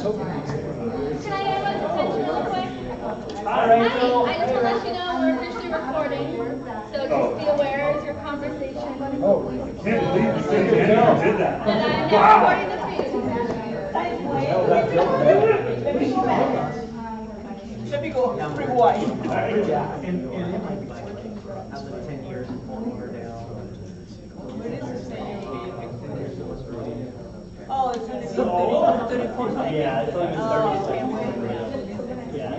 Can I get everyone's attention real quick? Hi. Hi, I just want to let you know we're officially recording, so just be aware it's your conversation. Oh, I can't believe you said you did that. And I'm Wow. recording this meeting. Let me go pretty wide. Yeah. And it might be like, I lived 10 years in Fort Lauderdale. Oh, it's only been 34 seconds. Yeah, it's only been 30 seconds. Yeah.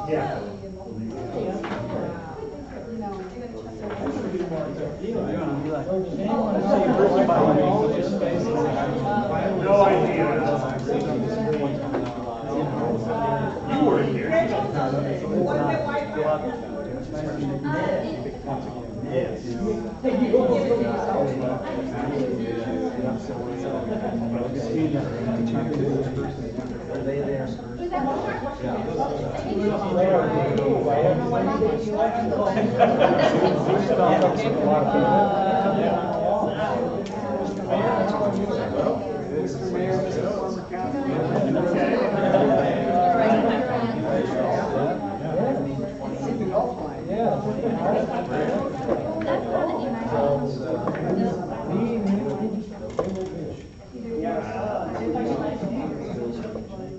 Yeah. No idea. You were here. Yes. Are they there? Mr. Mayor, Mr. Former Councilman.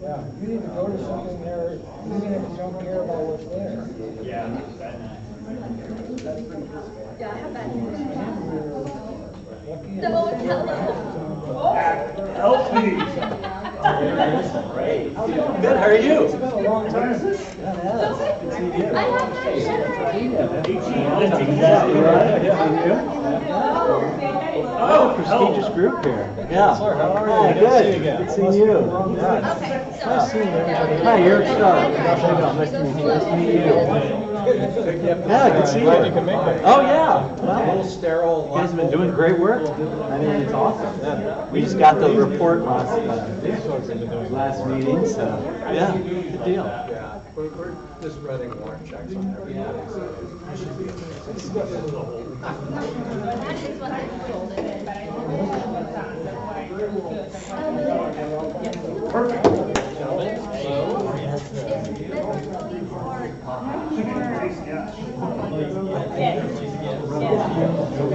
Yeah, you need to go to something there, even if you don't care about what's there. Yeah. Yeah, I have that. No, Help me. Good, how are you? It's been a long time. I have that shit right. Exactly right. Oh, Prestigious group here. Yeah. Sir, how are you? Hi, Good to see you good. again. Good seeing you. Okay, so. Nice seeing everybody. Hi, Eric Starr. Nice to meet you. Nice to meet you. Yeah, good seeing you. Glad you could make it. Oh, yeah. Well, A little sterile. you guys have been doing great work. I mean, it's awesome. We just got the report last meeting, so yeah, good deal. Yeah, we're just running warrant checks on everybody, so it should be okay. That is what I told it, but I Perfect.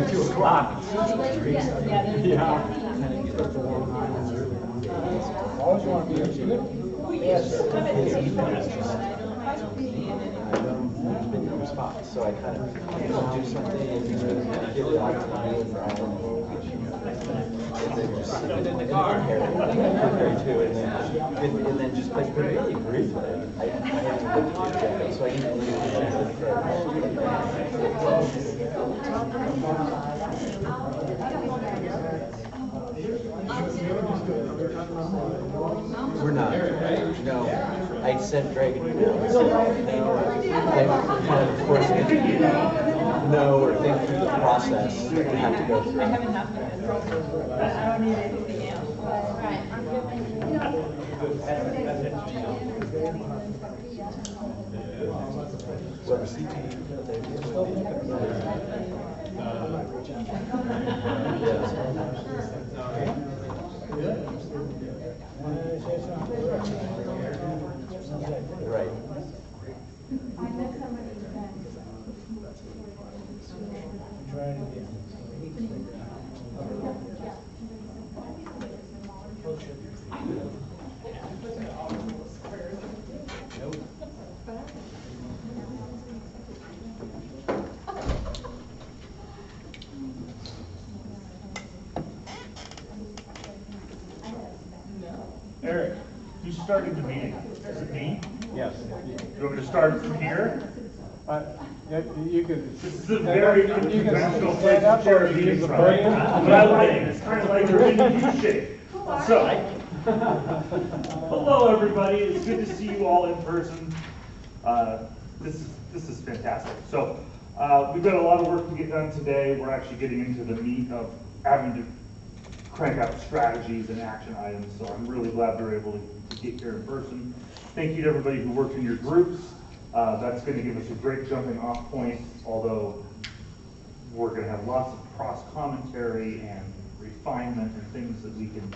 It's 2 o'clock. Yeah. Always want to be here. Yes. So I kind of do something and give it out to my own and then just sit in the car too, and then just like really briefly. I haven't looked at it yet, so I need to look We're not. No. I sent Dragon emails. No. Of course, no, or think through the process we have to go through. I don't need anything else. Right. Well, the CT, right. Try it again. Eric, you started the meeting. Is it me? Yes. You want me to start from here? Yeah, you could. This is a very unconventional place stand up to chair or a use meeting the from. podium. But I like it. It's kind of like you're in a U shape. So, hello everybody. It's good to see you all in person. This is fantastic. So, we've got a lot of work to get done today. We're actually getting into the meat of having to crank out strategies and action items. So I'm really glad we're able to get here in person. Thank you to everybody who worked in your groups. That's going to give us a great jumping off point, although we're going to have lots of cross commentary and refinement and things that we can,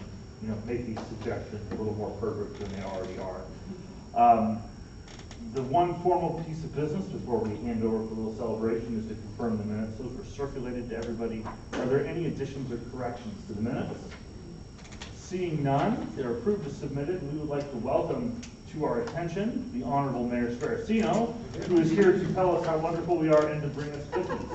make these suggestions a little more perfect than they already are. The one formal piece of business before we hand over for a little celebration is to confirm the minutes. Those were circulated to everybody. Are there any additions or corrections to the minutes? Seeing none, they're approved as submitted. We would like to welcome to our attention the Honorable Mayor Sparacino, who is here to tell us how wonderful we are and to bring us cookies.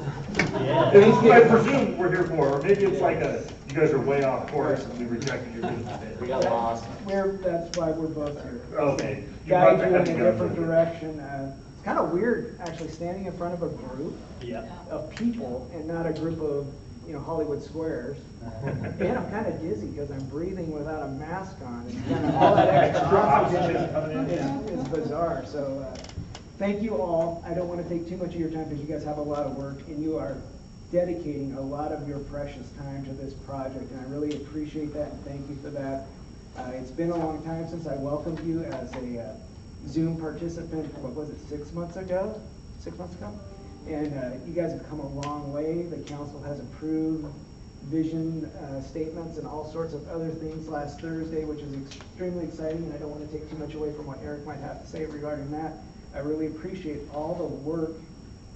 Yeah. This is what I presume we're here for, or maybe it's like you guys are way off course and we rejected your business. We got lost. That's why we're both here. Okay. You Guide brought you that in a together. different direction. It's kind of weird, actually, standing in front of a group of people and not a group of, Hollywood squares. And I'm kind of dizzy because I'm breathing without a mask on. And kind of all that extra oxygen is bizarre. So thank you all. I don't want to take too much of your time because you guys have a lot of work and you are dedicating a lot of your precious time to this project. And I really appreciate that and thank you for that. It's been a long time since I welcomed you as a Zoom participant, what was it, 6 months ago? 6 months ago? And you guys have come a long way. The council has approved vision statements and all sorts of other things last Thursday, which is extremely exciting, and I don't want to take too much away from what Eric might have to say regarding that. I really appreciate all the work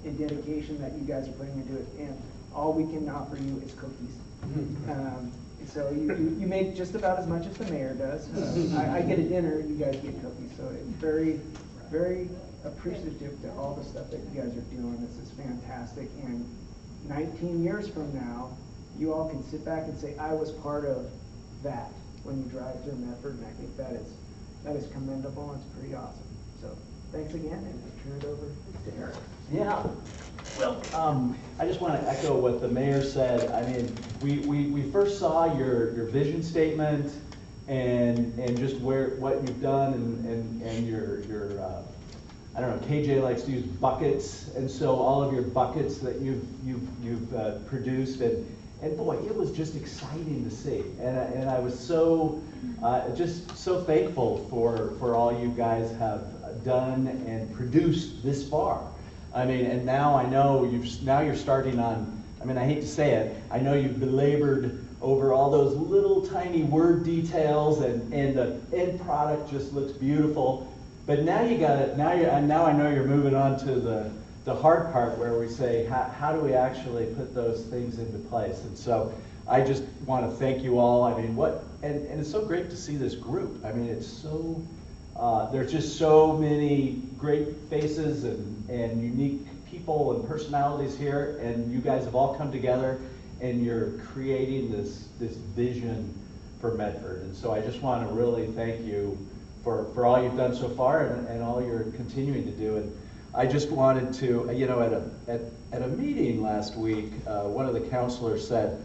and dedication that you guys are putting into it, and all we can offer you is cookies. So you make just about as much as the mayor does. I get a dinner, you guys get cookies, so it's very, very appreciative to all the stuff that you guys are doing. This is fantastic, and 19 years from now, you all can sit back and say, I was part of that when you drive through Medford, and I think that is commendable, and it's pretty awesome. So thanks again, and I turn it over to Eric. Yeah. Well, I just want to echo what the mayor said. I mean, we first saw your vision statement and just what you've done and your I don't know, KJ likes to use buckets, and so all of your buckets that you've produced, and boy, it was just exciting to see, and I was so just so thankful for all you guys have done and produced this far. I mean, and now I know you're starting on. I mean, I hate to say it, I know you've belabored over all those little tiny word details, and the end product just looks beautiful. But now now I know you're moving on to the hard part where we say, how do we actually put those things into place? And so I just want to thank you all. I mean, and it's so great to see this group. I mean, it's so, there's just so many great faces and unique people and personalities here, and you guys have all come together and you're creating this vision for Medford. And so I just want to really thank you for all you've done so far and all you're continuing to do. And I just wanted to, at a meeting last week, one of the counselors said,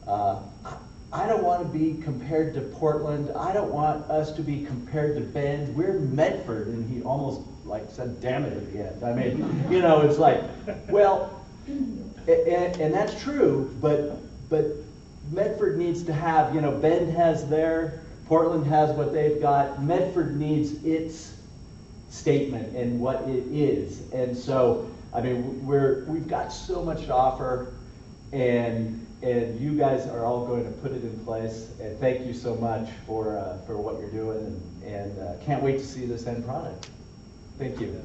I don't want to be compared to Portland. I don't want us to be compared to Bend. We're Medford. And he almost said, damn it at the end. I mean, it's like, well, and that's true, but Medford needs to have, Bend has Portland has what they've got. Medford needs its statement and what it is. And so, I mean, we've got so much to offer, and you guys are all going to put it in place. And thank you so much for what you're doing, and can't wait to see this end product. Thank you.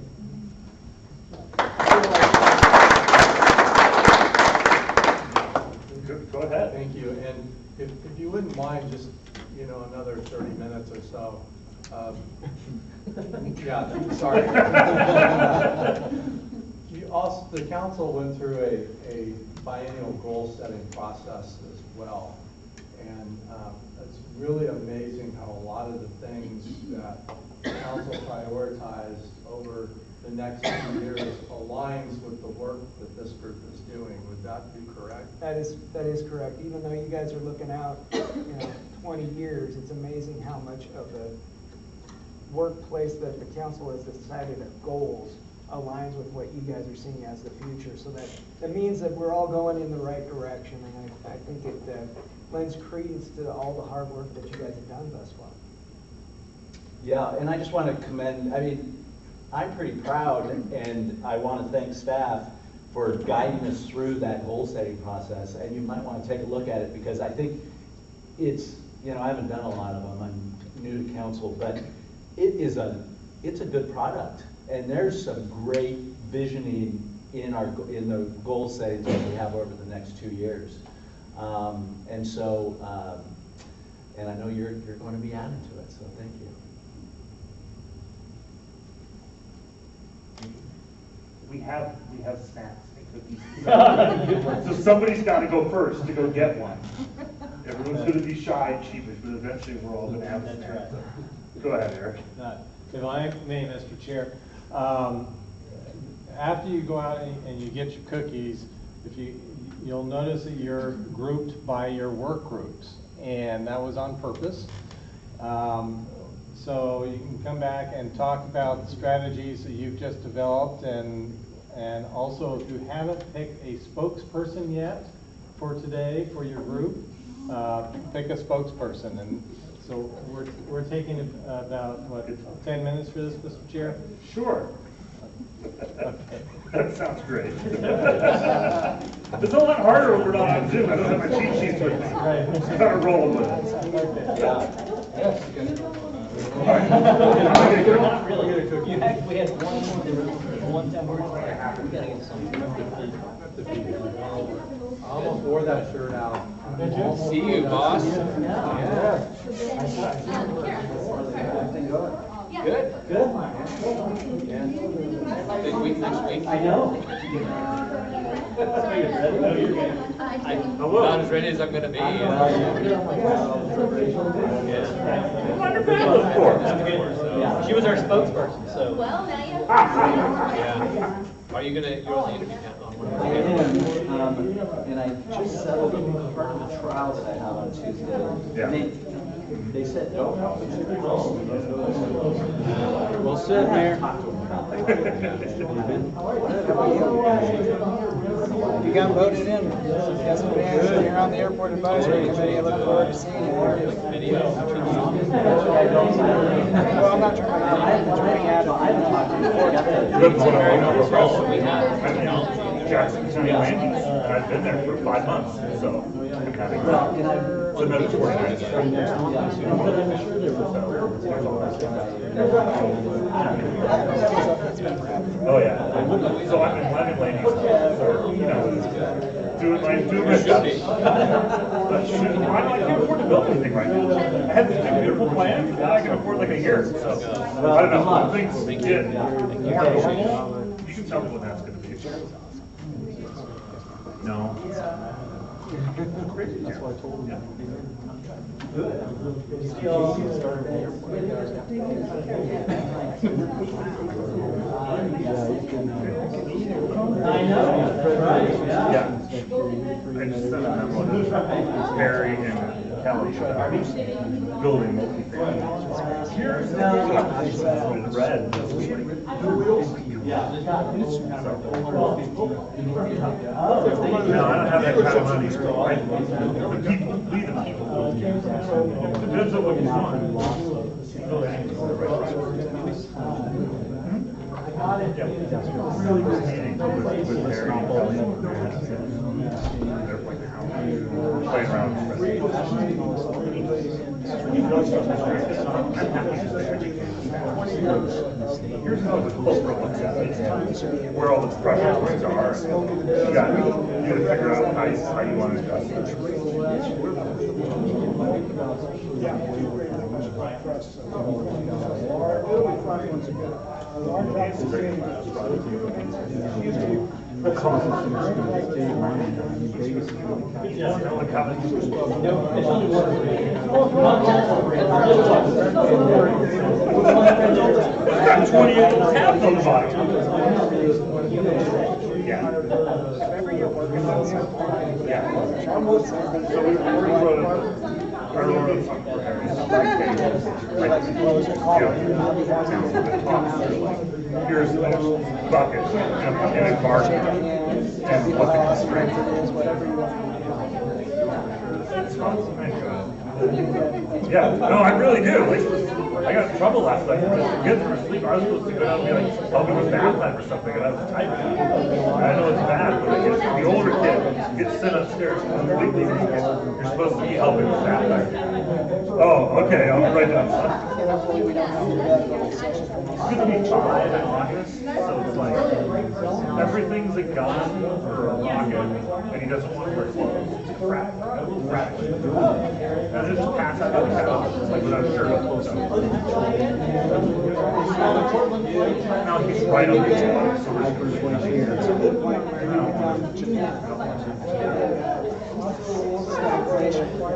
Go ahead. Thank you. And if you wouldn't mind just, another 30 minutes or so. Yeah, sorry. The council went through a biennial goal setting process as well. And it's really amazing how a lot of the things that the council prioritized over the next few years aligns with the work that this group is doing. Would that be correct? That is correct. Even though you guys are looking out, 20 years, it's amazing how much of the workplace that the council has decided of goals aligns with what you guys are seeing as the future. So that means that we're all going in the right direction, and I think it lends credence to all the hard work that you guys have done thus far. Yeah, and I just want to commend, I mean, I'm pretty proud, and I want to thank staff for guiding us through that goal setting process. And you might want to take a look at it, because I think it's, you know, I haven't done a lot of them, I'm new to council, but it's a good product. And there's some great visioning in the goal settings that we have over the next 2 years. And so, and I know you're going to be adding to it, so thank you. We have snacks and cookies. So somebody's got to go first to go get one. Everyone's going to be shy and sheepish, but eventually we're all going to have snacks. Go ahead, Eric. If I may, Mr. Chair, after you go out and you get your cookies, you'll notice that you're grouped by your work groups, and that was on purpose. So you can come back and talk about the strategies that you've just developed, and also if you haven't picked a spokesperson yet for today for your group, pick a spokesperson. And so we're taking about, what, 10 minutes for this, Mr. Chair? Sure. That sounds great. It's a lot harder when we're not on Zoom. I don't have my cheat sheets with me. Right. Just kind of rolling with it. Okay. All right. We had one time we gotta get something. I almost wore that shirt out. See you, boss. Good. Big week next week. I know. I'm not as ready as I'm gonna be. She was our spokesperson, so. Well, now you have. Yeah. Are you gonna, you're on the interview panel on one I am, and I just settled part of the trial that I have on Tuesday. Yeah. They said no. Well said, Mayor. You got voted in. That's what it is. You're on the airport advisory committee. I look forward to seeing you there. Well, I'm not trying to, I'm turning at Jackson County Landing, and I've been there for 5 months, so I'm having it's another 49 Oh yeah. So I'm in Landing, so, you know, doing my stuff. I can't afford to build anything right now. I had this big beautiful plan, now I can afford like a year, so I don't know, things get more normal. You can tell me when that's gonna be. No. Crazy. That's what I told him. I know, right? Yeah. I just sent a memo to Perry and Kelly about building multi-family. Here's the red. Yeah. No, I don't have that kind of money. The people, we the people. Depends on what you want. Really good meeting with Perry and Kelly. They're playing around with Here's how the culprit looks at it, where all the pressure points are. You gotta figure out how you want to adjust it. It's got 28 tabs on the bottom. Yeah. Yeah. So we wrote I wrote something for Harry. Here's the bucket and a bar and what the strength is, whatever you want. Yeah, no, I really do. I got in trouble last night because the kids were asleep. I was supposed to go down and be like, help me with bath time or something, and I was typing. And I know it's bad, but the older kid gets sent upstairs completely naked. You're supposed to be helping with bath time. Oh, okay, I'll write down something. It's going to be 5 in August, so it's like everything's a gun or a rocket, and he doesn't want to wear clothes. It's a crap. And just pass out of the house, like without a shirt on. So. Now he's right on the floor, so we're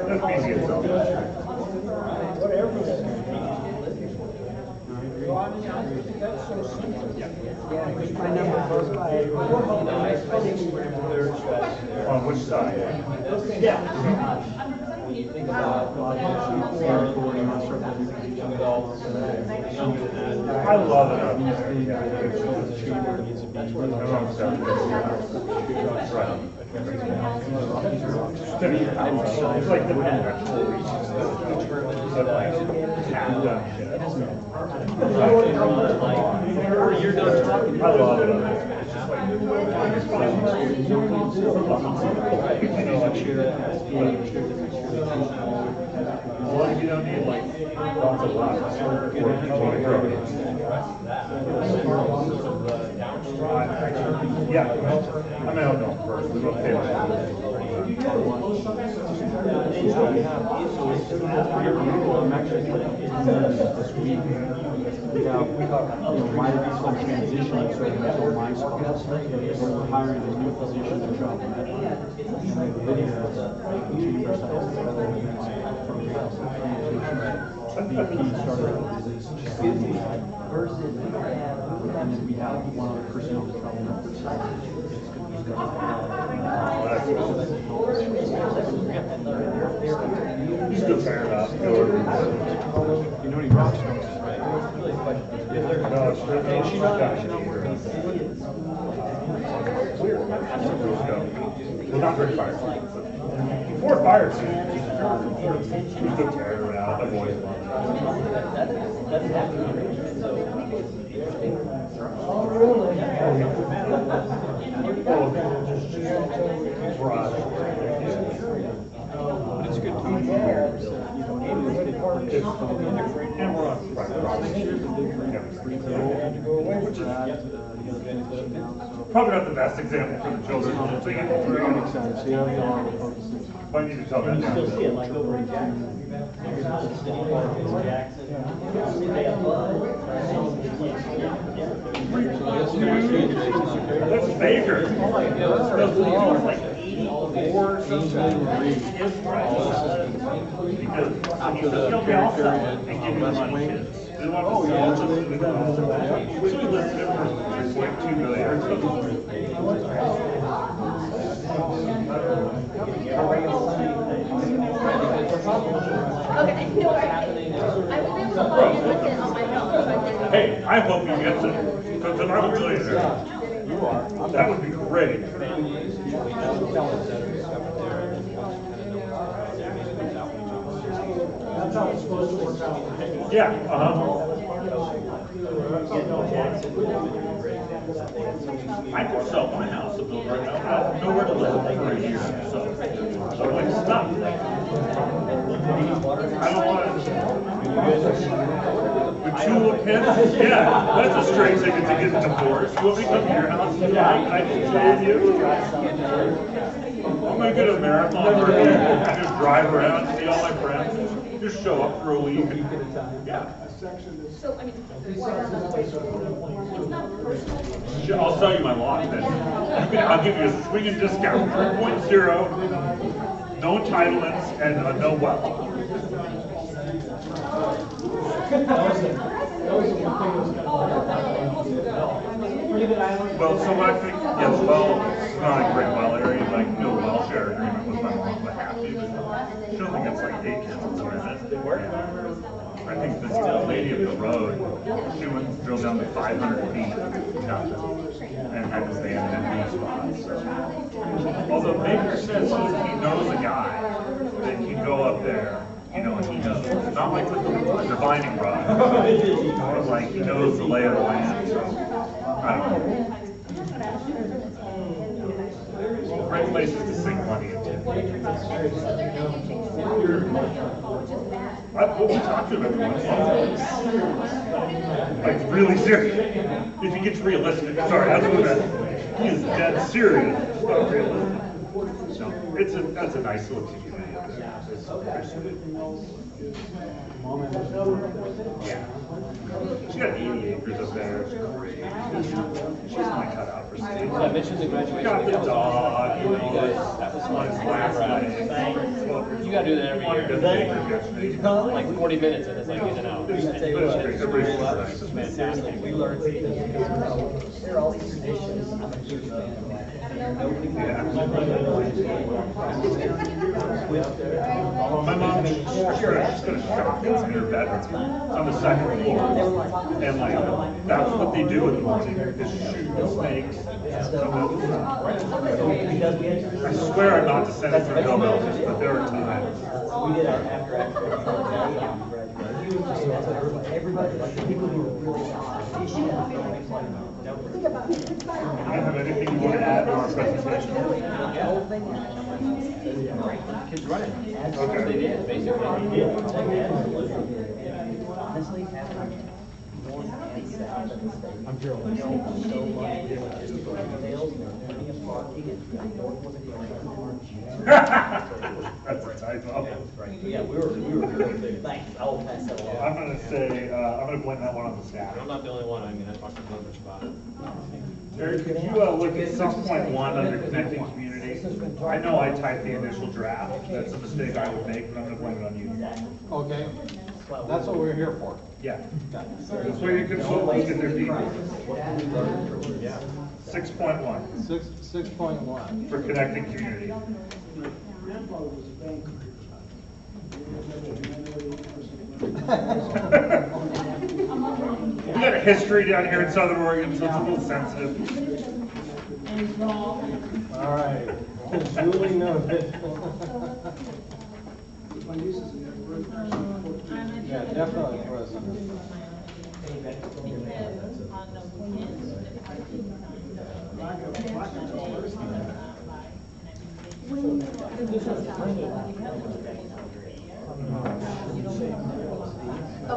that's easy itself. On which side? Yeah. When you think about I love it up there. It's like the actual reaches. But like, half-done shit. You're done talking. I love it up there. It's just like, well, you don't need like lots of lots or people to grow. Yeah, I mean, I'll go first. We'll pay might be some transitioning sort of until my spot. We're hiring a new position to job Medford. And the video is chamber size. VP started with this versus and then we have one other person on the travel Medford side. You still fair enough. You know any rock stars? No, it's really, she's not well, not very fire. Before fire season, you still tear it out. I've always loved it. But it's good time. And we're on probably not the best example for the children. So you might need to tell that down. Still see it like over in Jackson. That's Baker. Those like 84 or something. Because after the character and West Wing. So we listed it for 3.2 million. Okay, no worries. I was able to find it on my phone, so I didn't. Hey, I hope you get it. Because if I'm a millionaire, that would be great. That's how it's supposed to work out. Yeah, I could sell my house and build right now. I have nowhere to live for a year, so I'm like stuck. I don't want to. With 2 little kids? Yeah, that's a straight ticket to get divorced. You want me to come to your house tonight? I can stay with you. I'm gonna get a marathon review and just drive around, see all my friends, just show up for a week. Yeah. So, I mean, it's not personal. I'll sell you my lot then. I'll give you a swinging discount, 3.0, no entitlements, and no well. Well, so I think, yes, well, it's not a great well area, like, no well share agreement with my mom, but happy, but she only gets like 8 kids in it. I think this lady up the road, she went and drilled down to 500 feet, nothing, and had to abandon these spots, so. Although Baker says he knows a guy that can go up there, you know, and he knows. Not like with the divining rod. Like, he knows the lay of the land, so, I don't know. Great places to sink money into. What we talked to everyone. Like, really serious. If he gets realistic, sorry, that's what that, he is dead serious, it's not realistic. So, that's a nice little community up there. Yeah. She got 80 acres up there. It's great. She's not cut out for sale. I mentioned the graduation. Got the dog, you know, That was on his last leg. You gotta do that every year. Yesterday. Like 40 minutes and it's like in and out. It was great. Everybody's nice. It's fantastic. We learned there are all these traditions. I'm a huge fan of that. My mom, sure, it's just gonna shop in her bedroom on the second floor. And like, that's what they do in the morning, is shoot the snakes. I swear I'm not descended from hillbillies, but there are times. We did our after everybody, like the people who were really on. Do you have anything you want to add to our presentation? Kids running. Okay. They did, basically. Honestly, I'm drilling so much details and parking and That's a typo. yeah, we were real big. Thanks. I will pass that along. I'm gonna say, I'm gonna blame that one on the staff. I'm not the only one, I mean, I talked to Glenn about it. Eric, could you look at 6.1 under connecting community? I know I typed the initial draft. That's a mistake I would make, but I'm gonna blame it on you. Okay, that's what we're here for. Yeah. That's where your consultants get their feedback. 6.1 6.1. for connecting community. We got a history down here in Southern Oregon, so it's a little sensitive. All right, duly noted. Yeah, definitely for us.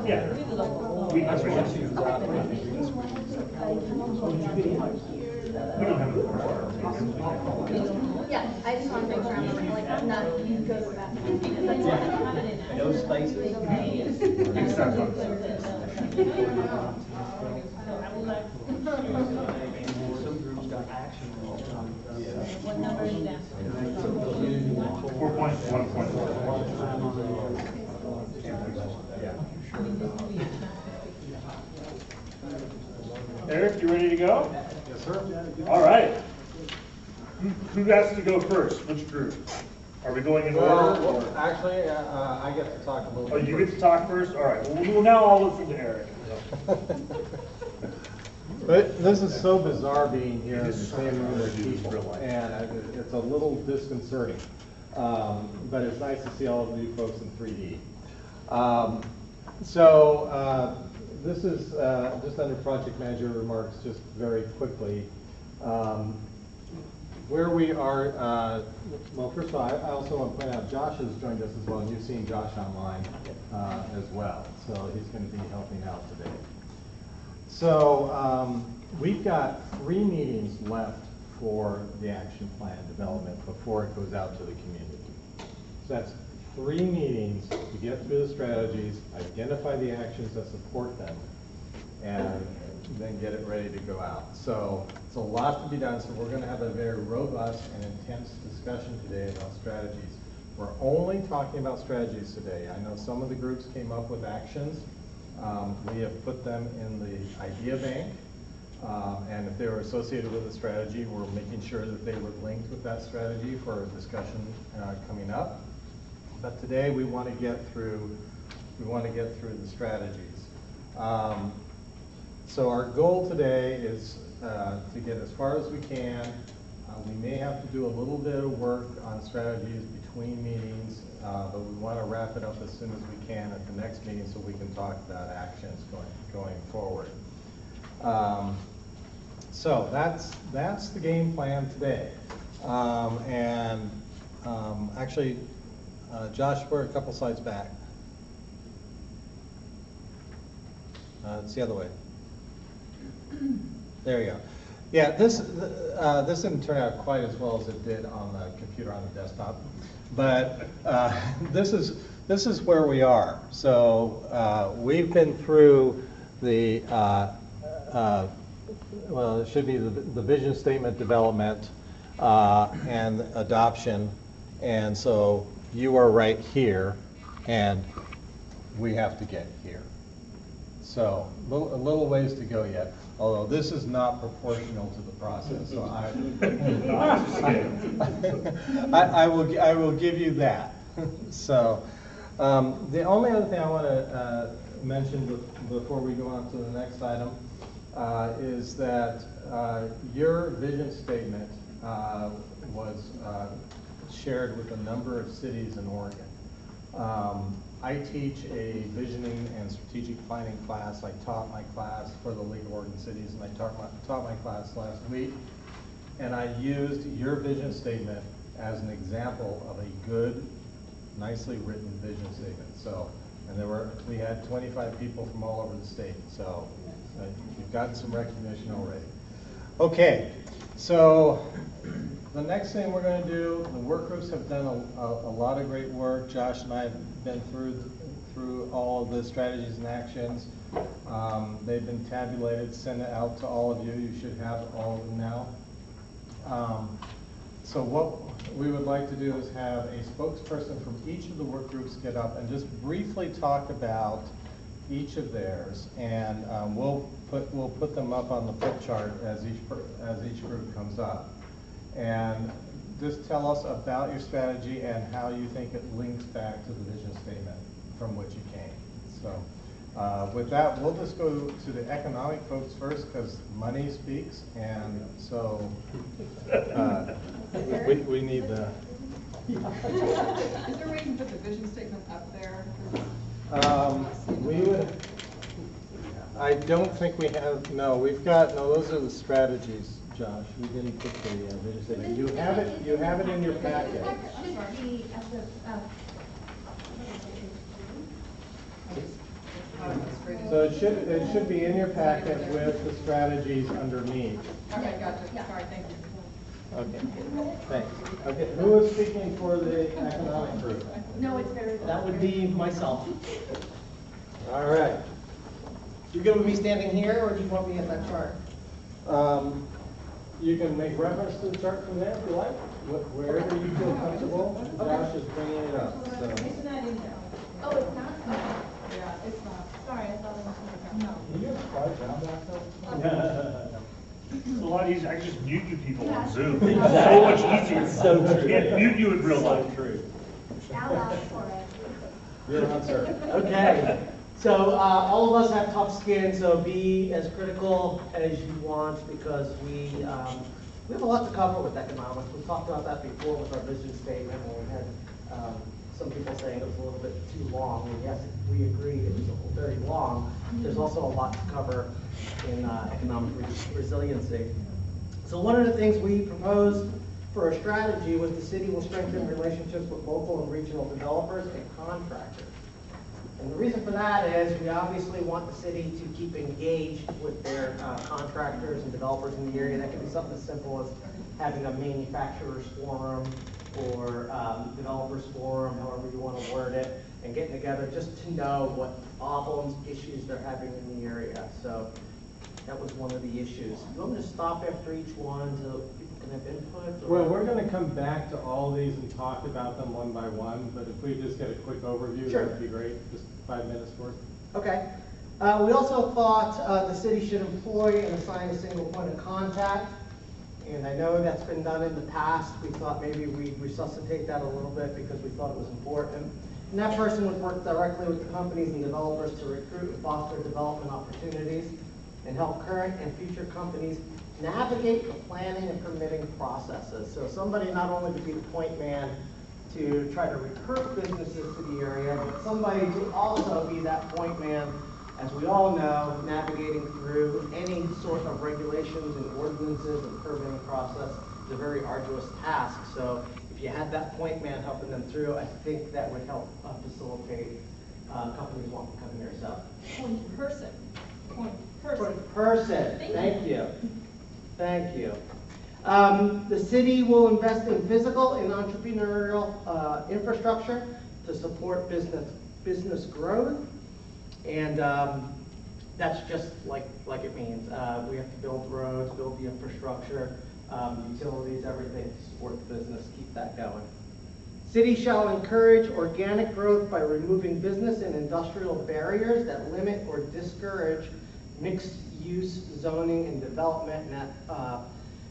Yeah. We can switch it. We don't have Yeah, I just want to make sure I'm like not go to the bathroom because that's what I'm having in. No spaces. Some groups got action. What number is that? 4.1.4. Eric, you ready to go? Yes, sir. All right. Who has to go first? Which group? Are we going in order? Well, or- actually, I get to talk a little Oh, bit. you get to talk first? All right. Well, we will now all listen to Eric. But this is so bizarre being here in It the is so same room hard with to do this people, real life. and it's a little disconcerting. But it's nice to see all of you folks in 3D. This is just under project manager remarks, just very quickly. Where we are, well, first of all, I also want to point out Josh has joined us as well, and you've seen Josh online as well. So he's going to be helping out today. So we've got 3 meetings left for the action plan development before it goes out to the community. So that's 3 meetings to get through the strategies, identify the actions that support them, and then get it ready to go out. So it's a lot to be done, so we're going to have a very robust and intense discussion today about strategies. We're only talking about strategies today. I know some of the groups came up with actions. We have put them in the idea bank, and if they were associated with a strategy, we're making sure that they were linked with that strategy for a discussion coming up. But today we want to get through the strategies. So our goal today is to get as far as we can We may have to do a little bit of work on strategies between meetings, but we want to wrap it up as soon as we can at the next meeting so we can talk about actions going forward. So that's the game plan today. Actually, Josh, we're a couple slides back. It's the other way. There you go. Yeah, this didn't turn out quite as well as it did on the computer on the desktop, but this is where we are. So we've been through the well, it should be the vision statement development and adoption, and so you are right here, and we have to get here. So a little ways to go yet, although this is not proportional to the process. So I will give you that. So the only other thing I want to mention before we go on to the next item is that your vision statement was shared with a number of cities in Oregon. I teach a visioning and strategic planning class. I taught my class for the League of Oregon Cities, and I taught my class last week. And I used your vision statement as an example of a good, nicely written vision statement. So, and we had 25 people from all over the state. So you've gotten some recognition already. Okay, so the next thing we're going to do, the work groups have done a lot of great work. Josh and I have been through all of the strategies and actions. They've been tabulated, sent it out to all of you. You should have all of them now. So what we would like to do is have a spokesperson from each of the work groups get up and just briefly talk about each of theirs, and we'll put them up on the flip chart as each group comes up. And just tell us about your strategy and how you think it links back to the vision statement from which you came. So with that, we'll just go to the economic folks first because money speaks, and so we need the... Is there a way to put the vision statement up there? I don't think we have, no, those are the strategies, Josh. We didn't put the vision statement. You have it in your packet. So it should be in your packet with the strategies underneath. Okay, gotcha. Sorry, thank you. Okay, thanks. Okay, who is speaking for the economic group? No, it's very good. That would be myself. All right. You good with me standing here, or do you want me at that chart? You can make reference to the chart from there if you like, wherever you feel comfortable. Josh is bringing it up. So. It's not in there. Oh, it's not? Yeah, it's not. Sorry, I thought it was in there. No. Can you just slide down back there? It's a lot easier. I can just mute you people on Zoom. So much easier. So true. Can't mute you in real life. True. I'll ask for it. You're on, sir. Okay, so all of us have tough skin, so be as critical as you want because we have a lot to cover with economics. We talked about that before with our vision statement, and we had some people saying it was a little bit too long. And yes, we agreed it was very long. There's also a lot to cover in economic resiliency. So one of the things we proposed for a strategy was the city will strengthen relationships with local and regional developers and contractors. And the reason for that is we obviously want the city to keep engaged with their contractors and developers in the area. That could be something as simple as having a manufacturer's forum or developers forum, however you want to word it, and getting together just to know what problems, issues they're having in the area. So that was one of the issues. You want me to stop after each one so people can have input? Or? Well, we're going to come back to all these and talk about them one by one, but if we just get a quick overview, Sure. that would be great. Just 5 minutes worth. Okay. We also thought the city should employ and assign a single point of contact. And I know that's been done in the past. We thought maybe we'd resuscitate that a little bit because we thought it was important. And that person would work directly with the companies and developers to recruit and foster development opportunities and help current and future companies navigate the planning and permitting processes. So somebody not only to be the point man to try to recruit businesses to the area, but somebody to also be that point man, as we all know, navigating through any sort of regulations and ordinances and permitting process is a very arduous task. So if you had that point man helping them through, I think that would help facilitate companies wanting to come here. So Point person. Point person. point person. Thank Thank you. Thank you. The city will invest in physical and entrepreneurial infrastructure to support business growth, and that's just like it means. We have to build roads, build the infrastructure, utilities, everything to support the business, keep that going. City shall encourage organic growth by removing business and industrial barriers that limit or discourage mixed-use zoning and development, and that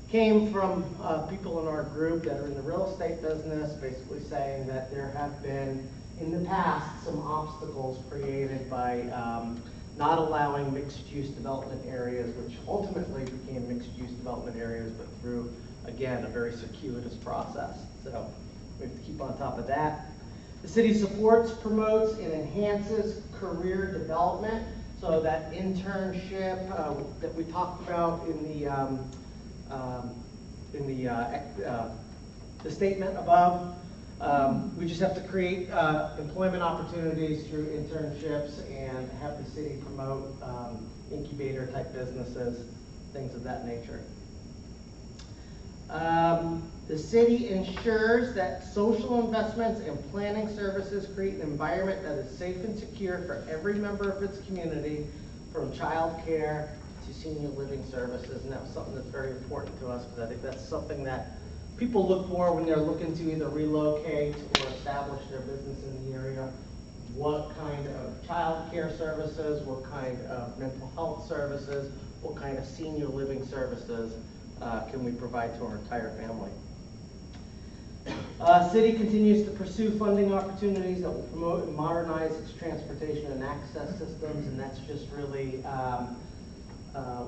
came from people in our group that are in the real estate business, basically saying that there have been, in the past, some obstacles created by not allowing mixed-use development areas, which ultimately became mixed-use development areas, but through, again, a very circuitous process. So we have to keep on top of that. The city supports, promotes, and enhances career development. So that internship that we talked about in the statement above, we just have to create employment opportunities through internships and have the city promote incubator type businesses, things of that nature. The city ensures that social investments and planning services create an environment that is safe and secure for every member of its community, from child care to senior living services. And that was something that's very important to us, because I think that's something that people look for when they're looking to either relocate or establish their business in the area. What kind of child care services, what kind of mental health services, what kind of senior living services can we provide to our entire family. City continues to pursue funding opportunities that will promote and modernize its transportation and access systems, and that's just really,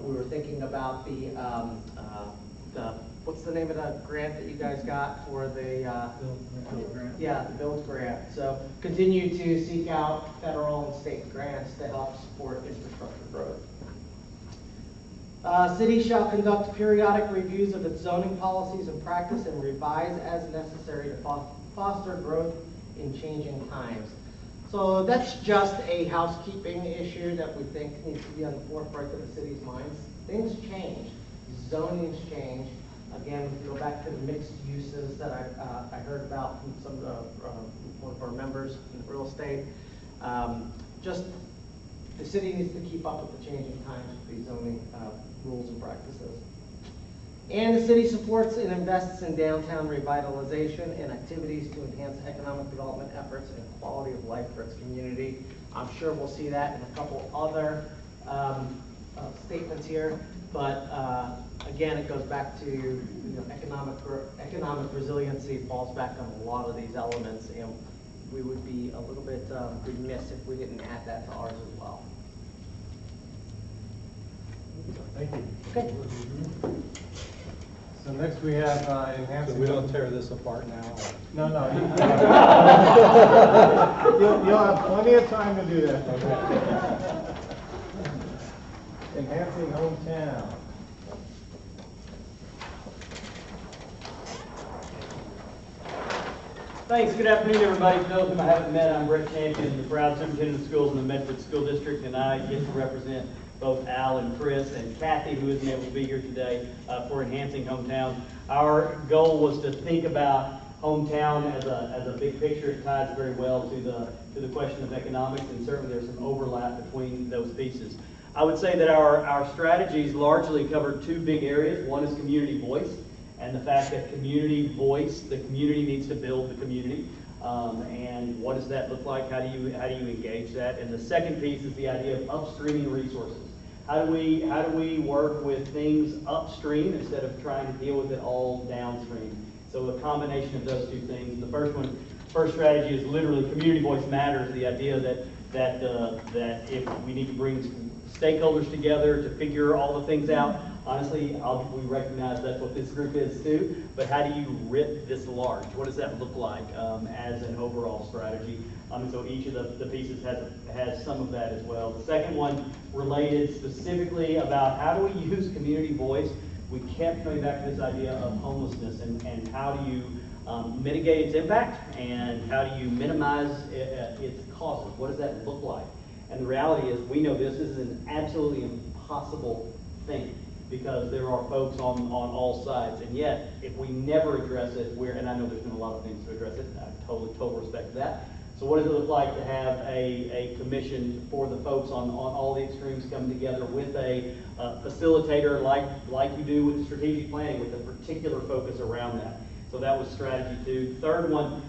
we were thinking about the what's the name of the grant that you guys got for the Build grant. Yeah, the build grant. So continue to seek out federal and state grants to help support infrastructure growth. City shall conduct periodic reviews of its zoning policies and practice and revise as necessary to foster growth in changing times. So that's just a housekeeping issue that we think needs to be on the forefront of the city's minds. Things change, zonings change. Again, we go back to the mixed uses that I heard about from some of one of our members in real estate. Just the city needs to keep up with the changing times with these zoning rules and practices. And the city supports and invests in downtown revitalization and activities to enhance economic development efforts and quality of life for its community. I'm sure we'll see that in a couple other statements here, but again, it goes back to economic resiliency falls back on a lot of these elements, and we would be a little bit remiss if we didn't add that to ours as well. Thank you. Okay. So next we have enhancing. So we don't tear this apart now? No, no. You'll have plenty of time to do that. Okay. Enhancing hometown. Thanks. Good afternoon, everybody. For those whom I haven't met, I'm Brett Champion, the proud superintendent of schools in the Medford School District, and I get to represent both Al and Chris and Kathy, who isn't able to be here today, for Enhancing Hometown. Our goal was to think about hometown as a big picture. It ties very well to the question of economics, and certainly there's some overlap between those pieces. I would say that our strategies largely cover two big areas. One is community voice, and the fact that community voice, the community needs to build the community. And what does that look like? How do you engage that? And the second piece is the idea of upstreaming resources. How do we work with things upstream instead of trying to deal with it all downstream? So a combination of those two things. The first strategy is literally community voice matters. The idea that if we need to bring stakeholders together to figure all the things out, Honestly, we recognize that's what this group is too, but how do you writ this large? What does that look like as an overall strategy? And so each of the pieces has some of that as well. The second one related specifically about how do we use community voice. We kept coming back to this idea of homelessness and how do you mitigate its impact and how do you minimize its causes? What does that look like? And the reality is we know this is an absolutely impossible thing because there are folks on all sides. And yet, if we never address it, and I know there's been a lot of things to address it, I have total respect for that. So what does it look like to have a commission for the folks on all the extremes come together with a facilitator like you do with strategic planning with a particular focus around that? So that was strategy 2. Third one,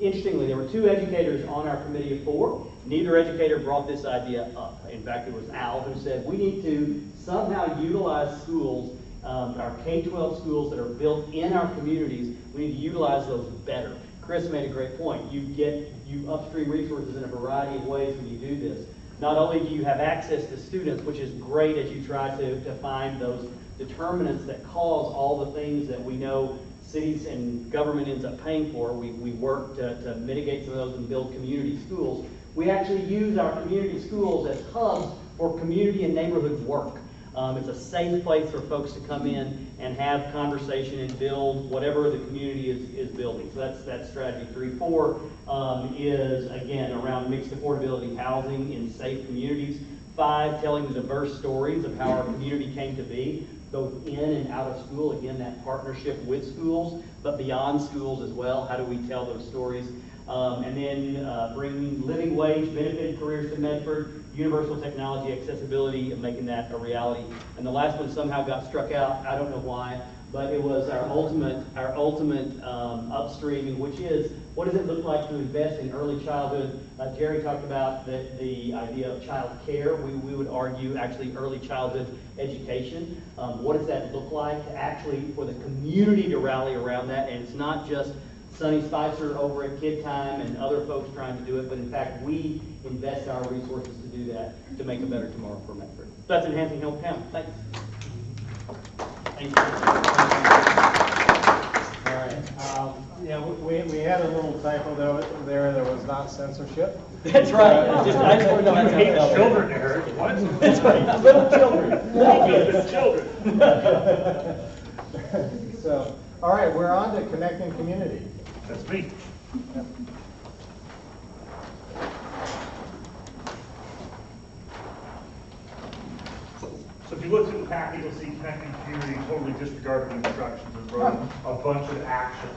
interestingly, there were 2 educators on our committee of 4. Neither educator brought this idea up. In fact, it was Al who said we need to somehow utilize schools, our K-12 schools that are built in our communities, we need to utilize those better. Chris made a great point. You upstream resources in a variety of ways when you do this. Not only do you have access to students, which is great as you try to find those determinants that cause all the things that we know cities and government ends up paying for. We work to mitigate some of those and build community schools. We actually use our community schools as hubs for community and neighborhood work. It's a safe place for folks to come in and have conversation and build whatever the community is building. So that's strategy 3. 4 is, again, around mixed affordability housing in safe communities. 5, telling the diverse stories of how our community came to be, both in and out of school. Again, that partnership with schools, but beyond schools as well. How do we tell those stories? And then bringing living wage, benefited careers to Medford, universal technology accessibility, and making that a reality. And the last one somehow got struck out. I don't know why, but it was our ultimate upstreaming, which is what does it look like to invest in early childhood? Jerry talked about the idea of child care. We would argue actually early childhood education. What does that look like to actually for the community to rally around that? And it's not just Sonny Spicer over at Kid Time and other folks trying to do it, but in fact we invest our resources to do that to make a better tomorrow for Medford. That's enhancing hometown. Thanks. Thank you. All right. Yeah, we had a little typo there. There was not censorship. That's right. I just want to know that's hate how children, Eric. What? That's right. Little children. Little children. So, all right, we're on to connecting community. That's me. Yep. So if you look at the packet, you'll see connecting community totally disregard the instructions and run a bunch of actions.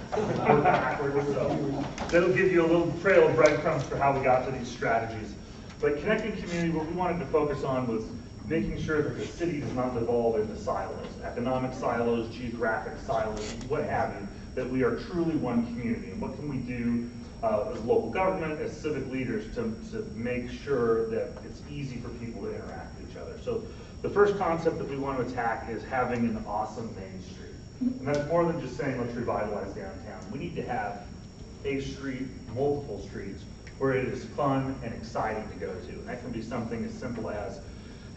Work backwards, so that'll give you a little trail of breadcrumbs for how we got to these strategies. But connecting community, what we wanted to focus on was making sure that the city does not devolve into silos, economic silos, geographic silos, what have you, that we are truly one community. And what can we do as local government, as civic leaders to make sure that it's easy for people to interact with each other. So the first concept that we want to attack is having an awesome Main Street. And that's more than just saying let's revitalize downtown. We need to have a street, multiple streets, where it is fun and exciting to go to. And that can be something as simple as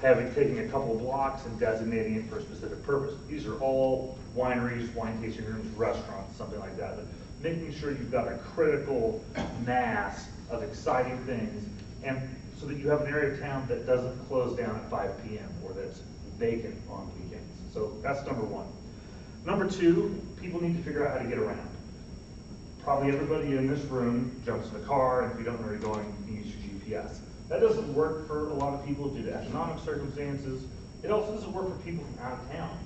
taking a couple of blocks and designating it for a specific purpose. These are all wineries, wine tasting rooms, restaurants, something like that. But making sure you've got a critical mass of exciting things, and so that you have an area of town that doesn't close down at 5 p.m. or that's vacant on weekends. So that's number 1. Number 2, people need to figure out how to get around. Probably everybody in this room jumps in a car, and if you don't know where you're going, you can use your GPS. That doesn't work for a lot of people due to economic circumstances. It also doesn't work for people from out of town.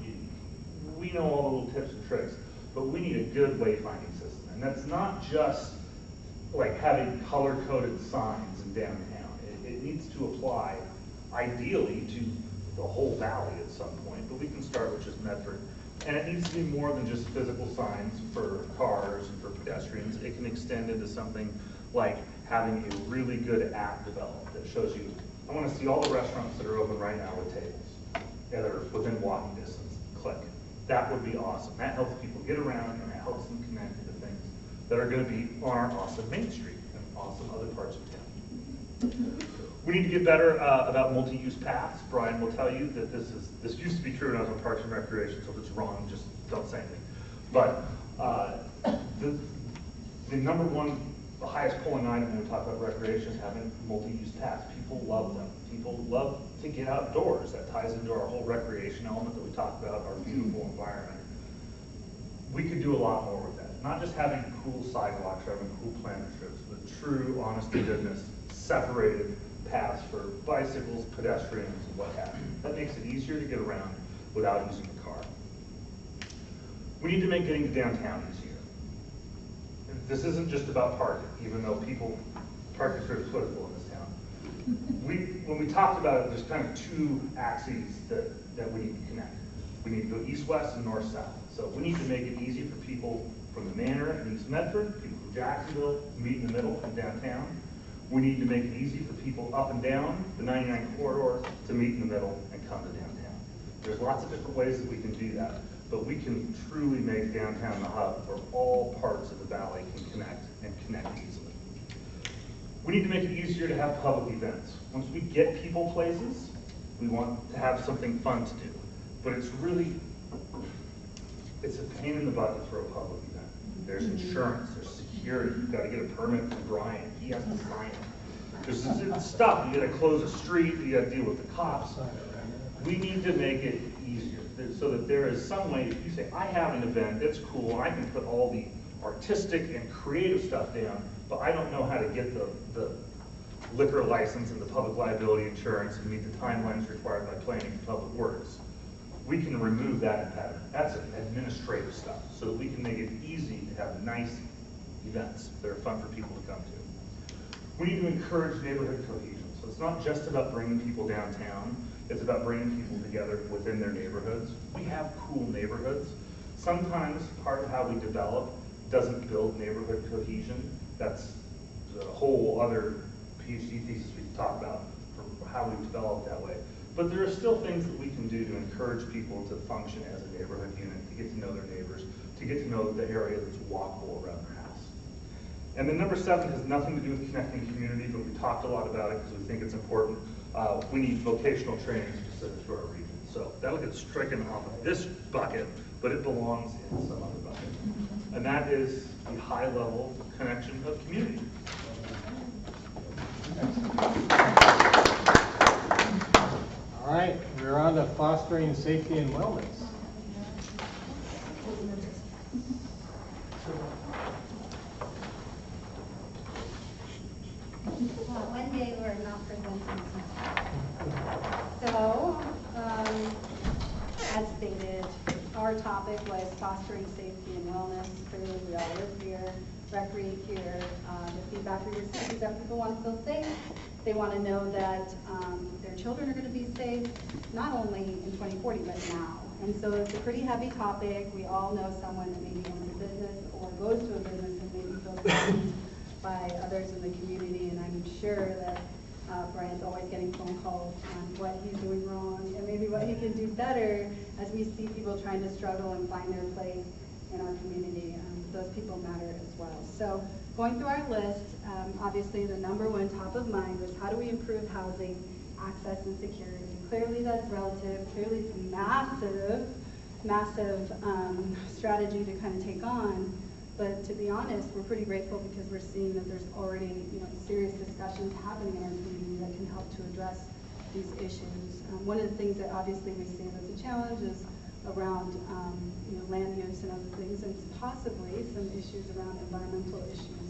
We know all the little tips and tricks, but we need a good wayfinding system. And that's not just like having color-coded signs in downtown. It needs to apply, ideally, to the whole valley at some point, but we can start with just Medford. And it needs to be more than just physical signs for cars and for pedestrians. It can extend into something like having a really good app developed that shows you, I want to see all the restaurants that are open right now with tables, that are within walking distance. Click. That would be awesome. That helps people get around, and that helps them connect to the things that are going to be on our awesome Main Street and awesome other parts of town. We need to get better about multi-use paths. Brian will tell you that this used to be true when I was on Parks and Recreation, so if it's wrong, just don't say anything. But the number one, the highest polling item when we talk about recreation is having multi-use paths. People love them. People love to get outdoors. That ties into our whole recreation element that we talked about, our beautiful environment. We could do a lot more with that. Not just having cool sidewalks, or having cool planter strips, but true, honest to goodness, separated paths for bicycles, pedestrians, and what have you. That makes it easier to get around without using the car. We need to make getting to downtown easier. This isn't just about parking, even though parking is very political in this town. When we talked about it, there's kind of two axes that we need to connect. We need to go east-west and north-south. So we need to make it easy for people from the Manor and East Medford, people from Jacksonville, to meet in the middle in downtown. We need to make it easy for people up and down the 99 corridor to meet in the middle and come to downtown. There's lots of different ways that we can do that, but we can truly make downtown the hub where all parts of the valley can connect and connect easily. We need to make it easier to have public events. Once we get people places, we want to have something fun to do. But it's a pain in the butt to throw a public event. There's insurance, there's security, you've got to get a permit from Brian, he has to sign it. There's stuff, you got to close a street, you got to deal with the cops. We need to make it easier so that there is some way, if you say, I have an event, that's cool, and I can put all the artistic and creative stuff down, but I don't know how to get the liquor license and the public liability insurance and meet the timelines required by planning and public works. We can remove that impediment. That's administrative stuff, so that we can make it easy to have nice events that are fun for people to come to. We need to encourage neighborhood cohesion. So it's not just about bringing people downtown, it's about bringing people together within their neighborhoods. We have cool neighborhoods. Sometimes part of how we develop doesn't build neighborhood cohesion. That's a whole other PhD thesis we can talk about for how we develop that way. But there are still things that we can do to encourage people to function as a neighborhood unit, to get to know their neighbors, to get to know the area that's walkable around their house. And then number 7 has nothing to do with connecting community, but we talked a lot about it because we think it's important. We need vocational training specific to our region. So that'll get stricken off of this bucket, but it belongs in some other bucket. And that is the high-level connection of community. All right, we're on to fostering safety and wellness. One day we're not presenting. So, as stated, our topic was fostering safety and wellness. Clearly, we all live here, recreate here. The feedback we receive is that people want to feel safe. They want to know that their children are going to be safe, not only in 2040, but now. And so it's a pretty heavy topic. We all know someone that maybe owns a business or goes to a business and maybe feels threatened by others in the community. And I'm sure that Brian's always getting phone calls on what he's doing wrong and maybe what he can do better as we see people trying to struggle and find their place in our community. Those people matter as well. So going through our list, obviously the number one top of mind was how do we improve housing, access, and security. Clearly that's relative. Clearly it's a massive strategy to kind of take on. But to be honest, we're pretty grateful because we're seeing that there's already serious discussions happening in our community that can help to address these issues. One of the things that obviously we see as a challenge is around land use and other things, and possibly some issues around environmental issues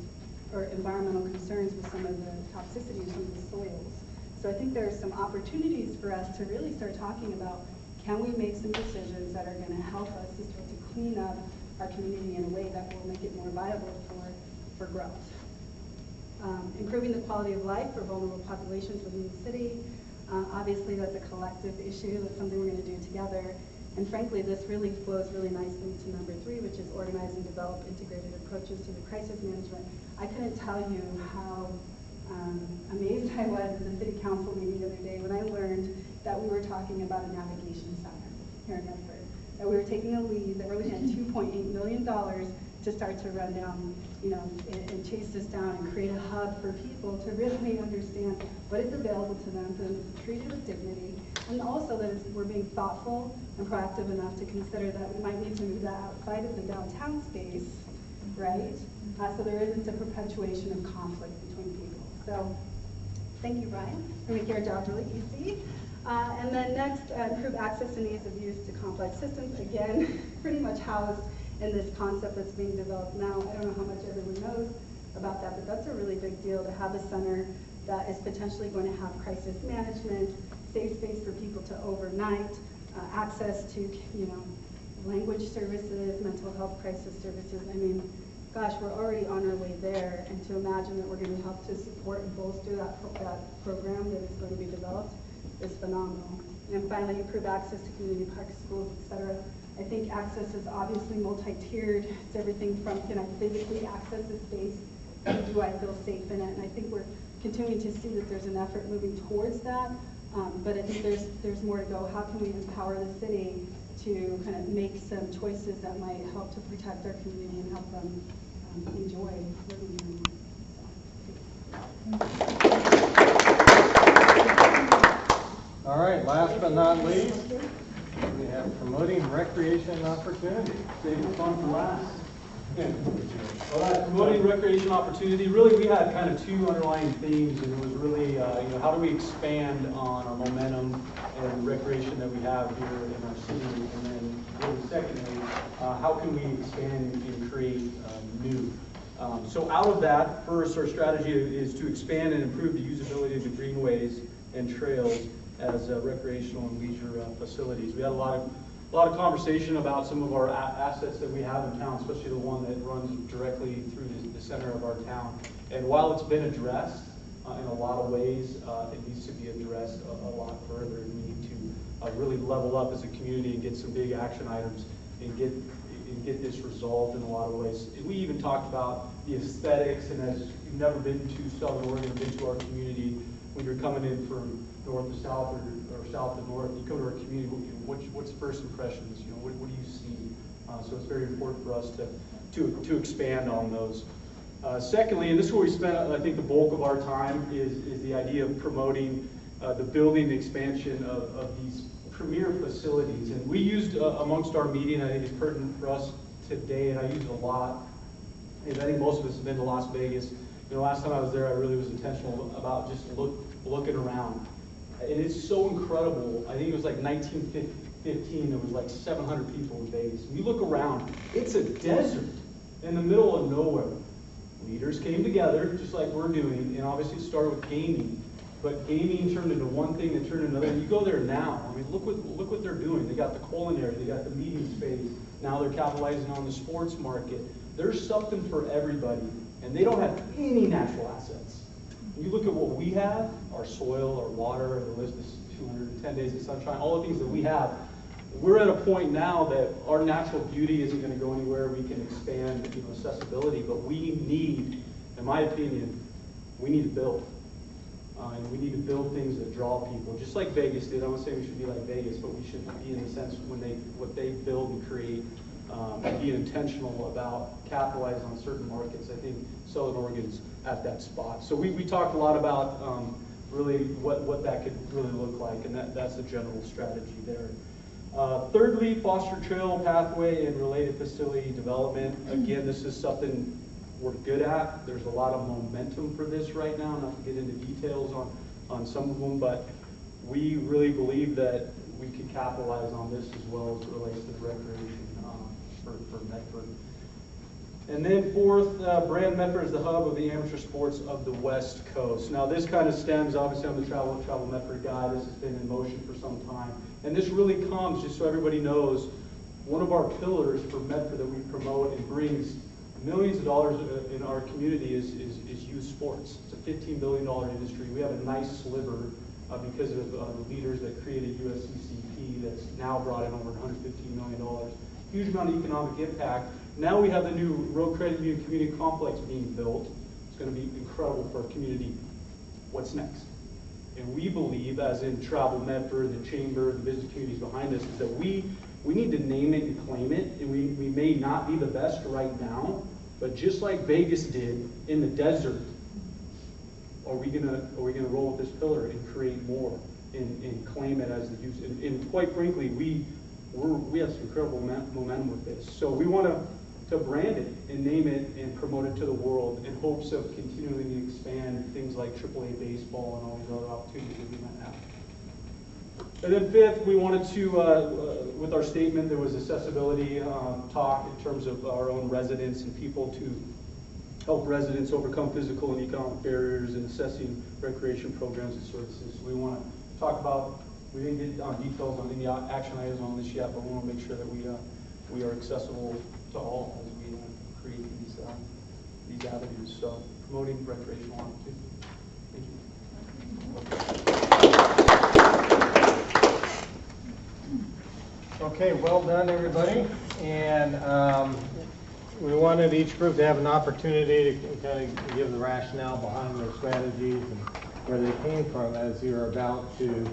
or environmental concerns with some of the toxicity in some of the soils. So I think there are some opportunities for us to really start talking about, can we make some decisions that are going to help us to start to clean up our community in a way that will make it more viable for growth. Improving the quality of life for vulnerable populations within the city. Obviously that's a collective issue. That's something we're going to do together. And frankly, this really flows really nicely to number 3, which is organize and develop integrated approaches to the crisis management. I couldn't tell you how amazed I was at the city council meeting the other day when I learned that we were talking about a navigation center here in Medford. That we were taking a lead, that we're looking at $2.8 million to start to run down, and chase this down and create a hub for people to really understand what is available to them, for them to be treated with dignity, and also that we're being thoughtful and proactive enough to consider that we might need to move that outside of the downtown space, right? So there isn't a perpetuation of conflict between people. So, thank you, Brian, for making our job really easy. And then next, improve access and ease of use to complex systems. Again, pretty much housed in this concept that's being developed now. I don't know how much everyone knows about that, but that's a really big deal to have a center that is potentially going to have crisis management, safe space for people to overnight, access to, language services, mental health crisis services. I mean, gosh, we're already on our way there, and to imagine that we're going to help to support and bolster that program that is going to be developed is phenomenal. And finally, improve access to community parks, schools, etc. I think access is obviously multi-tiered. It's everything from, can I physically access a space, and do I feel safe in it? And I think we're continuing to see that there's an effort moving towards that, but I think there's more to go. How can we empower the city to kind of make some choices that might help to protect our community and help them enjoy living here? All right, last but not least, we have promoting recreation and opportunity. Saving fun for last. All right, promoting recreation opportunity. Really, we had kind of two underlying themes, and it was really, how do we expand on our momentum and recreation that we have here in our city, and then really secondly, how can we expand and create new? So out of that, first, our strategy is to expand and improve the usability of the greenways and trails as recreational and leisure facilities. We had a lot of conversation about some of our assets that we have in town, especially the one that runs directly through the center of our town. And while it's been addressed in a lot of ways, it needs to be addressed a lot further. And we need to really level up as a community and get some big action items and get this resolved in a lot of ways. We even talked about the aesthetics, and as you've never been to Southern Oregon or been to our community, when you're coming in from north to south or south to north, you come to our community, what's first impressions? What do you see? So it's very important for us to expand on those. Secondly, and this is where we spent, I think, the bulk of our time, is the idea of promoting the building expansion of these premier facilities. And we used amongst our meeting, I think it's pertinent for us today, and I use it a lot, is I think most of us have been to Las Vegas. Last time I was there, I really was intentional about just looking around. And it's so incredible. I think it was like 1915, there was like 700 people in Vegas. When you look around, it's a desert in the middle of nowhere. Leaders came together, just like we're doing, and obviously it started with gaming. But gaming turned into one thing and turned into another. And you go there now, I mean, look what they're doing. They got the culinary, they got the meeting space. Now they're capitalizing on the sports market. There's something for everybody, and they don't have any natural assets. When you look at what we have, our soil, our water, the list is 210 days of sunshine, all the things that we have, we're at a point now that our natural beauty isn't going to go anywhere. We can expand accessibility, but we need, in my opinion, we need to build. And we need to build things that draw people, just like Vegas did. I'm not saying we should be like Vegas, but we should be in the sense what they build and create, and be intentional about capitalizing on certain markets. I think Southern Oregon's at that spot. So we talked a lot about really what that could really look like, and that's the general strategy there. Thirdly, foster trail pathway and related facility development. Again, this is something we're good at. There's a lot of momentum for this right now, not to get into details on some of them, but we really believe that we can capitalize on this as well as it relates to the recreation for Medford. And then fourth, brand Medford as the hub of the amateur sports of the West Coast. Now this kind of stems, obviously I'm the Travel Medford guy, this has been in motion for some time. And this really comes, just so everybody knows, one of our pillars for Medford that we promote and brings millions of dollars in our community is youth sports. It's a $15 billion industry. We have a nice sliver because of the leaders that created USCCP that's now brought in over $115 million. Huge amount of economic impact. Now we have the new Road Credit Union Community Complex being built. It's going to be incredible for our community. What's next? And we believe, as in Travel Medford, the Chamber, the business communities behind us, is that we we need to name it and claim it, and we may not be the best right now, but just like Vegas did in the desert, are we gonna roll with this pillar and create more and claim it as the use? And quite frankly, we have some incredible momentum with this. So we want to brand it and name it and promote it to the world in hopes of continuing to expand things like AAA baseball and all these other opportunities that we might have. And then fifth, we wanted to, with our statement, there was accessibility talk in terms of our own residents and people to help residents overcome physical and economic barriers in assessing recreation programs and services. We want to talk about, we didn't get details on any action items on this yet, but we want to make sure that we are accessible to all as we create these avenues. So promoting recreational opportunities. Thank you. Okay, well done, everybody. And we wanted each group to have an opportunity to kind of give the rationale behind their strategies and where they came from as you're about to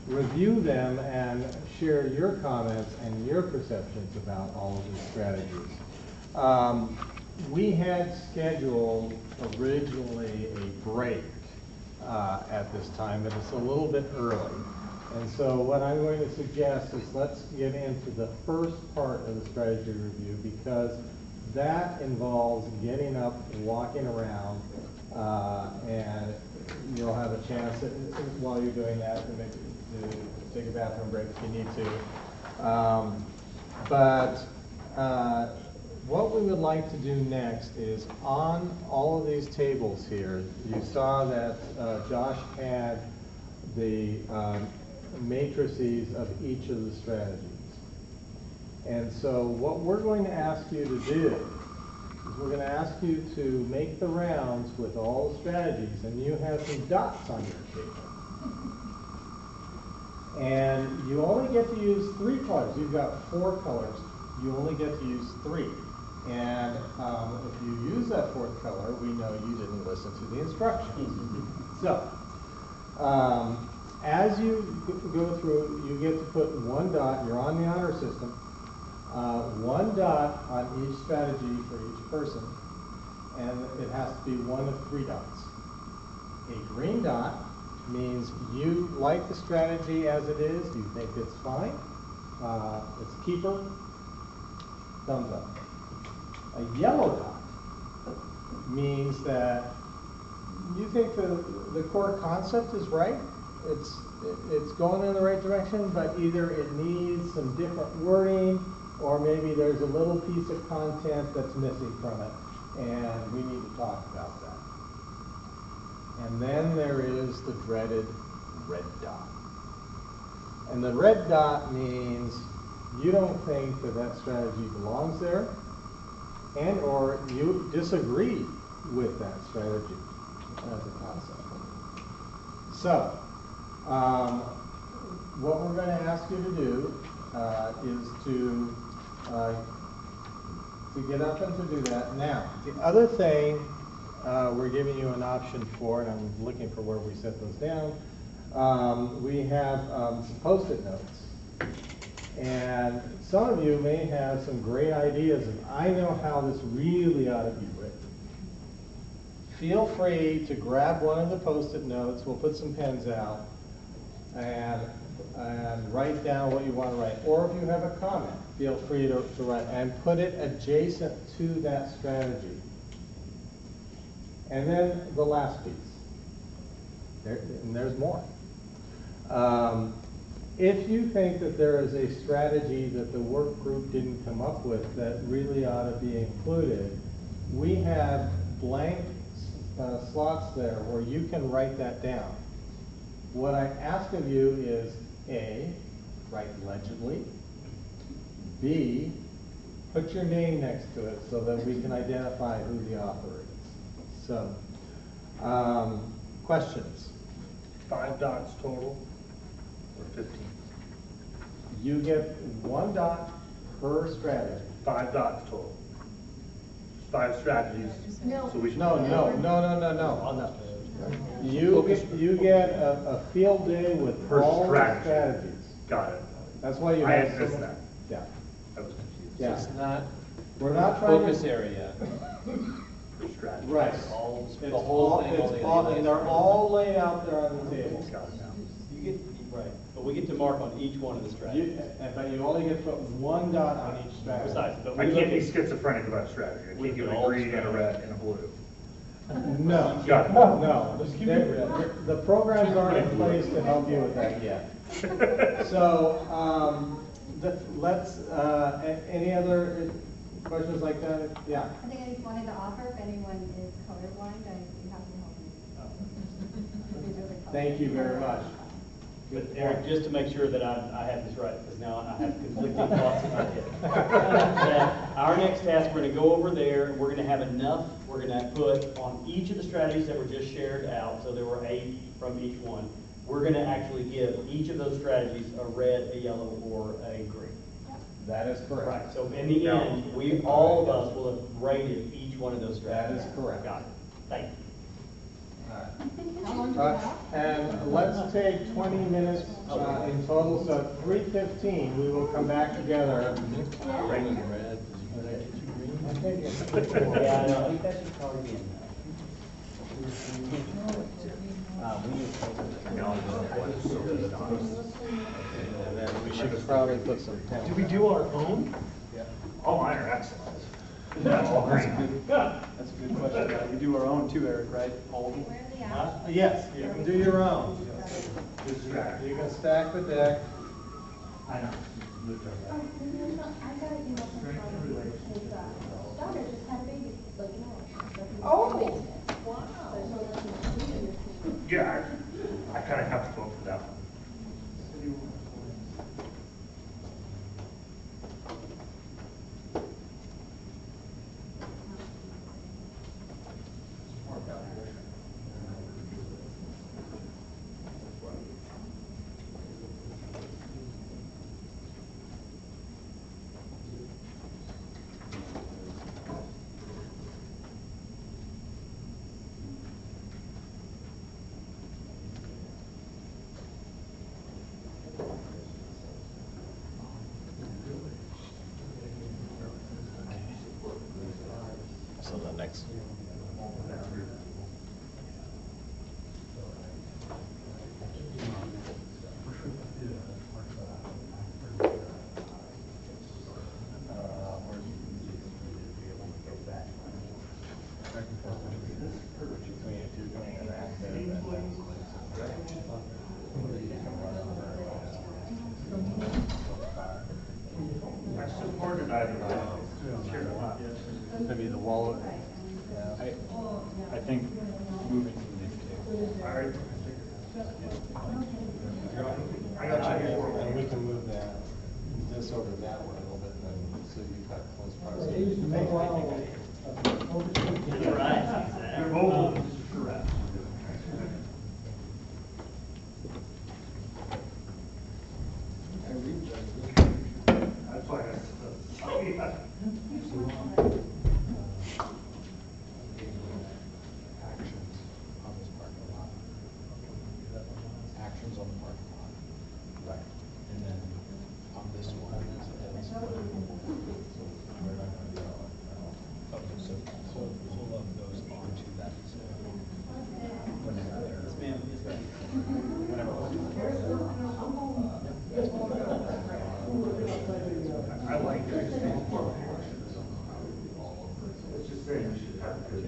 review them and share your comments and your perceptions about all of these strategies. We had scheduled originally a break at this time, but it's a little bit early. And so what I'm going to suggest is let's get into the first part of the strategy review, because that involves getting up, walking around, and you'll have a chance while you're doing that to take a bathroom break if you need to. What we would like to do next is on all of these tables here, you saw that Josh had the matrices of each of the strategies. And so what we're going to ask you to do is we're going to ask you to make the rounds with all the strategies, and you have some dots on your table. And you only get to use 3 colors. You've got 4 colors. You only get to use 3. And if you use that 4th color, we know you didn't listen to the instructions. So, as you go through, you get to put 1 dot. You're on the honor system. 1 dot on each strategy for each person, and it has to be 1 of 3 dots. A green dot means you like the strategy as it is. You think it's fine. It's a keeper. Thumbs up. A yellow dot means that you think the core concept is right. It's going in the right direction, but either it needs some different wording, or maybe there's a little piece of content that's missing from it, and we need to talk about that. And then there is the dreaded red dot. And the red dot means you don't think that strategy belongs there, and or you disagree with that strategy as a concept. So, what we're going to ask you to do is to get up and to do that. Now, the other thing we're giving you an option for, and I'm looking for where we set those down, we have some Post-it notes. And some of you may have some great ideas of, I know how this really ought to be written. Feel free to grab one of the Post-it notes. We'll put some pens out and write down what you want to write. Or if you have a comment, feel free to write and put it adjacent to that strategy. And then the last piece. And there's more. If you think that there is a strategy that the work group didn't come up with that really ought to be included, we have blank slots there where you can write that down. What I ask of you is A, write legibly. B, put your name next to it so that we can identify who the author is. So, questions? 5 dots total, or 15? You get 1 dot per strategy. 5 dots total. 5 strategies. No. So we should No. You get a field day with Per all the strategy. strategies. Got it. That's why you I have had missed that. Yeah. I was confused. Yeah. It's not We're not trying to. focus area. Strategy. Right. All, It's the whole thing. it's all, and they're all laid out there on the table. Got it now. You get, right, but we get to mark on each one of the strategies. But you only get to put one dot on each strategy. Precisely, but I we look can't be at, schizophrenic about strategy. I We can't give look a at all the green and a red and a blue. No. Got it. No. The programs aren't in place to help you with that yet. So, let's, any other questions like that? Yeah. I think I just wanted to offer, if anyone is colorblind, I'd be happy to help you. These are the colors. Thank you very much. but Eric, just to make sure that I have this right, because now I have conflicting thoughts in my head. That our next task, we're gonna go over there, and we're gonna have enough, we're gonna put on each of the strategies that were just shared out, so there were 8 from each one. We're gonna actually give each of those strategies a red, a yellow, or a green. That is correct. Right, so in the end, all of us will have rated each one of those strategies. That is correct. Got it. Thank you. How long do we have? And let's take 20 minutes in total, so at 3:15, we will come back together. Yeah, I know, I think that should probably be in We should probably put some. Do we do our own? All mine are excellent. All green. That's a good question. We do our own too, Eric, right? All of them? Where are the apples? Yes, you can do your own. Good strategy. You can stack the deck. I know. I got an email from his daughter just had a baby, like, Oh, wow. Yeah, I kind of have to vote for that one. So the next. I supported either way. Sure, a lot. Maybe the wallet. I think moving to these two. All right. I got you. And we can move this over that way a little bit, then, so you've got close proximity. You're right. Your vote is correct. That's why I said. Actions on the parking lot. Right. And then on this one. Okay, so pull up those onto that. Yes, ma'am. Yes, ma'am. I like it. Let's just say we should have a good.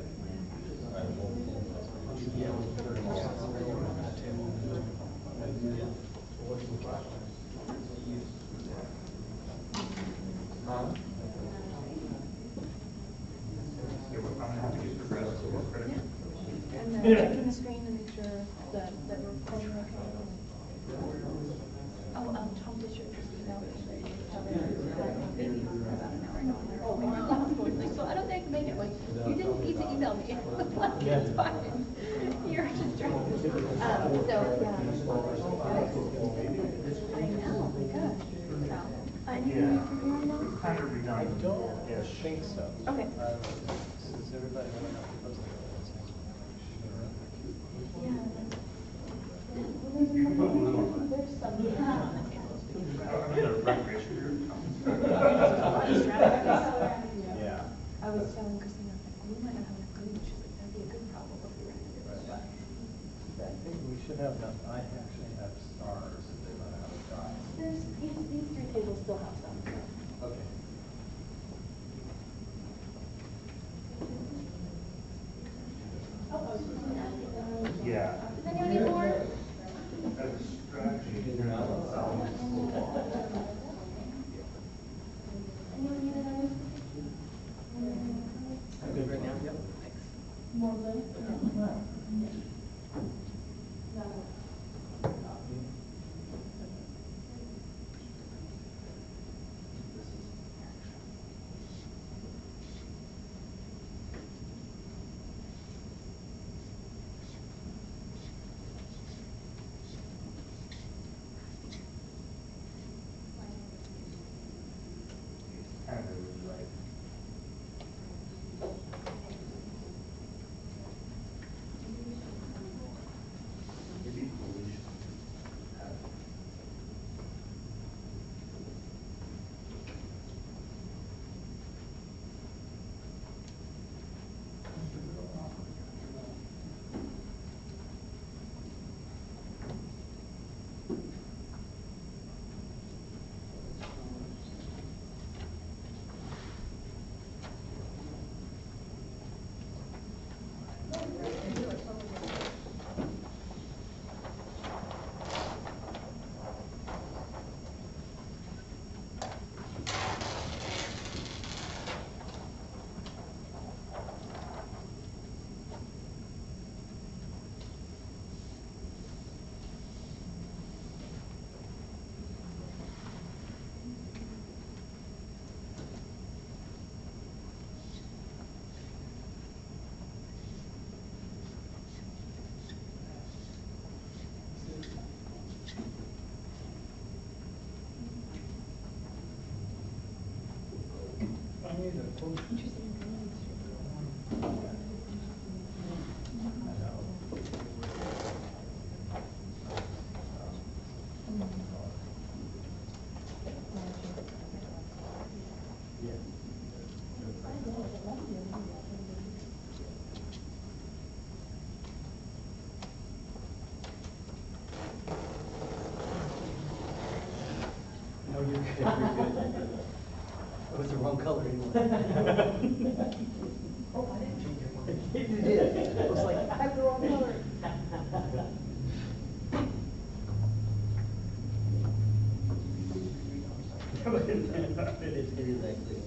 And then checking the screen to make sure that we're recording okay. Oh, Tom Fisher just emailed me. Oh, wow. So I don't think I can make it, like, you didn't need to email me. Like, it's fine. You're just trying. So, yeah. I know, my gosh. So, I need to make it right now. Kind of redundant. I don't think so. Okay. Does everybody have enough? There's some. I'm in a recreation group. was telling Christina, I was like, oh, we might not have enough glue. She's like, that'd be a good problem if we ran into it. But I think we should have enough. I actually have stars if they run out of dye. these three tables still have some. So. Okay. Yeah. Does anyone need more? Anyone need another? I'm good right now, yep. More glue? No, you're good, you're good. It was the wrong color anyway. Oh, I didn't change your mind. You did. It was like, I have the wrong color. It is actually.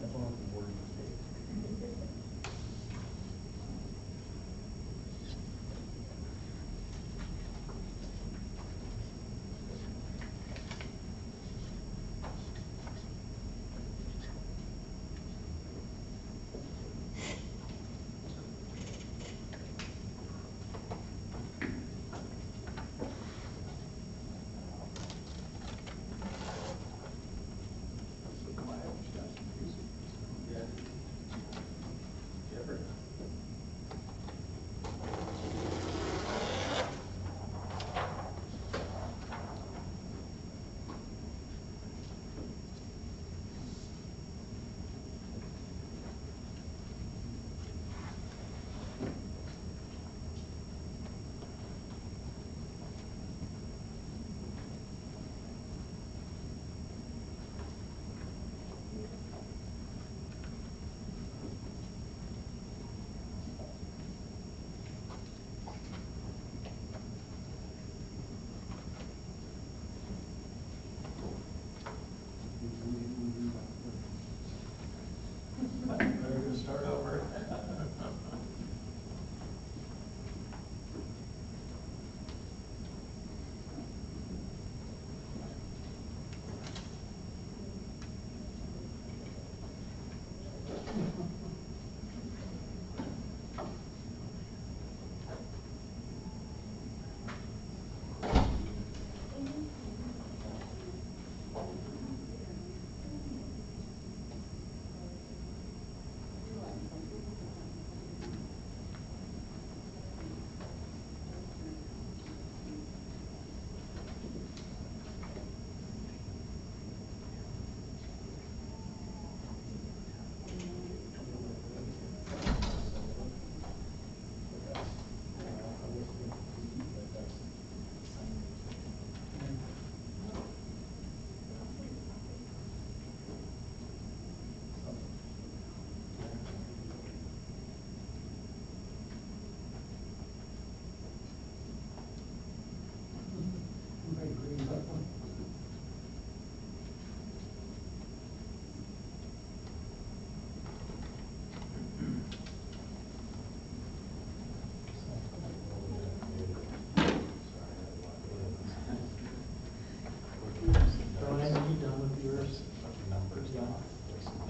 That's one of the board mistakes.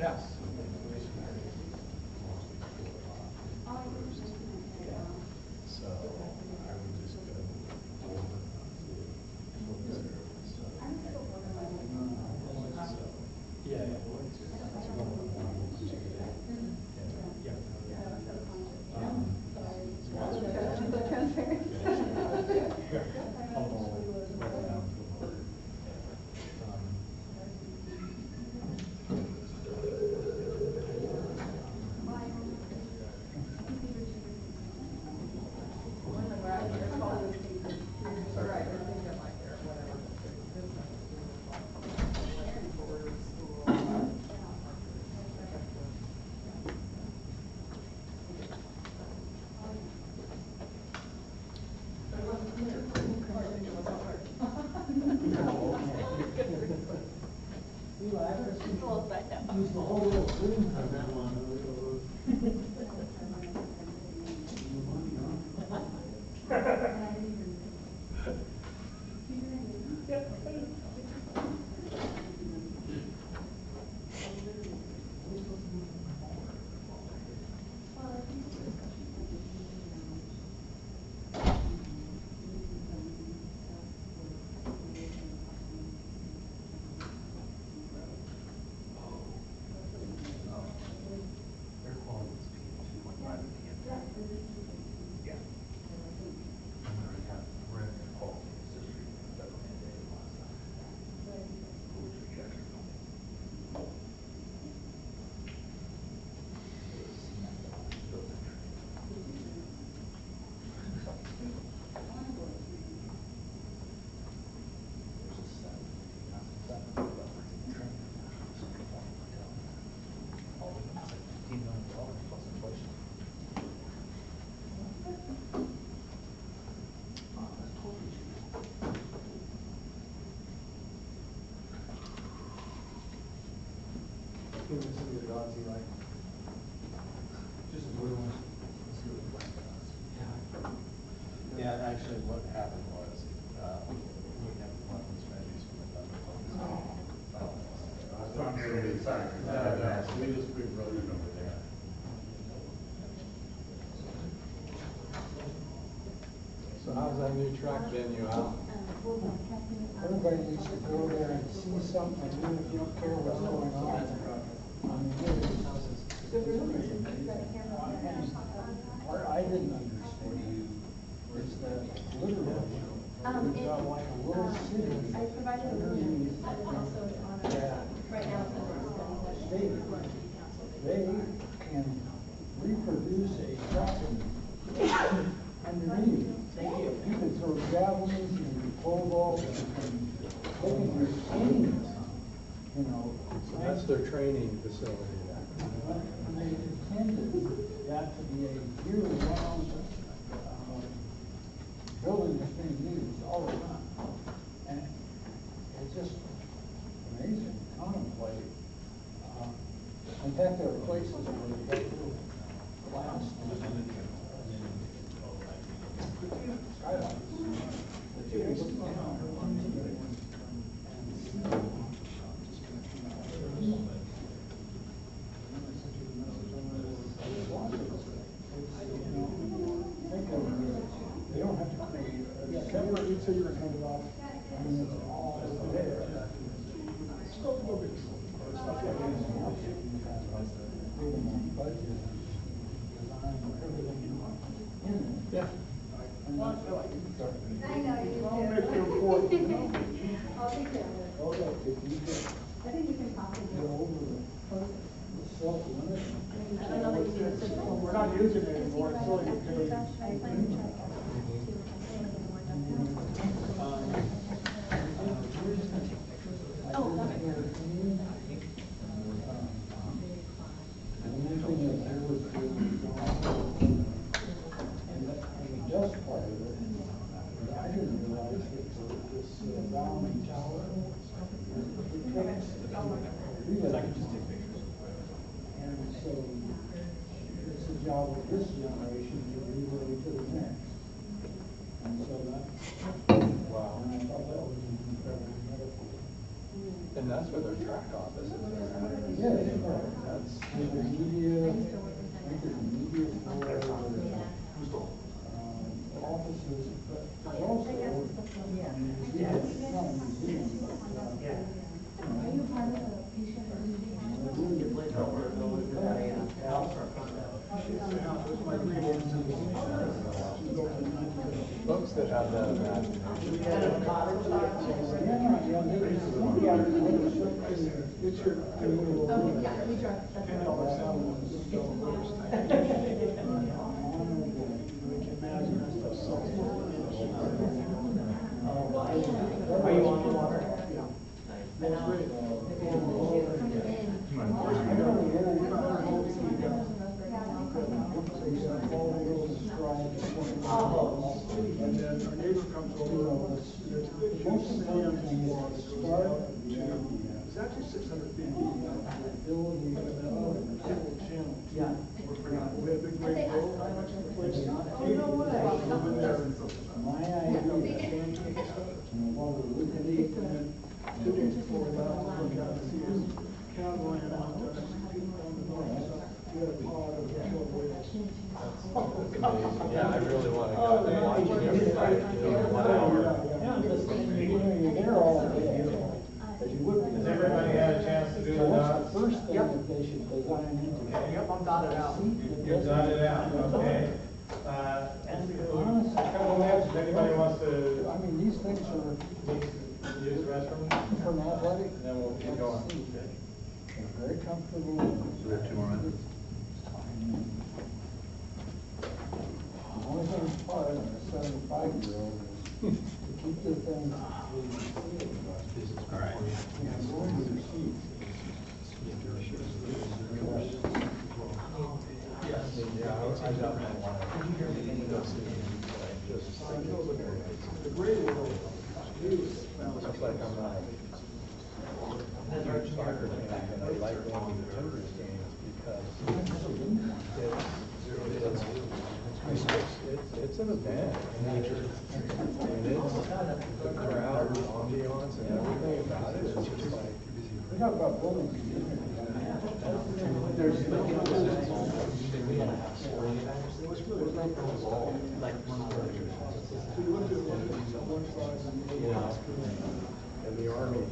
Yes. So I would just go over. Yeah. Use the whole little room on that one. Some of your dogs you like? Just a little one. Yeah, actually what happened was, we have one of those strategies from the government. I'm really sorry. We wrote it over there. So how's that new track venue out? Everybody needs to go there and see something, even if you don't care what's going on. Part I didn't understand is that literally, we've got like a little city. I provided a link, but it also is on our, right now it's on our study session. They can reproduce a tracking underneath. You can throw javelins, you can pole vaults, you can use anything, you know. So that's their training facility. And they intended that to be a year-round building that's being used all the time. And it's just amazing to contemplate. In fact, there are places where they get little class skylights. That you can look down onto the and see. They don't have to create a separate, so you're kind of off. I mean, it's all there. Still a little bit. Budget, design, everything in there. Yeah. I know you do. I'll make your report. I'll take care of it. Okay, if you could I think you can possibly go over the self-limit. I don't know that you do it. We're not using it anymore, it's really I plan to check out too. Oh, okay. Just part of it, I didn't realize that this round tower. Because I can just take pictures. And so it's the job of this generation to relay to the next. And so that, Wow. and I thought that was an incredible metaphor. And that's where their track office is. Yes, right. got that imagination. Are you on the water? And then our neighbor comes over, there's most of the dams in the water, goes up to, it's actually 600 feet deep. And then a little channel. Yeah. We had a big great boat right next to the place. Oh, no way. Over there. My idea of pancake stuff, we can eat, and then 2 days before we left, we looked out to see this cattle laying out there next to people on the north side. We had a pod of killed whales. Yeah, I really want to go there watching everybody do 1 hour. They're all beautiful. Has everybody had a chance to do the dots? First thing that they should design into. Yep, I'm dotted out. You've dotted out, okay. A couple minutes, if anybody wants to I mean, these things are use the restroom, from athletic. and then we'll keep going. They're very comfortable. We have 2 more minutes. The only thing that's hard on a 75-year-old is to keep the thing. All right. Yeah, I got that one. The great world is It's like I'm not a huge soccer fan, and I like going to the Timbers games because it's an event. And it's the crowd, the ambiance, and everything about it. It's just like, we talk about building community. There's and the Army.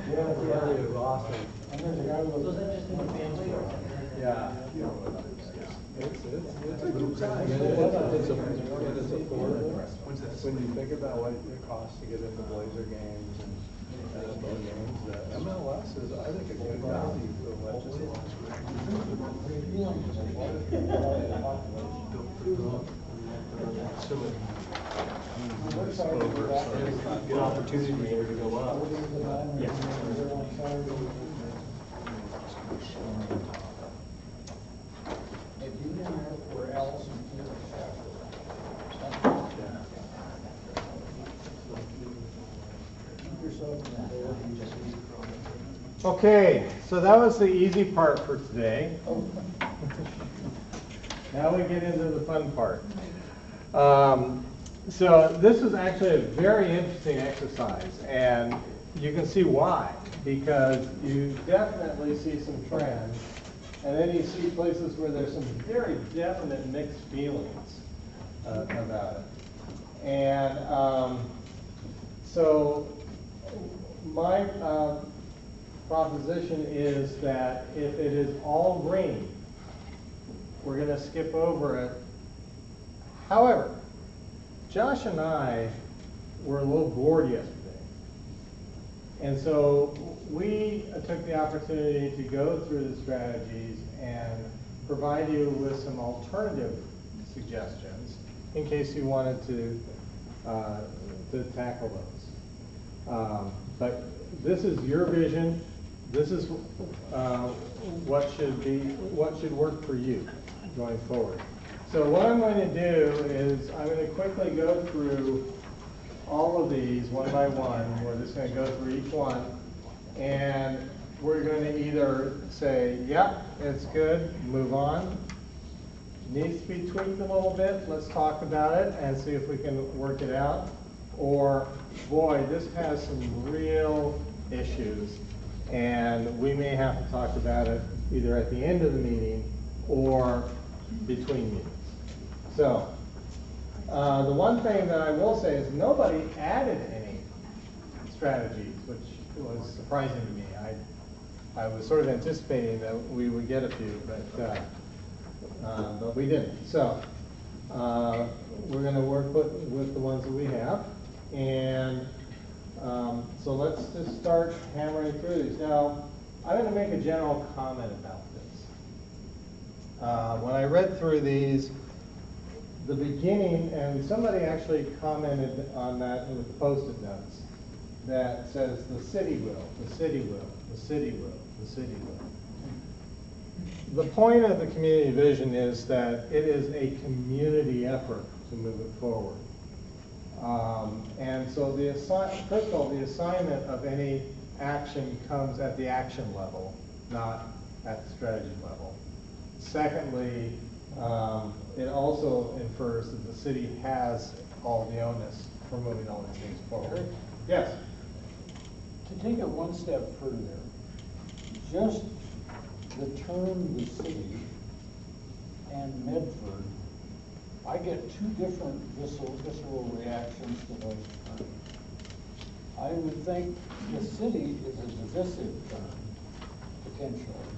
Yeah, the Army is awesome. And there's a guy with. So is that just in the family or? Yeah. It's a good size. It's affordable. When you think about what it costs to get into Blazer games and NFL games, the MLS is, I think, a good value for the legislature. Good opportunity there to go up. Yeah. Okay, so that was the easy part for today. Now we get into the fun part. So this is actually a very interesting exercise, and you can see why. Because you definitely see some trends, and then you see places where there's some very definite mixed feelings about it. And so my proposition is that if it is all green, we're going to skip over it. However, Josh and I were a little bored yesterday. And so we took the opportunity to go through the strategies and provide you with some alternative suggestions in case you wanted to tackle those. But this is your vision. This is what should work for you going forward. So what I'm going to do is I'm going to quickly go through all of these one by one. We're just going to go through each one, and we're going to either say, yep, it's good, move on. Needs to be tweaked a little bit, let's talk about it and see if we can work it out. Or, boy, this has some real issues, and we may have to talk about it either at the end of the meeting or between meetings. So, the one thing that I will say is nobody added any strategies, which was surprising to me. I was sort of anticipating that we would get a few, but we didn't. So, We're going to work with the ones that we have. And so let's just start hammering through these. Now, I'm going to make a general comment about this. When I read through these, the beginning, and somebody actually commented on that with the Post-it notes, that says the city will, the city will, the city will, the city will. The point of the community vision is that it is a community effort to move it forward. And so first of all, the assignment of any action comes at the action level, not at the strategy level. Secondly, it also infers that the city has all the onus for moving all these things forward. Yes? To take it one step further, just the term the city and Medford, I get two different visceral reactions to those terms. I would think the city is a divisive term, potentially,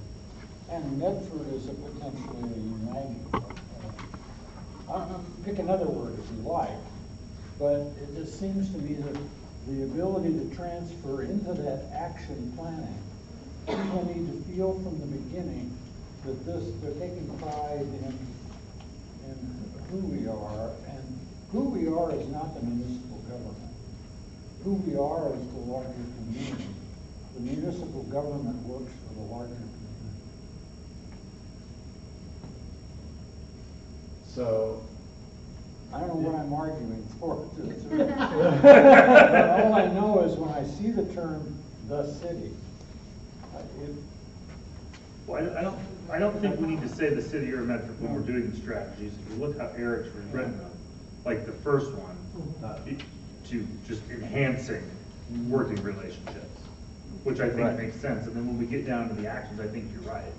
and Medford is a potentially a uniting term. Pick another word if you like, but it just seems to me that the ability to transfer into that action planning, people need to feel from the beginning that they're taking pride in who we are, and who we are is not the municipal government. Who we are is the larger community. The municipal government works for the larger community. So, I don't know what I'm arguing for. But all I know is when I see the term "the city," Well, I don't think we need to say the city or Medford when we're doing the strategies. If you look how Eric's written them, like the first one, to just enhancing working relationships, which I think makes sense. And then when we get down to the actions, I think you're right.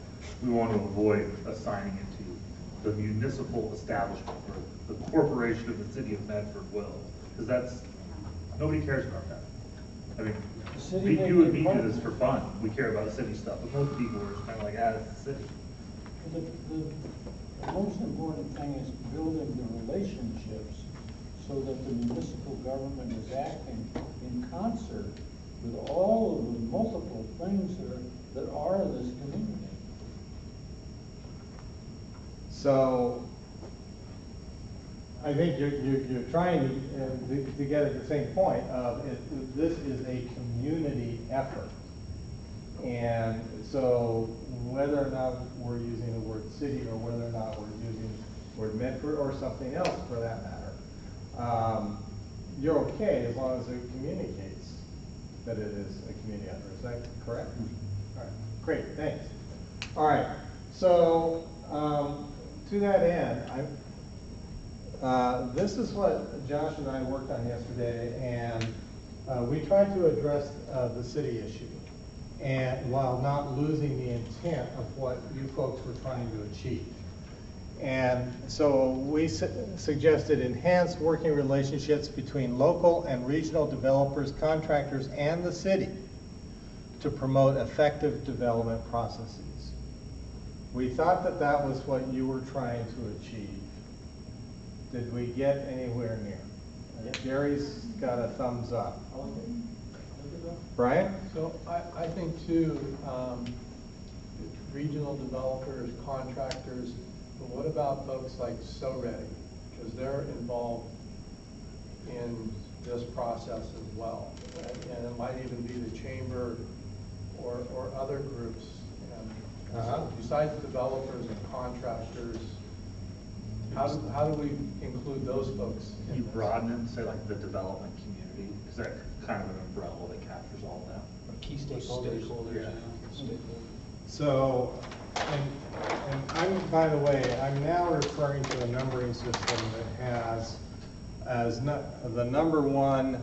We want to avoid assigning it to the municipal establishment or the corporation of the city of Medford will, because nobody cares about that. I mean, you and me do this for fun. We care about city stuff, but most people are just kind of like, it's the city. The most important thing is building the relationships so that the municipal government is acting in concert with all of the multiple things that are this community. So I think you're trying to get at the same point of this is a community effort. And so whether or not we're using the word city or whether or not we're using the word Medford or something else for that matter, you're okay as long as it communicates that it is a community effort. Is that correct? All right, great, thanks. All right, so to that end, this is what Josh and I worked on yesterday, and we tried to address the city issue, and while not losing the intent of what you folks were trying to achieve. And so we suggested enhanced working relationships between local and regional developers, contractors, and the city to promote effective development processes. We thought that that was what you were trying to achieve. Did we get anywhere near? Gary's got a thumbs up. Brian? So I think too, regional developers, contractors, but what about folks like So Ready? Because they're involved in this process as well. And it might even be the chamber or other groups. And so besides developers and contractors, how do we include those folks? Can you broaden it and say like the development community? Is that kind of an umbrella that captures all of that? Or key stakeholders. Yeah. So, and I'm, by the way, I'm now referring to a numbering system that has as the number one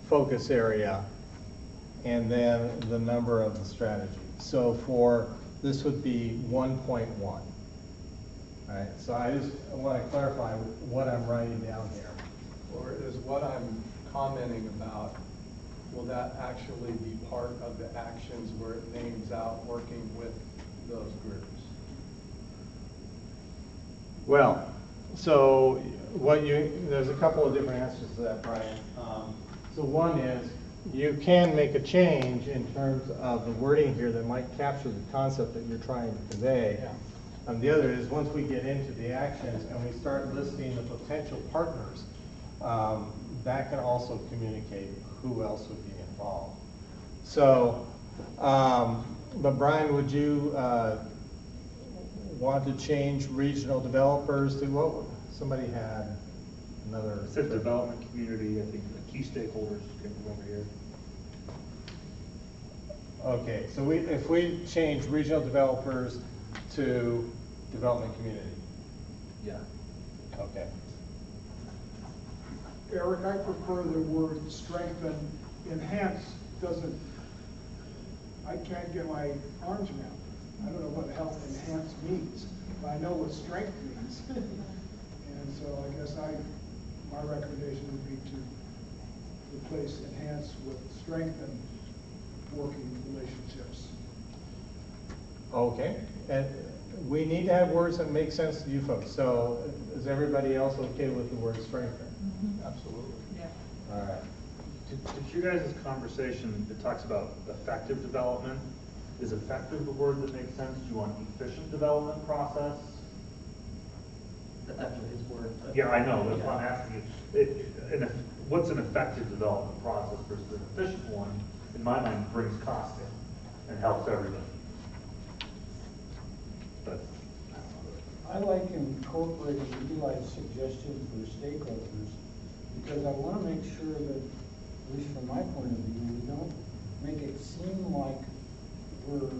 focus area and then the number of the strategy. So this would be 1.1. Right, so I just want to clarify what I'm writing down here. Or is what I'm commenting about, will that actually be part of the actions where it names out working with those groups? Well, so there's a couple of different answers to that, Brian. So one is, you can make a change in terms of the wording here that might capture the concept that you're trying to convey. And the other is, once we get into the actions and we start listing the potential partners, that can also communicate who else would be involved. So, but Brian, would you want to change regional developers to what? Somebody had another. It said development community, I think the key stakeholders came from over here. Okay, so if we change regional developers to development community. Yeah. Okay. Eric, I prefer the word strengthen. Enhance doesn't, I can't get my arms around it. I don't know what the hell enhance means, but I know what strength means. And so I guess my recommendation would be to replace enhance with strengthen working relationships. Okay, and we need to have words that make sense to you folks. So is everybody else okay with the word strengthen? Absolutely. Yeah. All right. To your guys' conversation, it talks about effective development. Is effective the word that makes sense? Do you want efficient development process? That's actually his word. Yeah, I know, that's why I'm asking you. What's an effective development process versus an efficient one, in my mind, brings cost in and helps everybody. But I like incorporating Eli's suggestion for stakeholders, because I want to make sure that, at least from my point of view, we don't make it seem like we're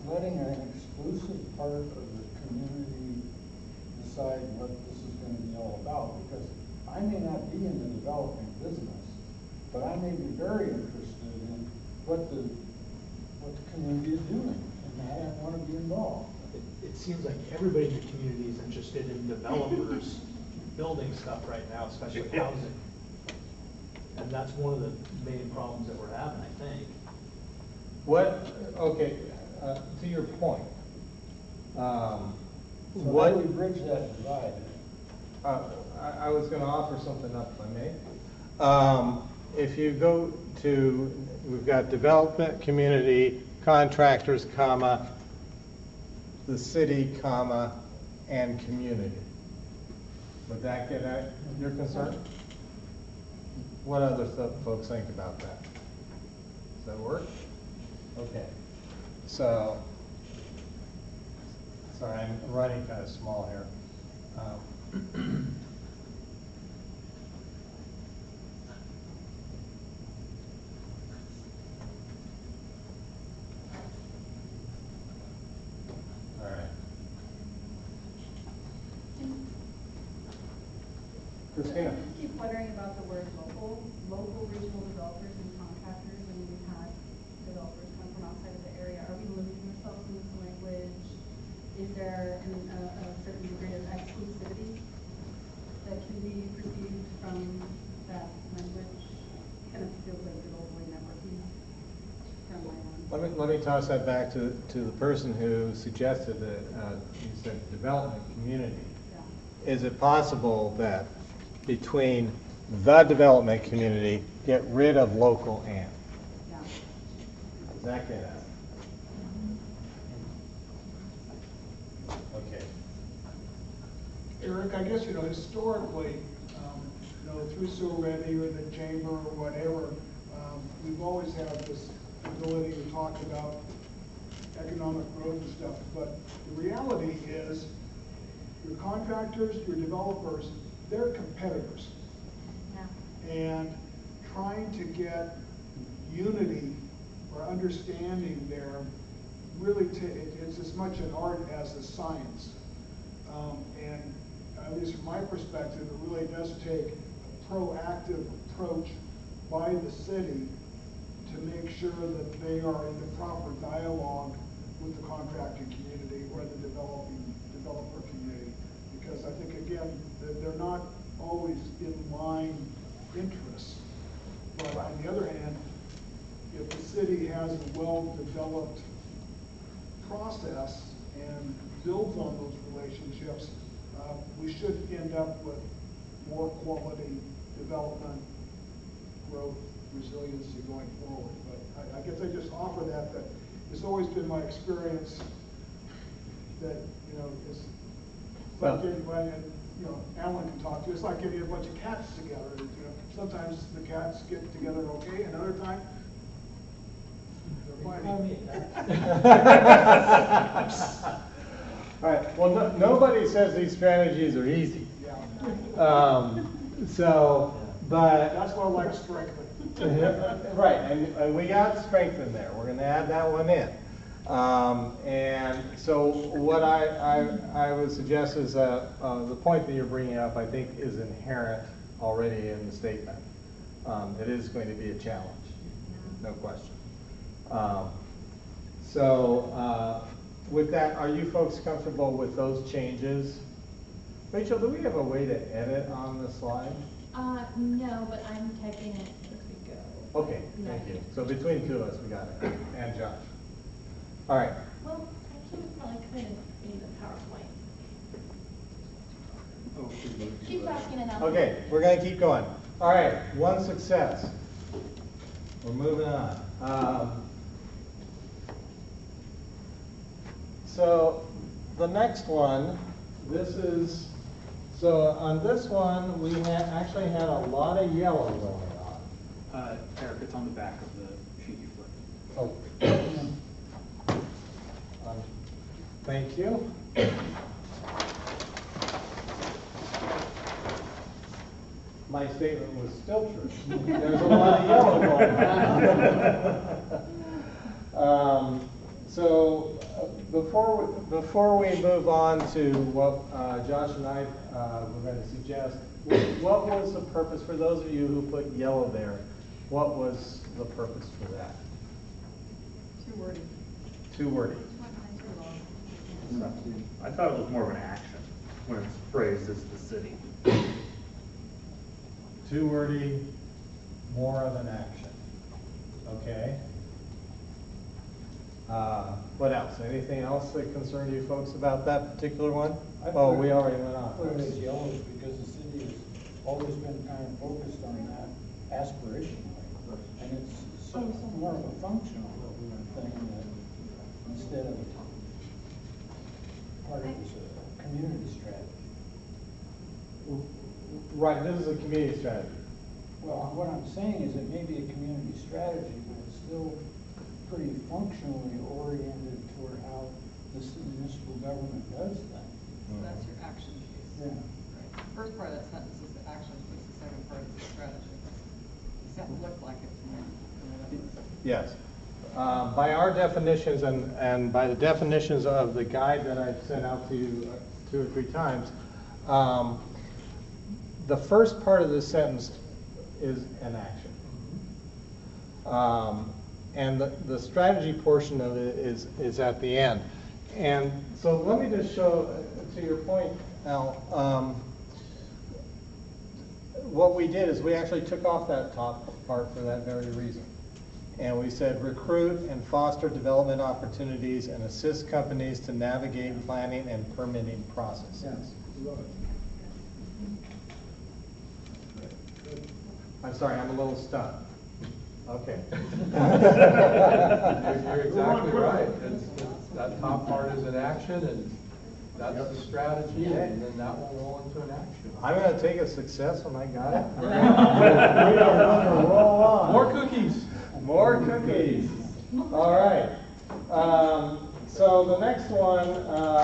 letting an exclusive part of the community decide what this is going to be all about, because I may not be in the development business, but I may be very interested in what the community is doing, and I want to be involved. It seems like everybody in the community is interested in developers building stuff right now, especially housing. And that's one of the main problems that we're having, I think. Okay, to your point. So how do we bridge that divide? I was going to offer something up, if I may. If you go to, we've got development, community, contractors, comma, the city, comma, and community. Would that get at your concern? What other folks think about that? Does that work? Okay. So, sorry, I'm writing kind of small here. All right. Christina. I just keep wondering about the word local regional developers and contractors, and we've had developers come from outside of the area. Are we limiting ourselves in this language? Is there a certain degree of exclusivity that can be perceived from that language? Kind of feels like good old boy networking from my own. Let me toss that back to the person who suggested that, you said development community. Yeah. Is it possible that between the development community, get rid of local and? Yeah. Does that get out? Okay. Eric, I guess, historically, through Silvetti or the chamber or whatever, we've always had this ability to talk about economic growth and stuff, but the reality is your contractors, your developers, they're competitors. Yeah. And trying to get unity or understanding there really, it's as much an art as a science. And at least from my perspective, it really does take a proactive approach by the city to make sure that they are in the proper dialogue with the contracting community or the developer community. Because I think, again, they're not always in line interests. But on the other hand, if the city has a well-developed process and builds on those relationships, we should end up with more quality development, growth, resiliency going forward. But I guess I just offer that it's always been my experience that, it's like anybody, and, Alan can talk to, it's like getting a bunch of cats together. Sometimes the cats get together okay, and other times they're fighting. All right, well, nobody says these strategies are easy. Yeah. But. That's what I like strengthening. Right, and we got strength in there. We're gonna add that one in. And so what I would suggest is that the point that you're bringing up, I think, is inherent already in the statement. It is going to be a challenge, no question. With that, are you folks comfortable with those changes? Rachel, do we have a way to edit on the slide? No, but I'm typing it as we go. Okay, thank you. So between the two of us, we got it, and Josh. All right. Well, actually, I could in the PowerPoint. Keep talking and I'll. Okay, we're going to keep going. All right, one success. We're moving on. So the next one, so on this one, we actually had a lot of yellow going on. Eric, it's on the back of the sheet you flipped. Oh. Thank you. My statement was still true. There's a lot of yellow going on. So before we move on to what Josh and I were going to suggest, what was the purpose, for those of you who put yellow there, what was the purpose for that? Too wordy. Too wordy. I thought it was more of an action when it's phrased as the city. Too wordy, more of an action. Okay. What else? Anything else that concerned you folks about that particular one? Oh, we already went on. I put it as yellow because the city has always been kind of focused on that aspirationally. And it's more of a functional thing that instead of part of this community strategy. Right, this is a community strategy. Well, what I'm saying is it may be a community strategy, but it's still pretty functionally oriented toward how this municipal government does things. So that's your action piece. Yeah. Right. The first part of that sentence is the action piece, the second part is the strategy. It doesn't look like it to me. Yes. By our definitions and by the definitions of the guide that I've sent out to you 2 or 3 times, the first part of this sentence is an action. And the strategy portion of it is at the end. And so let me just show, to your point, Al, what we did is we actually took off that top part for that very reason. And we said recruit and foster development opportunities and assist companies to navigate planning and permitting processes. Yes. I'm sorry, I'm a little stunned. Okay. You're exactly right. That top part is an action, and that's the strategy, and then that will roll into an action. I'm going to take a success when I got it. We are going to roll on. More cookies. More cookies. All right. So the next one,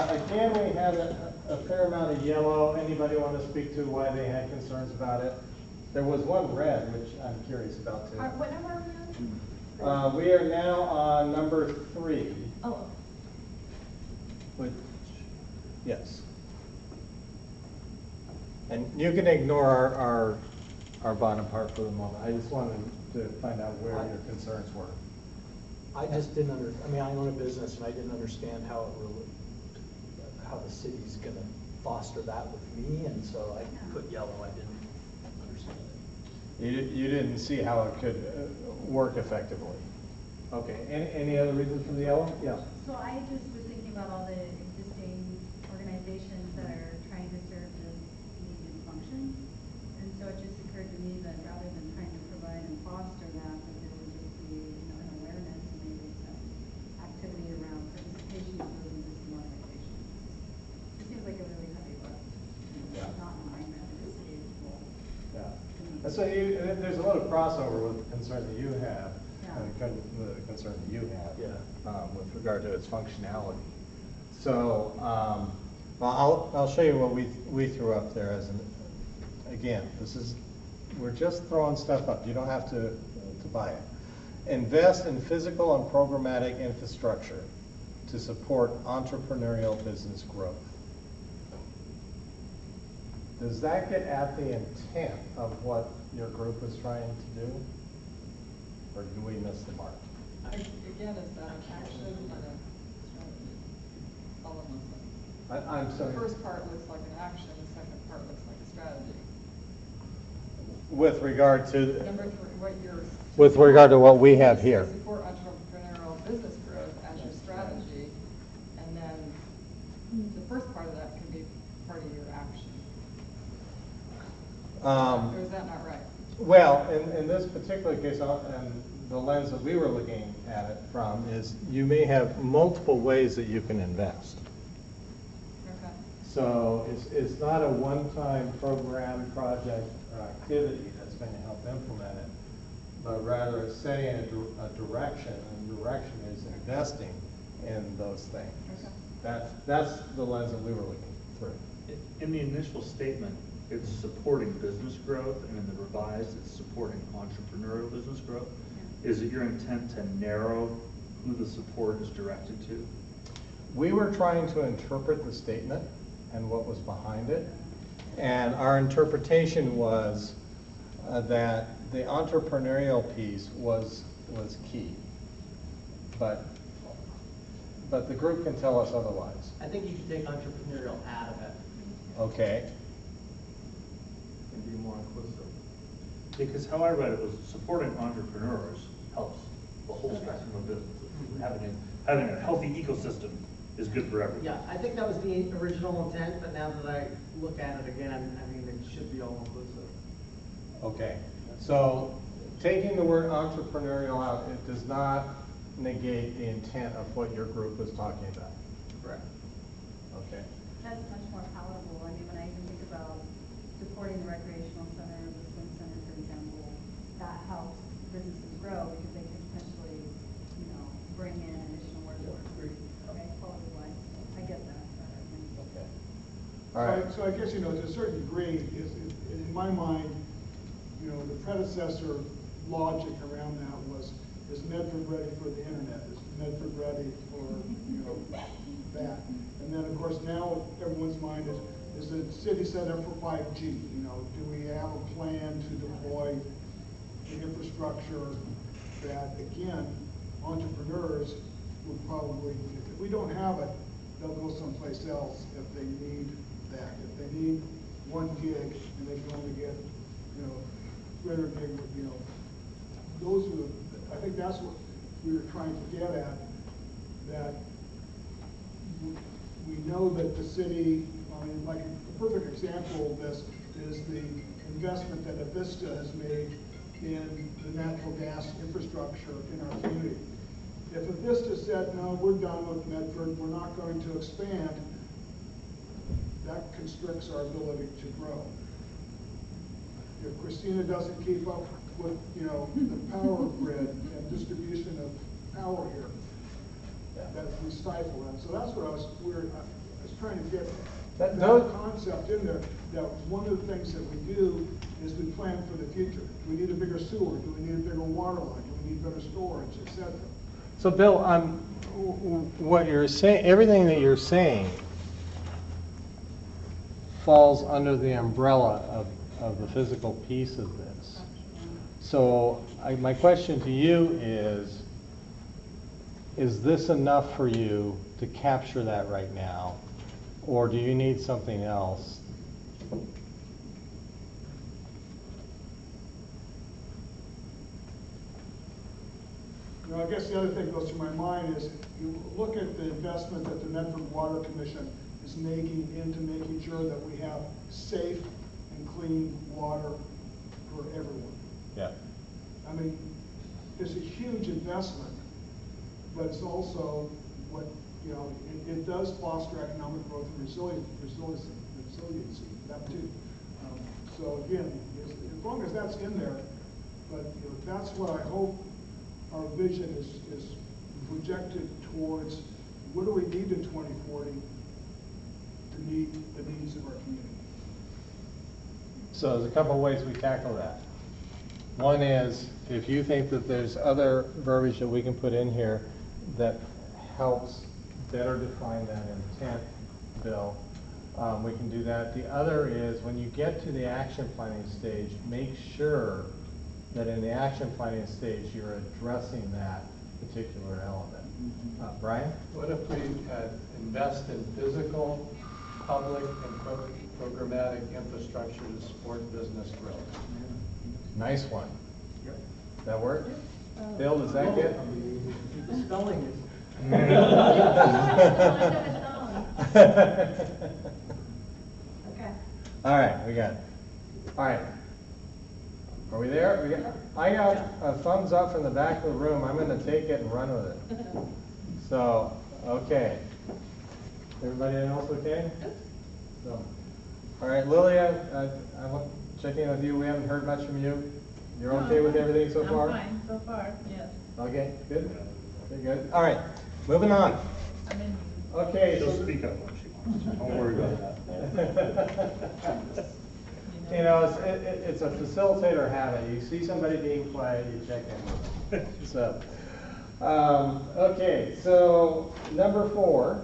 again, we had a fair amount of yellow. Anybody want to speak to why they had concerns about it? There was one red, which I'm curious about too. What number are we on? We are now on number 3. Oh. Which, yes. And you can ignore our bottom part for the moment. I just wanted to find out where your concerns were. I just didn't I own a business and I didn't understand how the city's gonna foster that with me, and so I put yellow. I didn't understand it. You didn't see how it could work effectively. Okay, any other reasons for the yellow? Yeah. So I just was thinking about all the existing organizations that are trying to serve the needs and function. So there's a lot of crossover with the concern that you have, and the concern that you have with regard to its functionality. So, well, I'll show you what we threw up there as an, again, we're just throwing stuff up. You don't have to buy it. Invest in physical and programmatic infrastructure to support entrepreneurial business growth. Does that get at the intent of what your group is trying to do? Or do we miss the mark? Again, is that an action and a strategy? All of them. I'm sorry. The first part looks like an action, the second part looks like a strategy. With regard to Number three, what you're. With regard to what we have here. Support entrepreneurial business growth as your strategy, and then the first part of that can be part of your action. Or is that not right? Well, in this particular case, and the lens that we were looking at it from is you may have multiple ways that you can invest. Okay. So it's not a one-time program, project, or activity that's going to help implement it, but rather it's setting a direction, and the direction is investing in those things. Okay. That's the lens that we were looking through. In the initial statement, it's supporting business growth, and in the revised, it's supporting entrepreneurial business growth. Yeah. Is it your intent to narrow who the support is directed to? We were trying to interpret the statement and what was behind it, and our interpretation was that the entrepreneurial piece was key, but the group can tell us otherwise. I think you should take entrepreneurial out of it. Okay. And be more inclusive. Because how I read it was supporting entrepreneurs helps the whole spectrum of businesses. Having a healthy ecosystem is good for everyone. Yeah, I think that was the original intent, but now that I look at it again, I mean, it should be all inclusive. Okay, so taking the word entrepreneurial out, it does not negate the intent of what your group was talking about. Correct. Okay. That's much more palatable. I mean, when I even think about supporting the recreational center, the swim center, for example, that helps businesses grow because they can potentially, bring in additional workforce. Okay, quality of life. I get that. Okay. All right. So I guess, to a certain degree, in my mind, the predecessor logic around that was, is Medford ready for the internet? Is Medford ready for, that? And then, of course, now everyone's mind is the city set up for 5G? Do we have a plan to deploy the infrastructure that, again, entrepreneurs would probably, if we don't have it, they'll go someplace else if they need that. If they need 1 gig and they can only get, 300 gig, those are I think that's what we were trying to get at, that we know that the city, I mean, like a perfect example of this is the investment that Avista has made in the natural gas infrastructure in our community. If Avista said, no, we're done with Medford, we're not going to expand, that constricts our ability to grow. If Christina doesn't keep up with, the power grid and distribution of power here, that we stifle that. So that's what I was trying to get that concept in there. That one of the things that we do is we plan for the future. Do we need a bigger sewer? Do we need a bigger water line? Do we need better storage, etc.? So Bill, what you're saying, everything that you're saying falls under the umbrella of the physical piece of this. So my question to you is this enough for you to capture that right now, or do you need something else? I guess the other thing that goes through my mind is you look at the investment that the Medford Water Commission is making into making sure that we have safe and clean water for everyone. Yeah. I mean, it's a huge investment, but it's also what, it does foster economic growth and resiliency, that too. So again, as long as that's in there, but, you know, that's what I hope our vision is projected towards. What do we need in 2040 to meet the needs of our community? So there's a couple of ways we tackle that. One is, if you think that there's other verbiage that we can put in here that helps better define that intent, Bill, we can do that. The other is, when you get to the action planning stage, make sure that in the action planning stage, you're addressing that particular element. Brian? What if we invest in physical, public, and programmatic infrastructure to support business growth? Nice one. That work? Bill, does that get? The spelling is. Okay. All right, we got it. All right. Are we there? I got a thumbs up from the back of the room. I'm going to take it and run with it. So, okay. Everybody else okay? So, all right, Lilia, I'm checking in with you. We haven't heard much from you. You're okay with everything so far? I'm fine, so far, yes. Okay, good. Okay, good. All right, moving on. Okay. She'll speak up when she wants to. Don't worry about that. You know, it's a facilitator habit. You see somebody being quiet, you check in with them. So, okay, so number 4,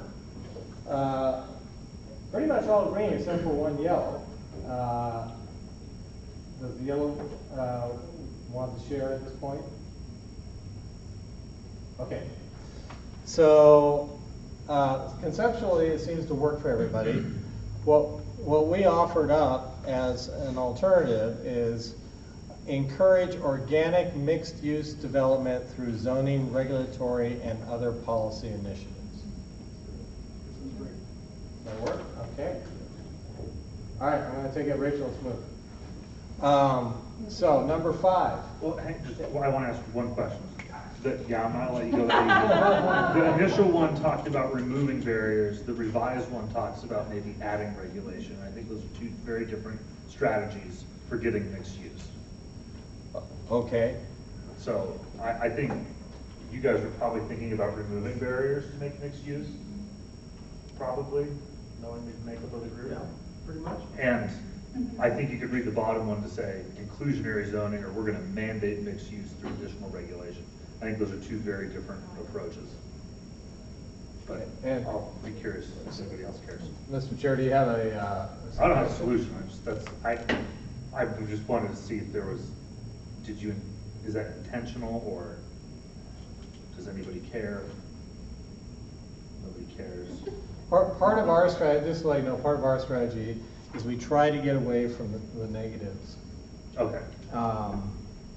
pretty much all green except for one yellow. Does the yellow want to share at this point? Okay. So conceptually, it seems to work for everybody. What we offered up as an alternative is encourage organic mixed-use development through zoning, regulatory, and other policy initiatives. Does that work? Okay. All right, I'm going to take it, Rachel, let's move. So, number 5. Well, I want to ask one question. I'm not letting you go that easy. The initial one talked about removing barriers. The revised one talks about maybe adding regulation. I think those are two very different strategies for getting mixed use. Okay. So I think you guys are probably thinking about removing barriers to make mixed use. Probably, knowing the makeup of the group. Yeah, pretty much. And I think you could read the bottom one to say inclusionary zoning, or we're going to mandate mixed use through additional regulation. I think those are two very different approaches. But I'll be curious if somebody else cares. Mr. Chair, do you have a I don't have a solution. I just wanted to see if there was. Is that intentional, or does anybody care? Nobody cares. Part of our strategy, just to let you know, part of our strategy is we try to get away from the negatives. Okay.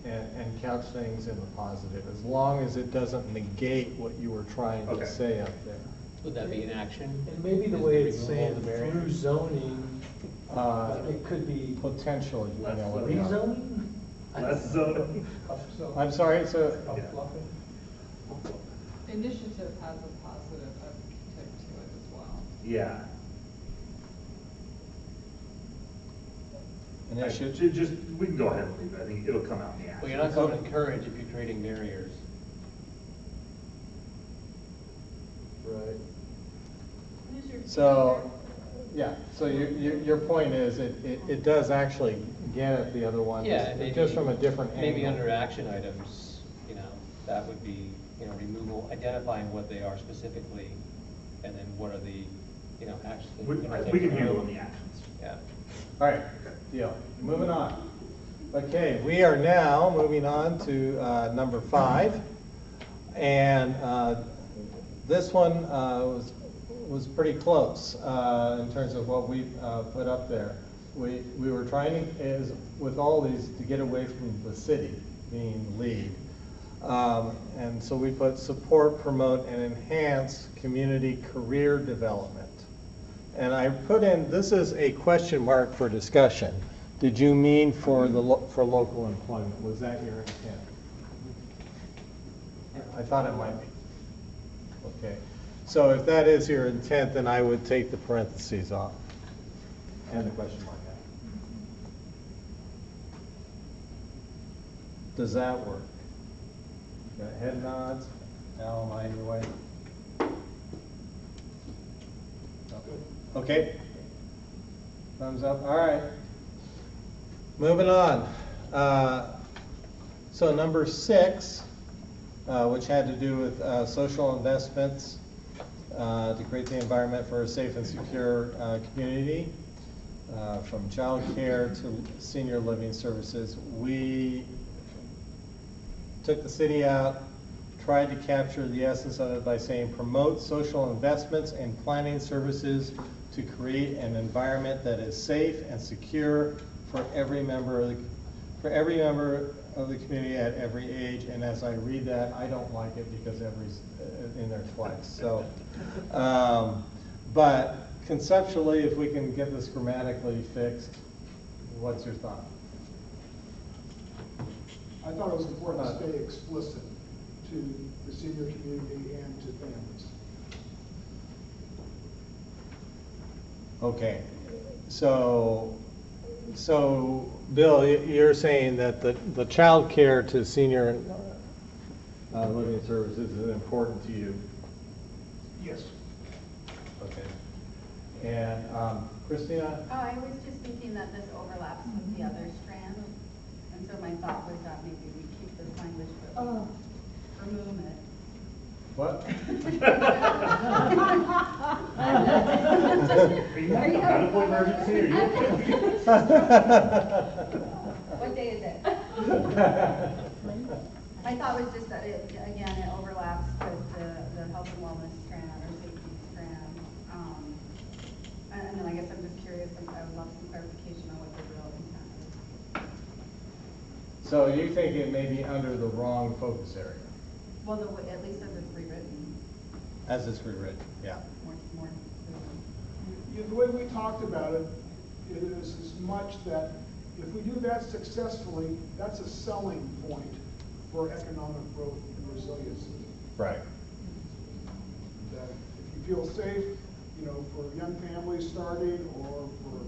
And couch things in the positive, as long as it doesn't negate what you were trying to say up there. Would that be an action? And maybe the way it's saying through zoning, it could be potentially. Rezoning? Less zoning. I'm sorry, so. Initiative has a positive uptick to it as well. Yeah. Just we can go ahead and leave it. I think it'll come out in the action. Well, you're not going to encourage if you're creating barriers. Right. So, yeah, so your point is it does actually get at the other one, Yeah, maybe, just from a different angle. Maybe under action items, that would be, removal, identifying what they are specifically, and then what are the, actions. We can handle the actions. Yeah. All right, deal. Moving on. Okay, we are now moving on to number 5, and this one was pretty close in terms of what we put up there. We were trying to, with all these, to get away from the city being lead. And so we put support, promote, and enhance community career development. And I put in, this is a question mark for discussion. Did you mean for local employment? Was that your intent? I thought it might be. Okay. So if that is your intent, then I would take the parentheses off and the question mark Does that work? Got head nods? Al, am I your way? Okay. Thumbs up. All right. Moving on. So number 6, which had to do with social investments to create the environment for a safe and secure community, from child care to senior living services. We took the city out, tried to capture the essence of it by saying promote social investments and planning services to create an environment that is safe and secure for every member of the community at every age. And as I read that, I don't like it because every's in there twice. So, but conceptually, if we can get this grammatically fixed, what's your thought? I thought it was important to stay explicit to the senior community and to families. Okay, so Bill, you're saying that the child care to senior living services is important to you? Yes. Okay. And Christina? Oh, I was just thinking that this overlaps with the other strand, and so my thought was that maybe we keep this language, but remove it. What? Are you having a medical emergency? Are you okay? What day is it? My thought was just that it overlaps with the health and wellness strand or safety strand. And then I guess I'm just curious, I would love some clarification on what the real intent is. So you think it may be under the wrong focus area? Well, at least as it's rewritten. As it's rewritten, yeah. More. The way we talked about it is as much that if we do that successfully, that's a selling point for economic growth and resiliency. Right. That if you feel safe, for young families starting or for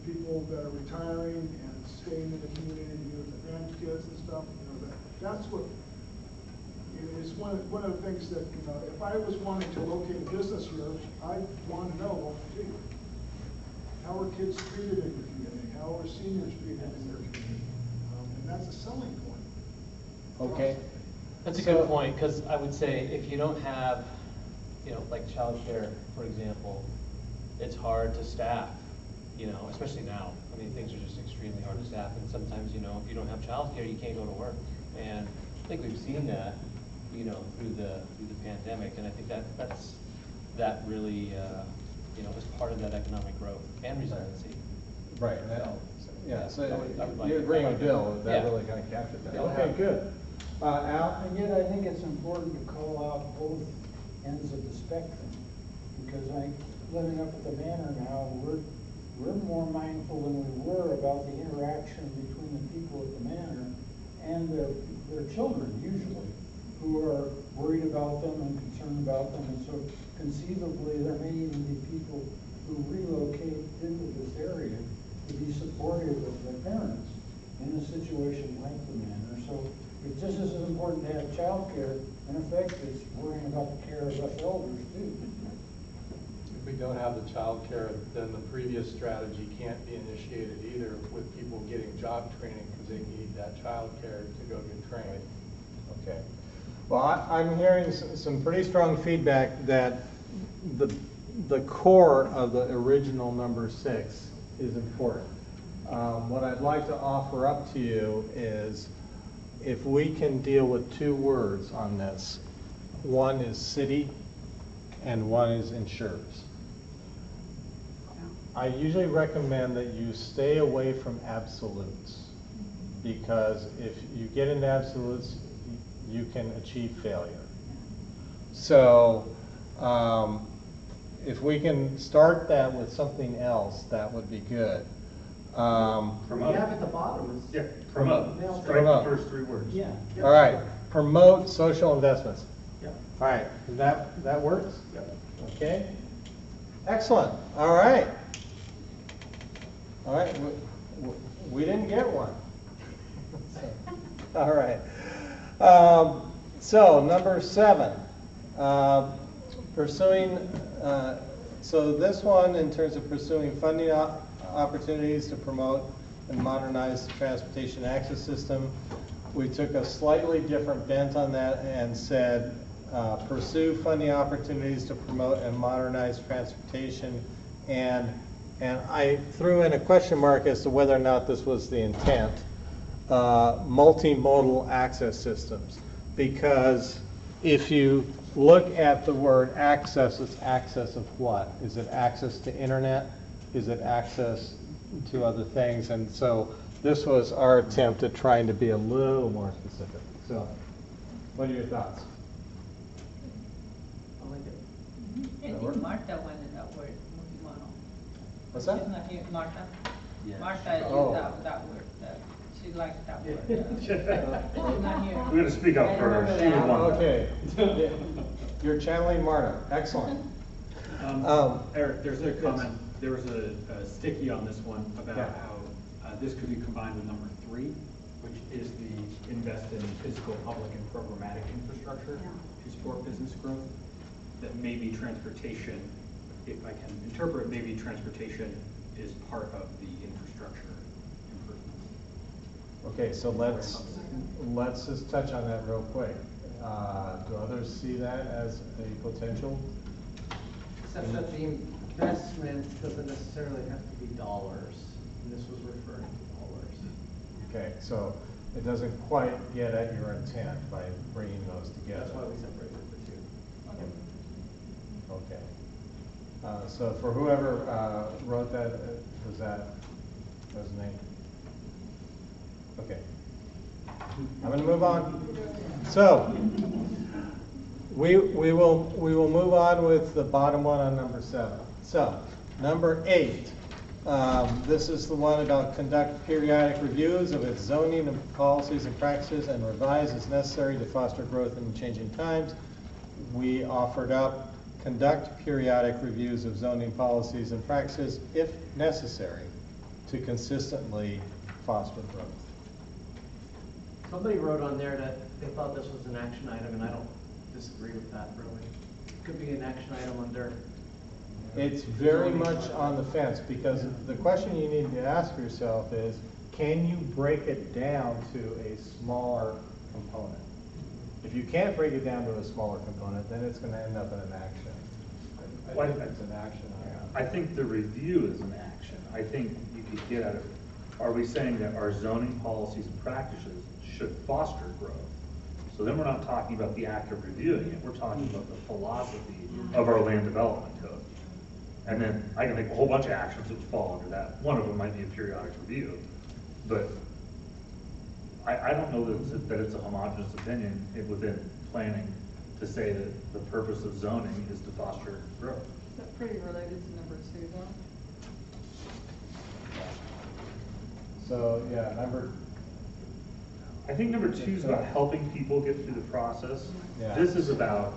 people that are retiring and staying in the community with the grandkids and stuff, that's what is one of the things that, if I was wanting to locate a business here, I'd want to know, well, gee, how are kids treated in your community? How are seniors treated in your community? And that's a selling point. Okay. That's a good point, because I would say if you don't have, like childcare, for example, it's hard to staff, especially now. I mean, things are just extremely hard to staff, and sometimes, if you don't have childcare, you can't go to work. And I think we've seen that, through the pandemic, and I think that really, is part of that economic growth and resiliency. Right. So like you're agreeing with Bill, that Yeah. really kind of captured that. Yeah. Okay, good. Al? And yet I think it's important to call out both ends of the spectrum, because living up at the manor now, we're more mindful than we were about the interaction between the people at the manor and their children, usually, who are worried about them and concerned about them. And so conceivably, there may even be people who relocate into this area to be supportive of their parents in a situation like the manor. So it's just as important to have child care. In effect, it's worrying about the care of us elders too. If we don't have the child care, then the previous strategy can't be initiated either with people getting job training because they need that child care to go get trained. Okay. Well, I'm hearing some pretty strong feedback that the core of the original number 6 is important. What I'd like to offer up to you is if we can deal with 2 words on this. One is city and one is insurers. I usually recommend that you stay away from absolutes, because if you get into absolutes, you can achieve failure. So if we can start that with something else, that would be good. We have at the bottom. Promote. Strike the first 3 words. Yeah. All right. Promote social investments. Yep. All right. That works? Yep. Okay. Excellent. All right. All right. We didn't get one. All right. So number 7, pursuing, so this one in terms of pursuing funding opportunities to promote and modernize the transportation access system, we took a slightly different bent on that and said, pursue funding opportunities to promote and modernize transportation, and I threw in a question mark as to whether or not this was the intent, multimodal access systems, because if you look at the word access, it's access of what? Is it access to internet? Is it access to other things? And so this was our attempt at trying to be a little more specific. So what are your thoughts? I think Martha wanted that word, multimodal. What's that? She's not here, Martha. Yeah. Martha used that word. She likes that word. She's not here. We're going to speak up for her. She would want that. Okay. You're channeling Marta. Excellent. Eric, there's a comment, there was a sticky on this one about how this could be combined with number 3, which is the invest in physical, public, and programmatic infrastructure to support business growth. That maybe transportation, if I can interpret, maybe transportation is part of the infrastructure improvements. Okay, so let's just touch on that real quick. Do others see that as a potential? Except that the investment doesn't necessarily have to be dollars. And this was referring to dollars. Okay, so it doesn't quite get at your intent by bringing those together. That's why we separated the two. Okay. So for whoever wrote that, was that resonate? Okay. I'm going to move on. So we will move on with the bottom one on number 7. So number 8. This is the one about conduct periodic reviews of its zoning and policies and practices and revise as necessary to foster growth in changing times. We offered up conduct periodic reviews of zoning policies and practices if necessary to consistently foster growth. Somebody wrote on there that they thought this was an action item, and I don't disagree with that, really. It could be an action item under. It's very much on the fence, because the question you need to ask yourself is, can you break it down to a smaller component? If you can't break it down to a smaller component, then it's going to end up in an action. I think it's an action item. I think the review is an action. I think you could get at it. Are we saying that our zoning policies and practices should foster growth? So then we're not talking about the act of reviewing it. We're talking about the philosophy of our land development code. And then I can think of a whole bunch of actions that fall under that. One of them might be a periodic review. But I don't know that it's a homogeneous opinion within planning to say that the purpose of zoning is to foster growth. Is that pretty related to number 2, though? So, yeah, I think number 2 is about helping people get through the process. Yeah. This is about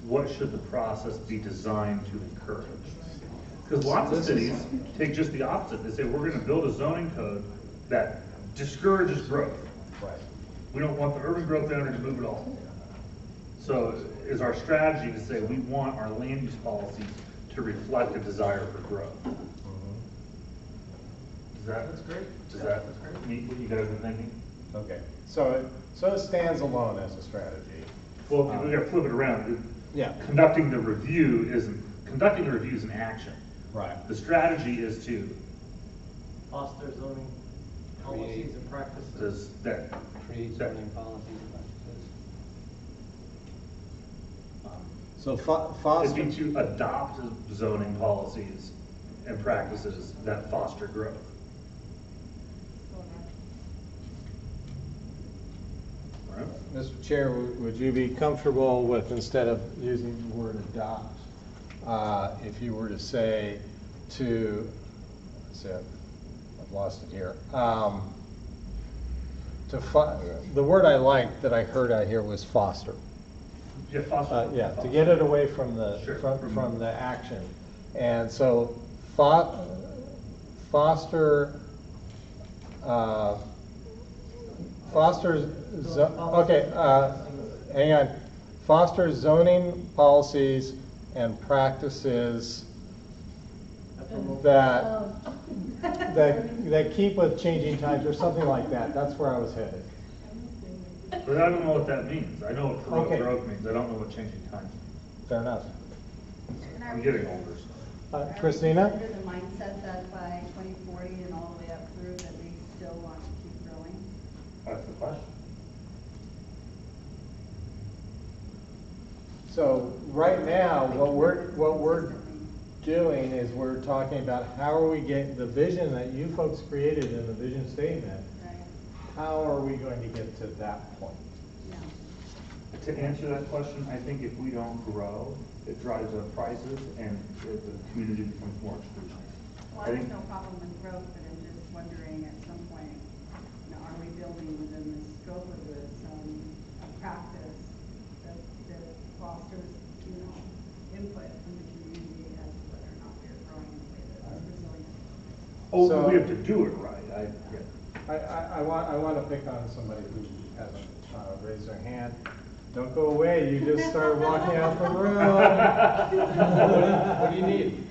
what should the process be designed to encourage. Because lots of cities take just the opposite. They say, we're going to build a zoning code that discourages growth. Right. We don't want the urban growth boundary to move at all. So is our strategy to say we want our land use policies to reflect a desire for growth? That's great. Does that meet what you guys are thinking? Okay. So it stands alone as a strategy. Well, we got to flip it around. Yeah. Conducting the review is an action. Right. The strategy is to Foster zoning policies and practices. Create zoning policies and practices. So foster. It'd be to adopt zoning policies and practices that foster growth. Right. Mr. Chair, would you be comfortable with, instead of using the word adopt, if you were to say to, let's see, I've lost it here. The word I liked that I heard out here was foster. Yeah, foster. Yeah, to get it away from the from the action, and so foster fosters, hang on. Fosters zoning policies and practices that keep with changing times or something like that. That's where I was headed. But I don't know what that means. I know what corrupt Okay. growth means. I don't know what changing times means. Fair enough. I'm getting older. Christina? Under the mindset that by 2040 and all the way up through, that we still want to keep growing? That's the question. So right now, what we're doing is we're talking about how are we getting the vision that you folks created in the vision statement. Right. How are we going to get to that point? Yeah. To answer that question, I think if we don't grow, it drives up prices and the community becomes more exclusionary. Well, I have no problem with growth, but I'm just wondering at some point, you know, are we building within the scope of this, a practice that fosters, you know, input from the community as to whether or not we're growing in a way that's resilient? Oh, So- we have to do it right. I want to pick on somebody who hasn't raised their hand. Don't go away, you just started walking out the room. What do you need?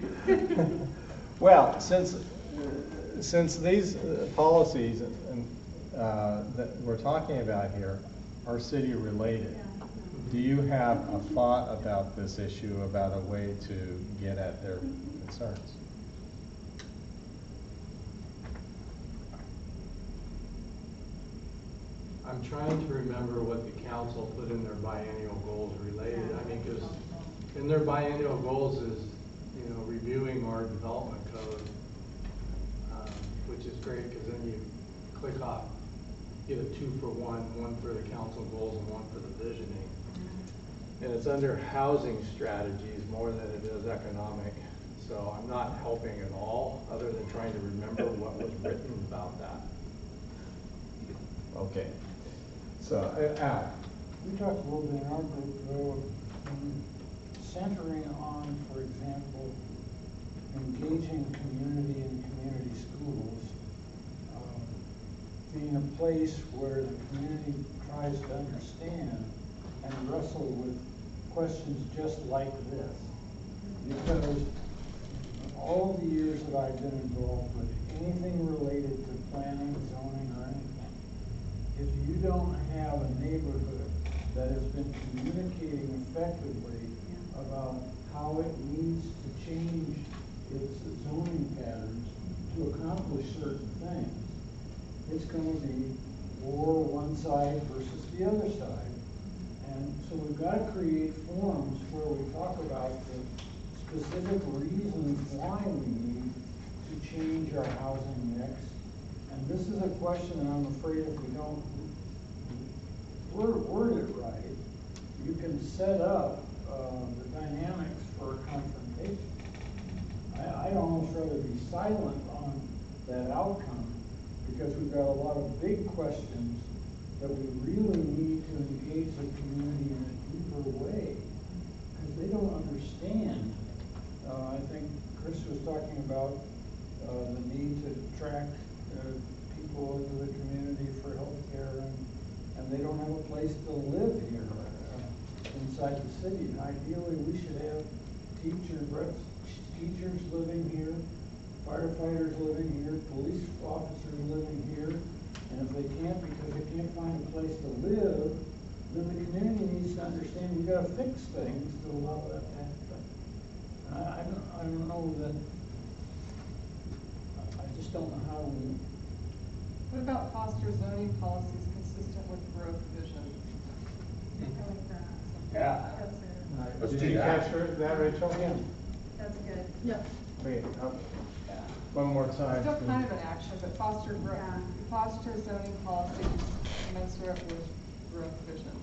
Well, since these policies that we're talking about here are city related, do you have a thought about this issue, about a way to get at their concerns? I'm trying to remember what the council put in their biennial goals related. I mean, because in their biennial goals is, you know, reviewing our development code, which is great because then you click off, get a 2-for-1, one for the council goals and one for the visioning. And it's under housing strategies more than it is economic. So I'm not helping at all, other than trying to remember what was written about that. Okay. So, Al. We talked a little bit in our group, though, centering on, for example, engaging community in community schools, being a place where the community tries to understand and wrestle with questions just like this. Because all the years that I've been involved with anything related to planning, zoning, or anything, if you don't have a neighborhood that has been communicating effectively about how it needs to change its zoning patterns to accomplish certain things, it's going to be war one side versus the other side. And so we've got to create forums where we talk about the specific reasons why we need to change our housing mix. And this is a question that I'm afraid if we don't word it right, you can set up the dynamics for a confrontation. I'd almost rather be silent on that outcome because we've got a lot of big questions that we really need to engage the community in a deeper way because they don't understand. I think Chris was talking about the need to attract people into the community for health care and they don't have a place to live here inside the city. And ideally, we should have teachers living here, firefighters living here, police officers living here. And if they can't, because they can't find a place to live, then the community needs to understand we've got to fix things to allow that to happen. I don't know that. I just don't know how we. What about foster zoning policies consistent with growth vision? I like that. Yeah. That's it. Did you capture that, Rachel? Yeah. That's good. Yep. Wait, one more time. Still kind of an action, but foster zoning policies commensurate with growth vision.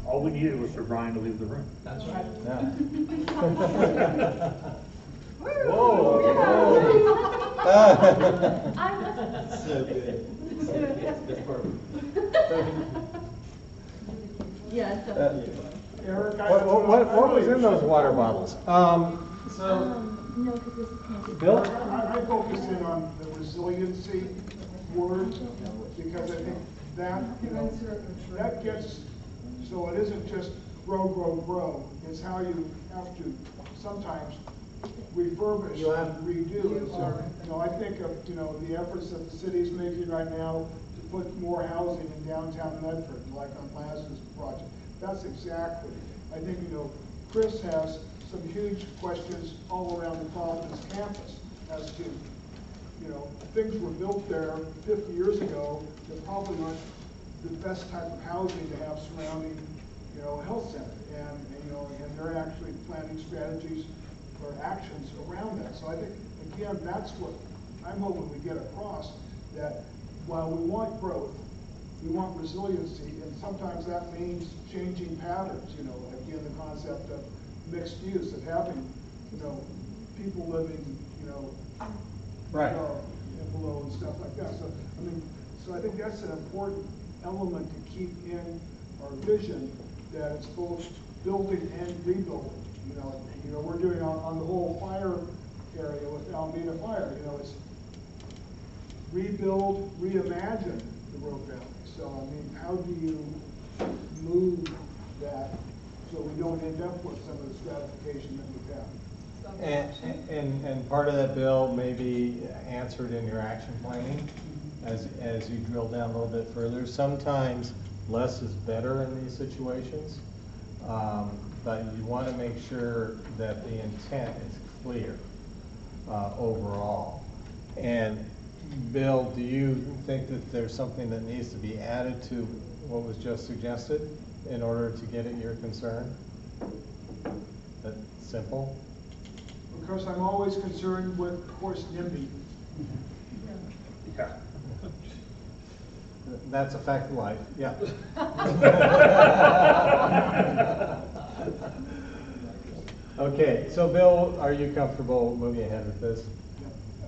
All we needed was for Brian to leave the room. That's right. Whoa. So good. That's perfect. Yeah, so. Eric, What was in those water bottles? No, because this can't be. Bill? I focus in on the resiliency word, because I think that, that gets, so it isn't just grow, grow, grow. It's how you have to sometimes refurbish, redo. And so, I think of, the efforts that the city is making right now to put more housing in downtown Medford, like on Lazarus project. That's exactly. I think, Chris has some huge questions all around the Providence campus as to, things were built there 50 years ago that probably aren't the best type of housing to have surrounding, a health center. And they're actually planning strategies or actions around that. So I think, again, that's what I'm hoping we get across, that while we want growth, we want resiliency, and sometimes that means changing patterns, again, the concept of mixed use, of having, people living, right, below and stuff like that. So I think that's an important element to keep in our vision, that it's both building and rebuilding. We're doing on the whole fire area with Alameda Fire, it's rebuild, reimagine the road valley. So, how do you move that so we don't end up with some of the stratification that we've had? And part of that, Bill, may be answered in your action planning as you drill down a little bit further. Sometimes less is better in these situations, but you want to make sure that the intent is clear overall. And Bill, do you think that there's something that needs to be added to what was just suggested in order to get at your concern? That simple? Because I'm always concerned with, of course, NIMBY. Yeah. That's a fact of life, yeah. Okay, so Bill, are you comfortable moving ahead with this?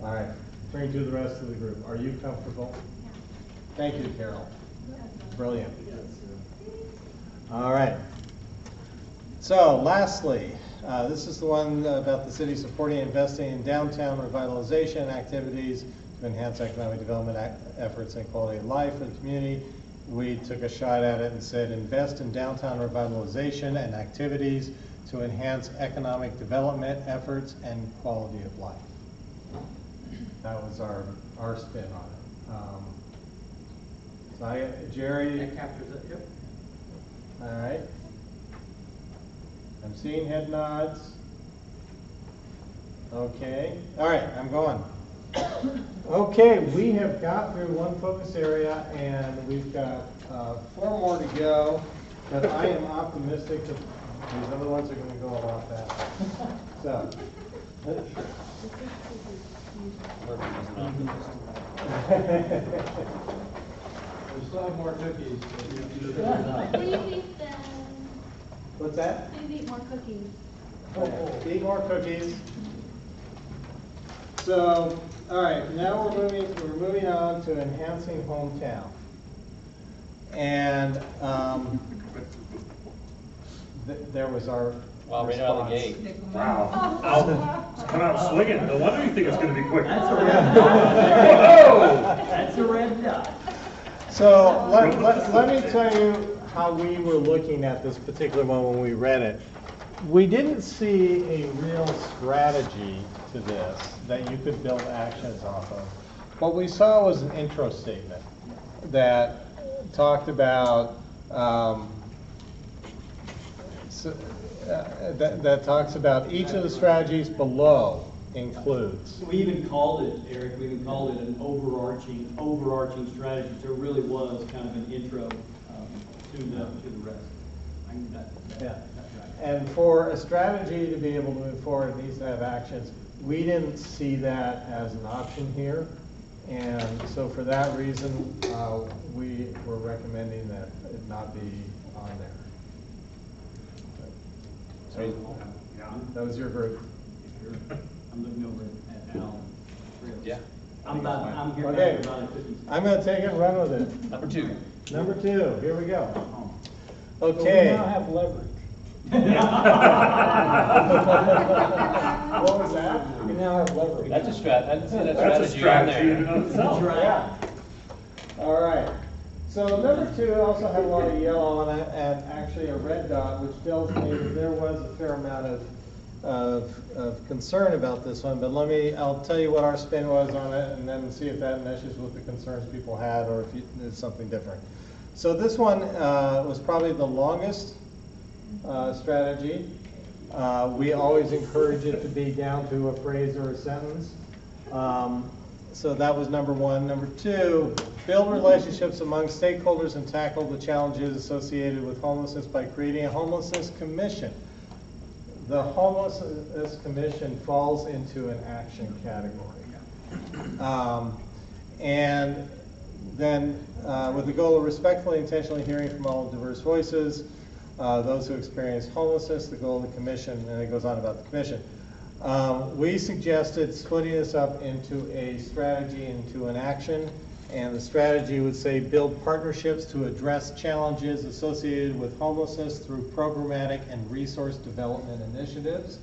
All right, turning to the rest of the group. Are you comfortable? Thank you, Carol. Brilliant. All right. So lastly, this is the one about the city supporting and investing in downtown revitalization activities to enhance economic development efforts and quality of life for the community. We took a shot at it and said invest in downtown revitalization and activities to enhance economic development efforts and quality of life. That was our spin on it. So Jerry. That captures it, yep. All right. I'm seeing head nods. Okay. All right, I'm going. Okay, we have got through one focus area and we've got 4 more to go, but I am optimistic that these other ones are going to go a lot faster. So. We still have more cookies. Please eat them. What's that? Please eat more cookies. Eat more cookies. So, all right, now we're moving on to enhancing hometown. And there was our Wow, right out of the gate. Wow. It's coming out swinging. No wonder you think it's going to be quick. That's a red dot. That's a red dot. So let me tell you how we were looking at this particular one when we read it. We didn't see a real strategy to this that you could build actions off of. What we saw was an intro statement that talked about that talks about each of the strategies below includes. We even called it, Eric, we even called it an overarching strategy. So it really was kind of an intro to the rest. Yeah. And for a strategy to be able to move forward, it needs to have actions. We didn't see that as an option here. And so for that reason, we were recommending that it not be on there. So that was your group. I'm looking over at Al. Yeah. I'm here. Okay. I'm going to take it and run with it. Number 2. Number 2. Here we go. So Okay. we now have leverage. What was that? We now have leverage. That's a strat. I didn't see that That's a strategy on strategy in there. and of itself. Yeah. All right. So number 2 also had a lot of yellow on it and actually a red dot, which tells me that there was a fair amount of concern about this one. But I'll tell you what our spin was on it and then see if that meshes with the concerns people had or if it's something different. So this one was probably the longest strategy. We always encourage it to be down to a phrase or a sentence. So that was number 1. Number 2, build relationships among stakeholders and tackle the challenges associated with homelessness by creating a homelessness commission. The homelessness commission falls into an action category. And then with the goal of respectfully and intentionally hearing from all diverse voices, those who experience homelessness, the goal of the commission, and it goes on about the commission. We suggested splitting this up into a strategy, into an action, and the strategy would say build partnerships to address challenges associated with homelessness through programmatic and resource development initiatives.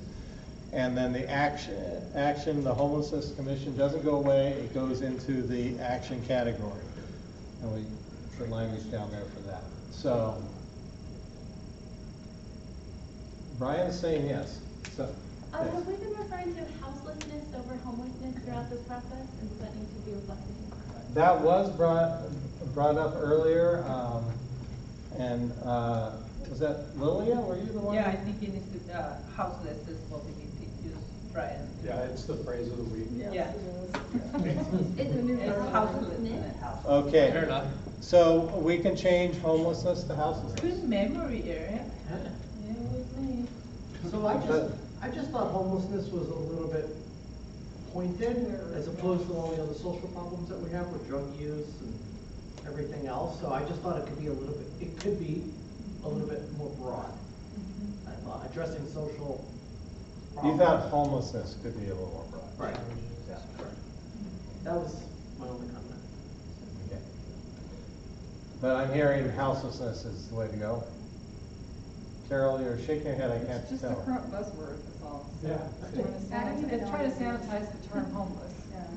And then the action, the homelessness commission doesn't go away, it goes into the action category. And we put language down there for that. So, Brian's saying yes. So, yes. Have we been referring to houselessness over homelessness throughout this process, and does that need to be reflected in the process? That was brought up earlier, and was that Lilia? Were you the one? Yeah, I think it needs to, houseless is what we need to use, Brian. Yeah, it's the phrase of the week. Yeah. It's houselessness. Okay. Fair enough. So we can change homelessness to houselessness. Good memory, Eric. Yeah, with me. So I just thought homelessness was a little bit pointed as opposed to all the other social problems that we have with drug use and everything else. So I just thought it could be a little bit more broad. I thought addressing social You thought homelessness could be a little more broad. Right. Yeah, correct. That was my only comment. Okay. But I'm hearing houselessness is the way to go. Carol, you're shaking your head, I can't It's just tell. a current buzzword, that's all. Yeah. It's trying to sanitize the term homeless.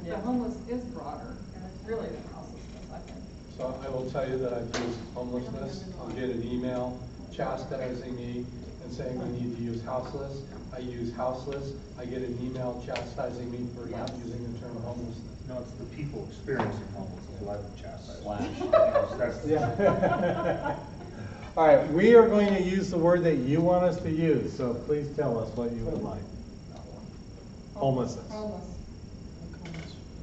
Yeah. The homeless is broader, and it's really the houselessness, I think. So I will tell you that I've used homelessness. I'll get an email chastising me and saying we need to use houseless. I use houseless. I get an email chastising me for not using the term homelessness. No, it's the people experiencing homelessness who I've chastised. That's Yeah. All right, we are going to use the word that you want us to use, so please tell us what you would like. Homelessness. Homeless.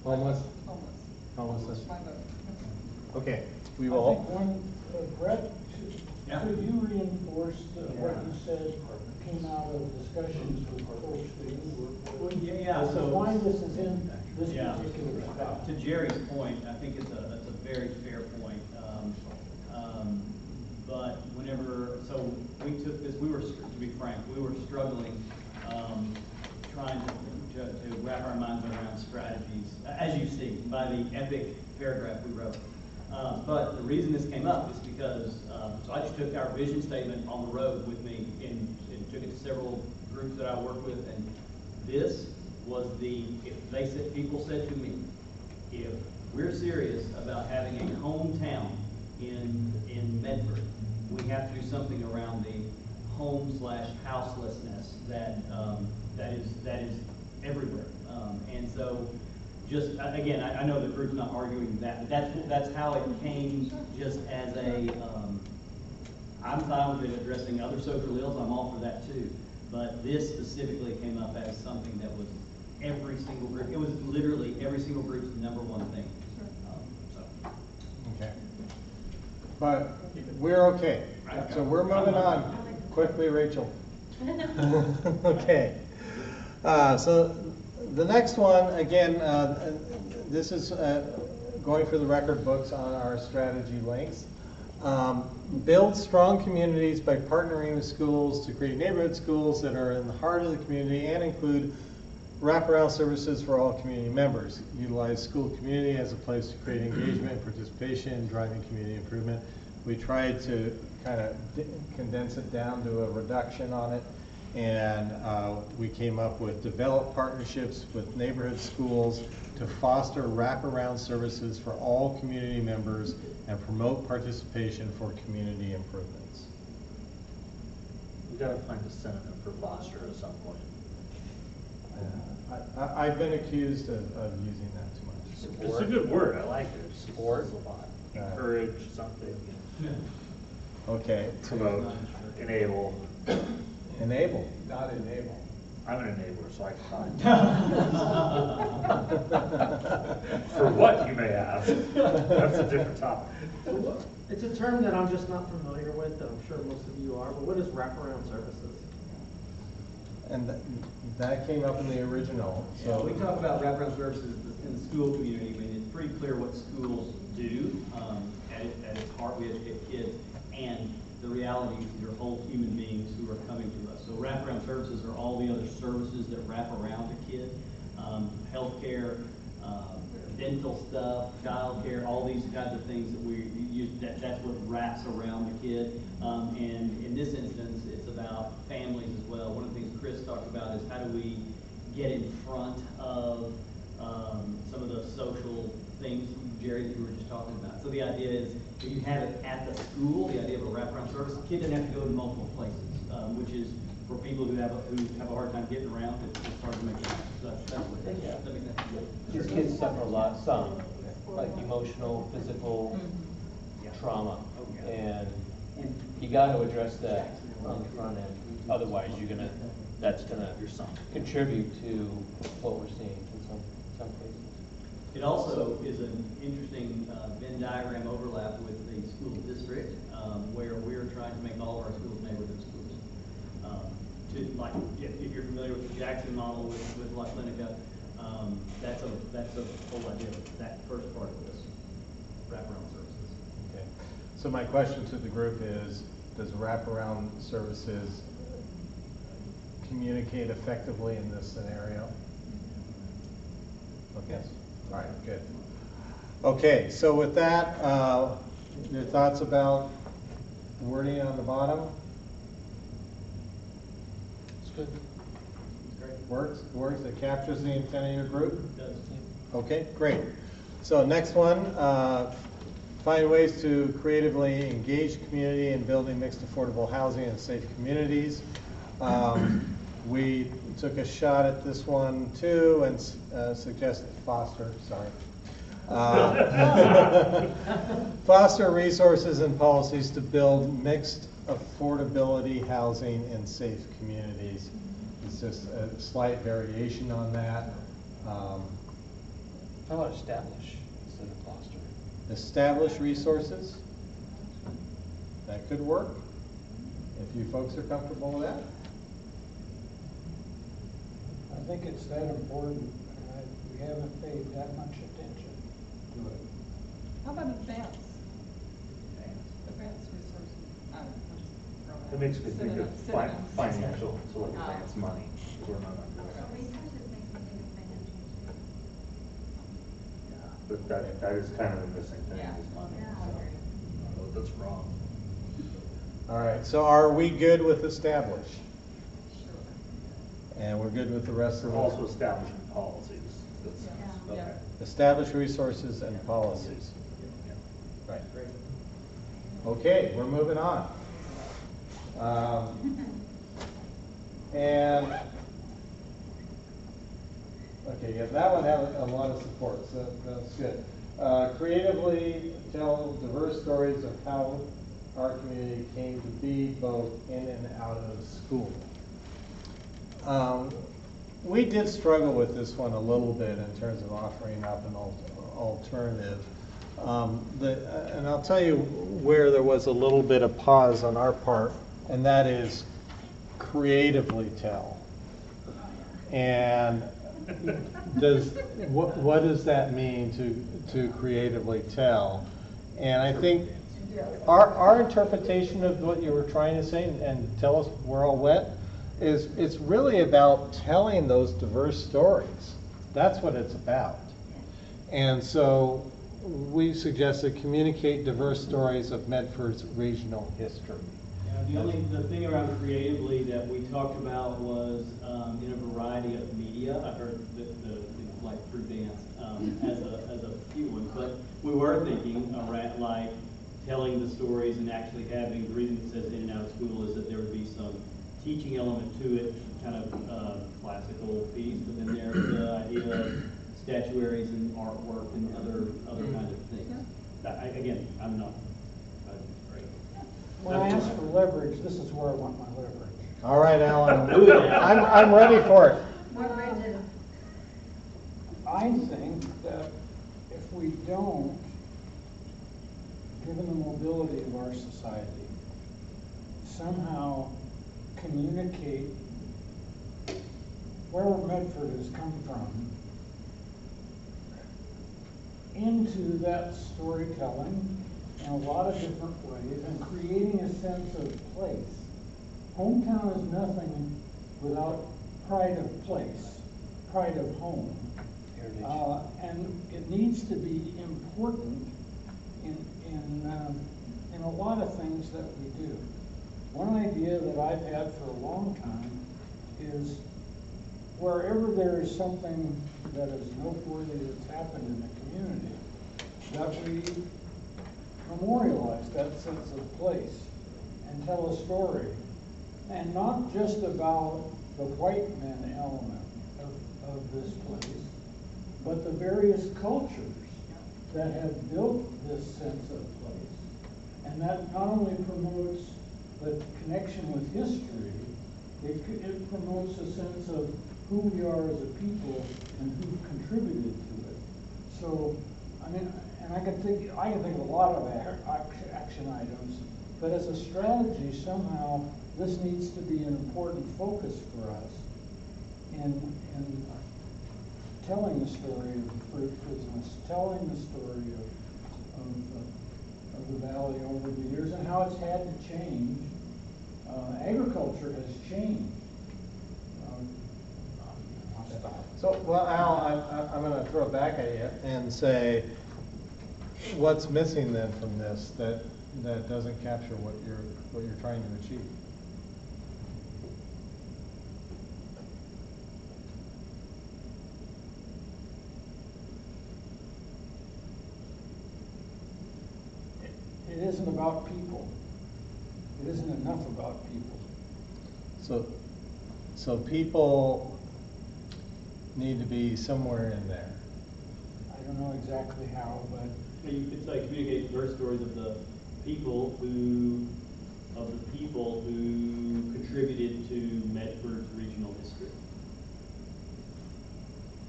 Homeless? Homeless. Homelessness. My vote. Okay, we I will. think one, Brett, could you reinforce what you said came out of discussions with folks that you work with? Yeah, As to so. why this is in this Yeah. particular spot? To Jerry's point, I think it's a very fair point. But so we took this, to be frank, we were struggling, trying to wrap our minds around strategies, as you see, by the epic paragraph we wrote. But the reason this came up is because, so I just took our vision statement on the road with me and took it to several groups that I work with, and this was people said to me, if we're serious about having a hometown in Medford, we have to do something around the home/houselessness that is everywhere. And so, just again, I know the group's not arguing that, but that's how it came. Just as I'm fine with it addressing other social ills. I'm all for that too. But this specifically came up as something that was every single group. It was literally every single group's #1 thing. Okay. But we're okay. So we're moving on quickly, Rachel. Okay. So the next one, again, this is going through the record books on our strategy links. Build strong communities by partnering with schools to create neighborhood schools that are in the heart of the community and include wraparound services for all community members. Utilize school community as a place to create engagement, participation, driving community improvement. We tried to kind of condense it down to a reduction on it. And we came up with develop partnerships with neighborhood schools to foster wraparound services for all community members and promote participation for community improvements. We gotta find a synonym for foster at some point. I've been accused of using that too much. It's a good word, I like it. Support. Encourage something. Okay. Promote, enable. Enable. Not enable. I'm an enabler, so I can For what, you may ask. That's a different topic. It's a term that I'm just not familiar with, that I'm sure most of you are, but what is wraparound services? And that came up in the original. So So we talk about wraparound services in the school community. I mean, it's pretty clear what schools do. At its heart, we educate kids, and the reality is they're whole human beings who are coming to us. So wraparound services are all the other services that wrap around a kid, healthcare, dental stuff, childcare, all these kinds of things that we use. That's what wraps around the kid. And in this instance, it's about families as well. One of the things Chris talked about is how do we get in front of some of the social things, Jerry, that you were just talking about. So the idea is, if you have it at the school, the idea of a wraparound service, the kid doesn't have to go to multiple places, which is for people who have a hard time getting around. It's hard to make it happen. So that's what it is. Does that make sense? Your kids suffer a lot, some, like emotional, physical trauma, and you got to address that on the front end. Otherwise, that's gonna contribute to what we're seeing in some cases. It also is an interesting Venn diagram overlap with the school district, where we're trying to make all of our schools neighborhood schools. If you're familiar with the Jackson model with La Clinica, that's a whole idea of that first part of this, wraparound services. okay. So my question to the group is, does wraparound services communicate effectively in this scenario? Okay. All right, good. Okay, so with that, your thoughts about wording on the bottom? It's good. Works, it captures the intent of your group? It does. Okay, great. So next one, find ways to creatively engage the community in building mixed affordable housing and safe communities. We took a shot at this one too and suggested foster resources and policies to build mixed affordability housing in safe communities. It's just a slight variation on that. How about establish instead of foster? Establish resources. That could work, if you folks are comfortable with that. I think it's that important. We haven't paid that much attention to it. How about advance? Advance resources. It makes me think of financial, so like advance money. We're not on that. Resources makes me think of financial. But that is kind of the missing thing, Yeah. is money. Yeah. So. That's wrong. All right, so are we good with establish? Sure. And we're good with the rest of We're also them? establishing policies. Yeah. Okay. Establish resources and policies. Right. Okay, we're moving on. And, okay, yeah, that one had a lot of support, so that's good. Creatively tell diverse stories of how our community came to be both in and out of school. We did struggle with this one a little bit in terms of offering up an alternative. And I'll tell you where there was a little bit of pause on our part, and that is creatively tell. And what does that mean to creatively tell? And I think our interpretation of what you were trying to say, and tell us we're all wet, is it's really about telling those diverse stories. That's what it's about. And so we suggested communicate diverse stories of Medford's regional history. Yeah, The thing around creatively that we talked about was in a variety of media. I heard the like fruit dance as a few ones, but we were thinking around like telling the stories and actually having, the reason it says in and out of school is that there would be some teaching element to it, kind of classical piece, but then there's the idea of statuaries and artwork and other kind of things. Again, I'm not. When I ask for leverage, this is where I want my leverage. All right, Alan. I'm ready for it. More bridges. I think that if we don't, given the mobility of our society, somehow communicate where Medford has come from into that storytelling in a lot of different ways and creating a sense of place. Hometown is nothing without pride of place, pride of home. And it needs to be important in a lot of things that we do. One idea that I've had for a long time is wherever there is something that is noteworthy that's happened in the community, that we memorialize that sense of place and tell a story. And not just about the white men element of this place, but the various cultures that have built this sense of place. And that not only promotes the connection with history, it promotes a sense of who we are as a people and who contributed to it. So, I mean, and I can think of a lot of action items, but as a strategy, somehow this needs to be an important focus for us in telling the story of the fruit business, telling the story of the valley over the years and how it's had to change. Agriculture has changed. So, well, Al, I'm going to throw it back at you and say, what's missing then from this that doesn't capture what you're trying to achieve? It isn't about people. It isn't enough about people. So people need to be somewhere in there. I don't know exactly how, but You could say communicate diverse stories of the people who contributed to Medford's regional history.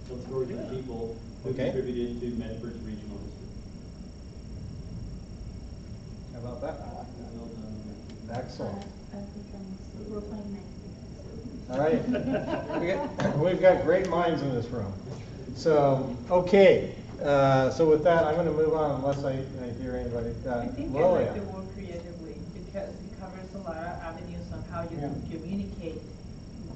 Tell stories of the people who contributed to Medford's regional history. How about that? Excellent. We're playing nice. All right. We've got great minds in this room. So, okay. So with that, I'm going to move on unless I hear anybody. I think I like the word creatively because it covers a lot of avenues on how you can communicate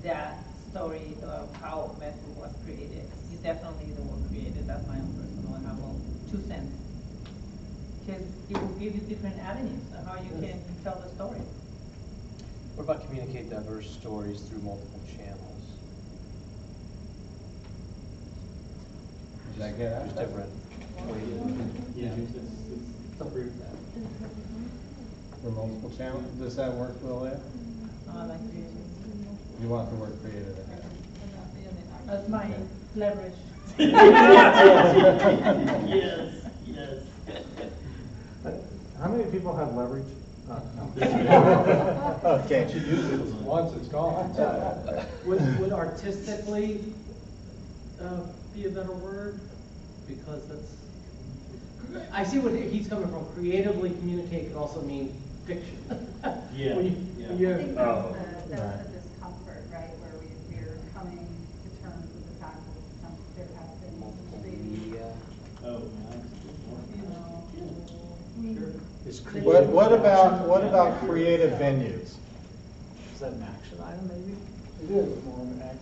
that story of how Medford was created. It's definitely the word created. That's my own personal and humble 2 cents. Because it will give you different avenues on how you can tell the story. What about communicate diverse stories through multiple channels? Did I get Just different. Yeah, it's approved that. For multiple channels? Does that work well there? Like creative. You want the word creative in there? That's my leverage. Yes, yes. How many people have leverage? No. Okay. Once it's gone. Would artistically be a better word? Because that's, I see what he's coming from. Creatively communicate can also mean fiction. I Yeah. think that's the discomfort, right, where we're coming to terms with the fact that there has been Multiple media. Oh, Sure. What about creative venues? Is that an action item, maybe? it is more of an action.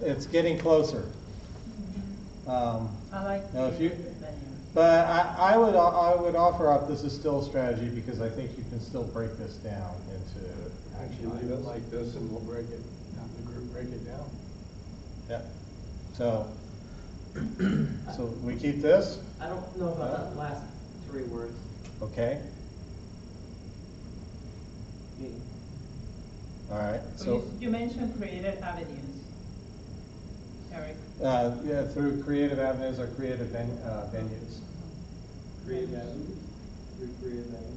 It's getting closer. I like Now, if you But I would offer up this is still a strategy because I think you can still break this down into. Actually, leave it like this and we'll break it, have the group break it down. Yeah. So we keep this? I don't know about that last 3 words. Okay. All right. So You mentioned creative avenues, Eric. yeah, through creative avenues or creative venues. Creative avenues, through creative avenues.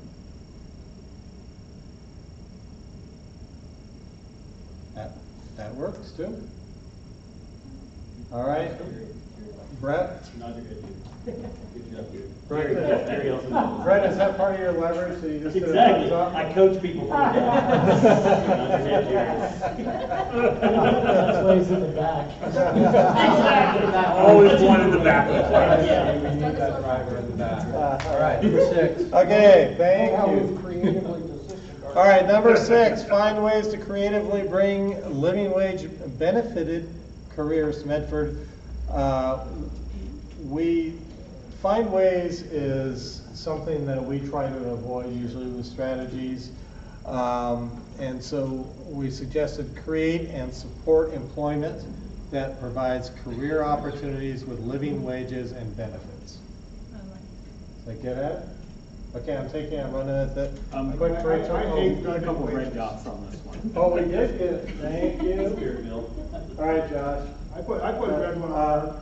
That works too. All right. Brett? Not good. Good job, dude. Brett, Brett, is that part of your leverage? So you just did a Exactly. thumbs up? I coach people for the That's why he's in the back. Always one in the back of the class. Yeah. We need that driver in the back. All right. Number 6. Okay, thank How you. we've creatively positioned our. All right, number 6, find ways to creatively bring living wage benefited careers to Medford. We find ways is something that we try to avoid usually with strategies. And so we suggested create and support employment that provides career opportunities with living wages and benefits. Did I get it? Okay, I'm running at that. Quick, Rachel. Got a couple of red dots on this one. Oh, we did get it. Thank you. Spirit Bill. All right, Josh. I put a red one on.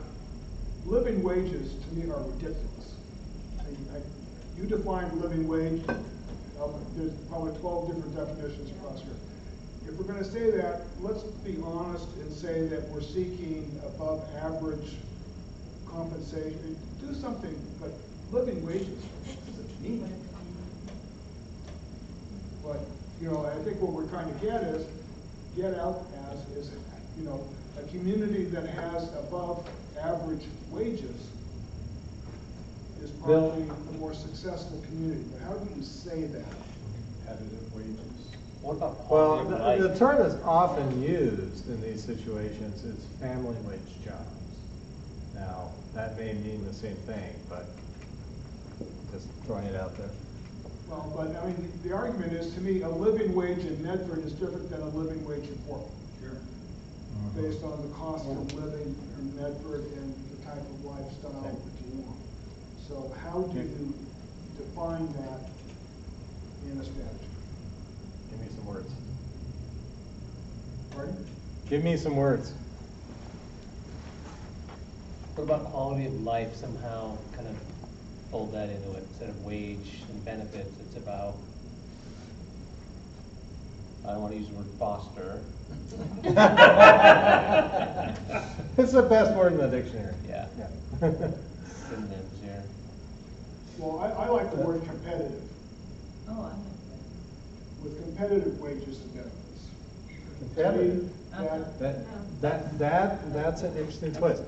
Living wages to me are ridiculous. You define living wage, there's probably 12 different definitions across here. If we're gonna say that, let's be honest and say that we're seeking above average compensation. Do something, but living wages, what does it mean? But, I think what we're trying to get out as, a community that has above average wages is probably a more successful community. But how do you say that? Competitive wages. What about Well, quality of life? the term that's often used in these situations is family wage jobs. Now, that may mean the same thing, but just throwing it out there. Well, but the argument is, to me, a living wage in Medford is different than a living wage in Portland. Sure. Based on the cost of living in Medford and the type of lifestyle that you want. So how do you define that in a strategy? Give me some words. Pardon? Give me some words. What about quality of life, somehow kind of fold that into it, instead of wage and benefits, it's about, I don't want to use the word foster. It's the best word in the dictionary. Yeah. Yeah. Synonyms here. Well, I like the word competitive, Oh, I like that. with competitive wages and benefits. Competitive. To me, That's an interesting twist.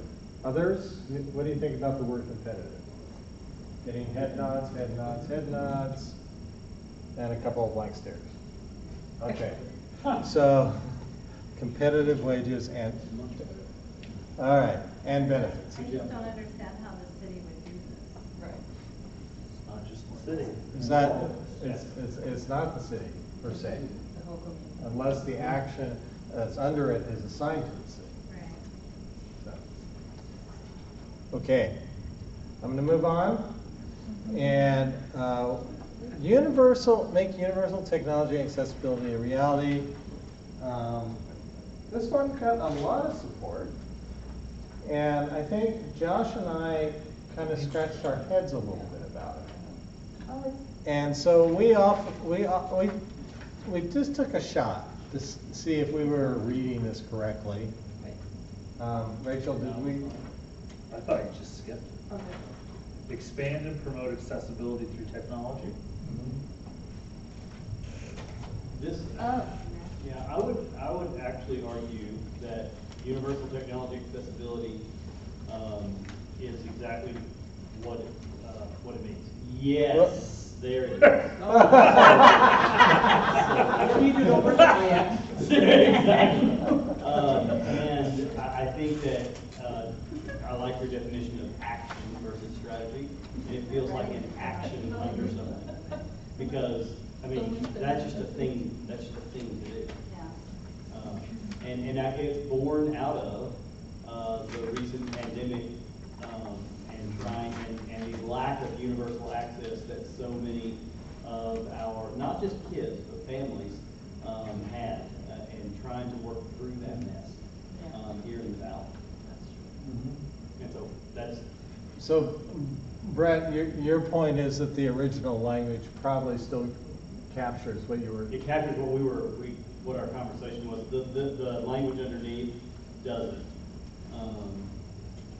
Others, what do you think about the word competitive? Getting head nods, and a couple of blank stares. Okay, so competitive wages and, all right, and benefits. I just don't understand how the city would do this. Right. It's not just the city. It's not the city per se, The whole community. unless the action that's under it is assigned to the city. Right. So. Okay, I'm going to move on. And make universal technology accessibility a reality. This one got a lot of support. And I think Josh and I kind of scratched our heads a little bit about it. And so we just took a shot to see if we were reading this correctly. Rachel, did we? I thought you just skipped it. Okay. Expand and promote accessibility through technology. This, yeah, I would actually argue that universal technology accessibility is exactly what it means. Yes, there it is. You do numbers, I am. Exactly. And I think that I like your definition of action versus strategy, and it feels like an action under something. Because, I mean, that's just a thing to do. And it's born out of the recent pandemic and the lack of universal access that so many of our, not just kids, but families had, and trying to work through that mess here in the valley. And so that's. So, Brett, your point is that the original language probably still captures what you were. It captures what our conversation was. The language underneath doesn't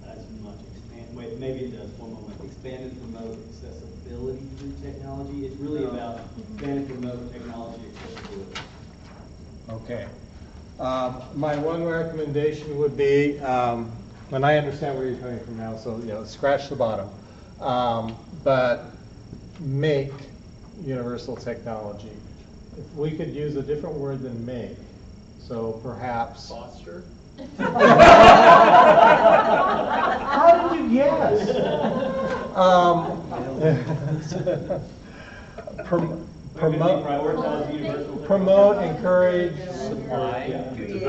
as much expand. Wait, maybe it does. One moment. Expand and promote accessibility through technology. It's really about expand and promote technology accessibility. Okay. My one recommendation would be, and I understand where you're coming from now, so scratch the bottom. But make universal technology. If we could use a different word than make, so perhaps. Foster? How did you guess? Promote, encourage, supply,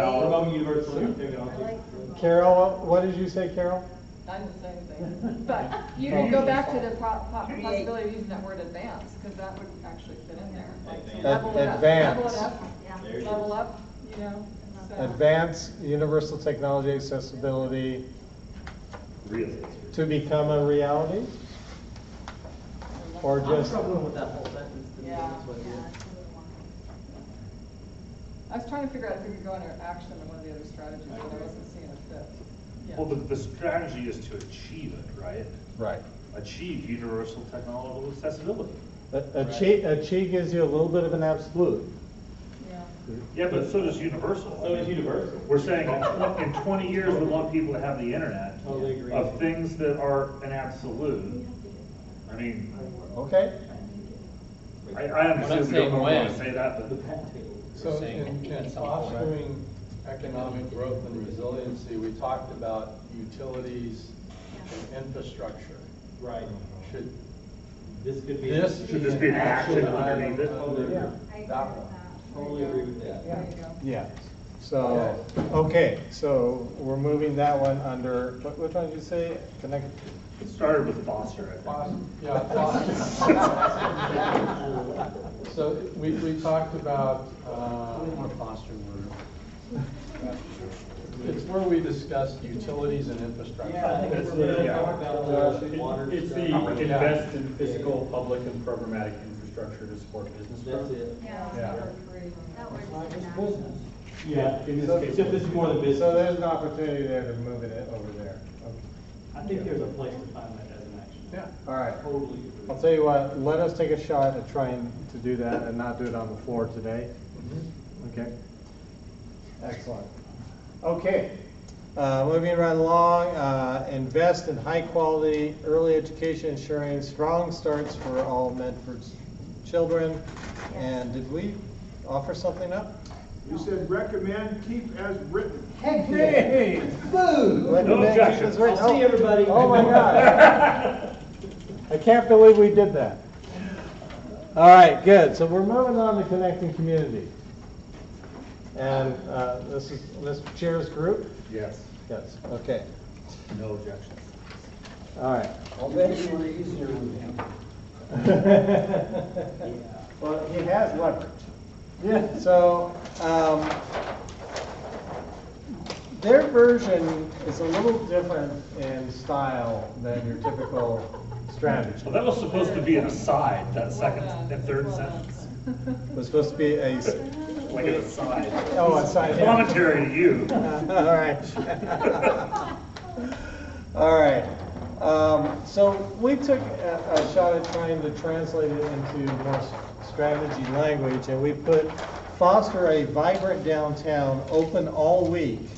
promote universal technology. Carol, what did you say, Carol? I didn't say anything, but you can go back to the possibility of using that word advance, because that would actually fit in there. Like to level it up, Advance. level up, you know. So. Advance universal technology accessibility to become a reality? Or just. I'm struggling with that whole sentence. Yeah. I was trying to figure out if we could go under action in one of the other strategies, but I wasn't seeing a fit. Yeah. Well, the strategy is to achieve it, right? Right. Achieve universal technological accessibility. Achieve gives you a little bit of an absolute. Yeah, but so does universal. So does universal. We're saying in 20 years we want people to have the internet. Totally agree. Of things that are an absolute. I mean. Okay. I understand we don't want to say that, but. So in fostering economic growth and resiliency, we talked about utilities and infrastructure. Right. Should this be an action underneath it? That one. Totally agree with that. Yeah. So, okay, so we're moving that one under, what did you say? Connect. It started with foster, I think. Yeah, foster. So we talked about. Foster word. It's where we discussed utilities and infrastructure. Yeah, I think it's the invest in physical, public, and programmatic infrastructure to support business growth. That's it. Yeah. It's not just business. Yeah, in this case, except this is more than business. So there's an opportunity there to move it over there. Okay. I think there's a place to find that as an action. Yeah. All right. Totally agree. I'll tell you what, let us take a shot at trying to do that and not do it on the floor today. Okay. Excellent. Okay. Moving right along, invest in high quality early education, ensuring strong starts for all Medford's children. And did we offer something up? You said recommend, keep as written. Heck yeah. Boo! No objections. I'll see everybody. Oh my God. I can't believe we did that. All right, good. So we're moving on to connecting community. And this is Mr. Chair's group? Yes. Yes, okay. No objections. All right. I'll bet you were easier with him. Well, he has leverage. Yeah. So their version is a little different in style than your typical strategy. Well, that was supposed to be an aside, that second and third sentence. It was supposed to be a like an aside. Oh, aside. Commentary to you. All right. All right. So we took a shot at trying to translate it into more strategy language, and we put foster a vibrant downtown open all week